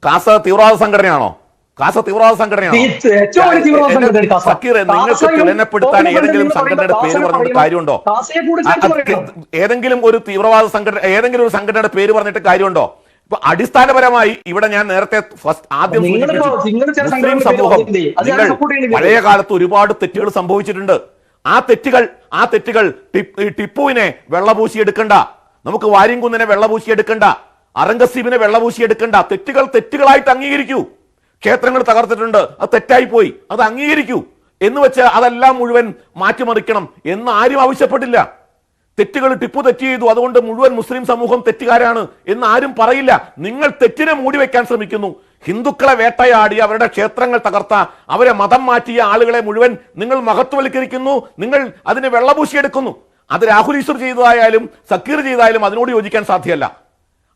കാസ തീവ്രവാദ സംഘടനയാണോ? കാസ തീവ്രവാദ സംഘടനയാണോ? സക്കീർ, നിങ്ങൾക്ക് തുലനപ്പെടുത്താൻ ഏതെങ്കിലും സംഘടനയുടെ പേര് പറഞ്ഞിട്ട് കാര്യമുണ്ടോ? ഏതെങ്കിലും ഒരു തീവ്രവാദ സംഘടന, ഏതെങ്കിലും ഒരു സംഘടനയുടെ പേര് പറഞ്ഞിട്ട് കാര്യമുണ്ടോ? ഇപ്പൊ അടിസ്ഥാനപരമായി ഇവിടെ ഞാൻ നേരത്തെ ആദ്യം മുസ്ലിം സമൂഹം, നിങ്ങൾ പഴയ കാലത്ത് ഒരുപാട് തെറ്റുകൾ സംഭവിച്ചിട്ടുണ്ട്. ആ തെറ്റുകൾ ടിപ്പുവിനെ വെള്ളപൂശിയെടുക്കണ്ട, നമുക്ക് വാര്യംകുന്നിനെ വെള്ളപൂശിയെടുക്കണ്ട, അറംഗസീബിനെ വെള്ളപൂശിയെടുക്കണ്ട. തെറ്റുകളായിട്ട് അംഗീകരിക്കൂ. ക്ഷേത്രങ്ങൾ തകർത്തിട്ടുണ്ട്, അത് തെറ്റായി പോയി, അത് അംഗീകരിക്കൂ. എന്ന് വെച്ച് അതെല്ലാം മുഴുവൻ മാറ്റിമറിക്കണം എന്ന് ആരും ആവശ്യപ്പെട്ടില്ല. തെറ്റുകൾ ടിപ്പു തെറ്റ് ചെയ്തു, അതുകൊണ്ട് മുഴുവൻ മുസ്ലിം സമൂഹം തെറ്റുകാരാണ് എന്ന് ആരും പറയില്ല. നിങ്ങൾ തെറ്റിനെ മൂടി വെക്കാൻ ശ്രമിക്കുന്നു. ഹിന്ദുക്കളെ വേട്ടയാടി അവരുടെ ക്ഷേത്രങ്ങൾ തകർത്ത, അവരെ മതം മാറ്റിയ ആളുകളെ മുഴുവൻ നിങ്ങൾ മഹത്വവൽക്കരിക്കുന്നു, നിങ്ങൾ അതിനെ വെള്ളപൂശിയെടുക്കുന്നു. അത് രാഹുൽ ഈശ്വർ ചെയ്തതായാലും സക്കീർ ചെയ്തായാലും അതിനോട് യോജിക്കാൻ സാധ്യമല്ല.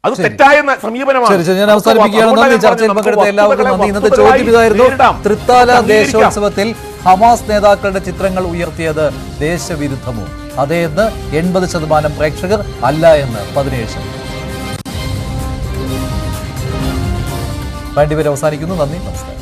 അത് തെറ്റായ സമീപനമാണ്. തൃത്താല ദേശോത്സവത്തിൽ ഹമാസ് നേതാക്കളുടെ ചിത്രങ്ങൾ ഉയർത്തിയത് ദേശവിരുദ്ധമോ? അതേന്ന് 80% പ്രേക്ഷകർ, അല്ല എന്ന് 17%. വേണ്ടിവരെ അവസാനിക്കുന്നു. നന്ദി, നമസ്കാരം.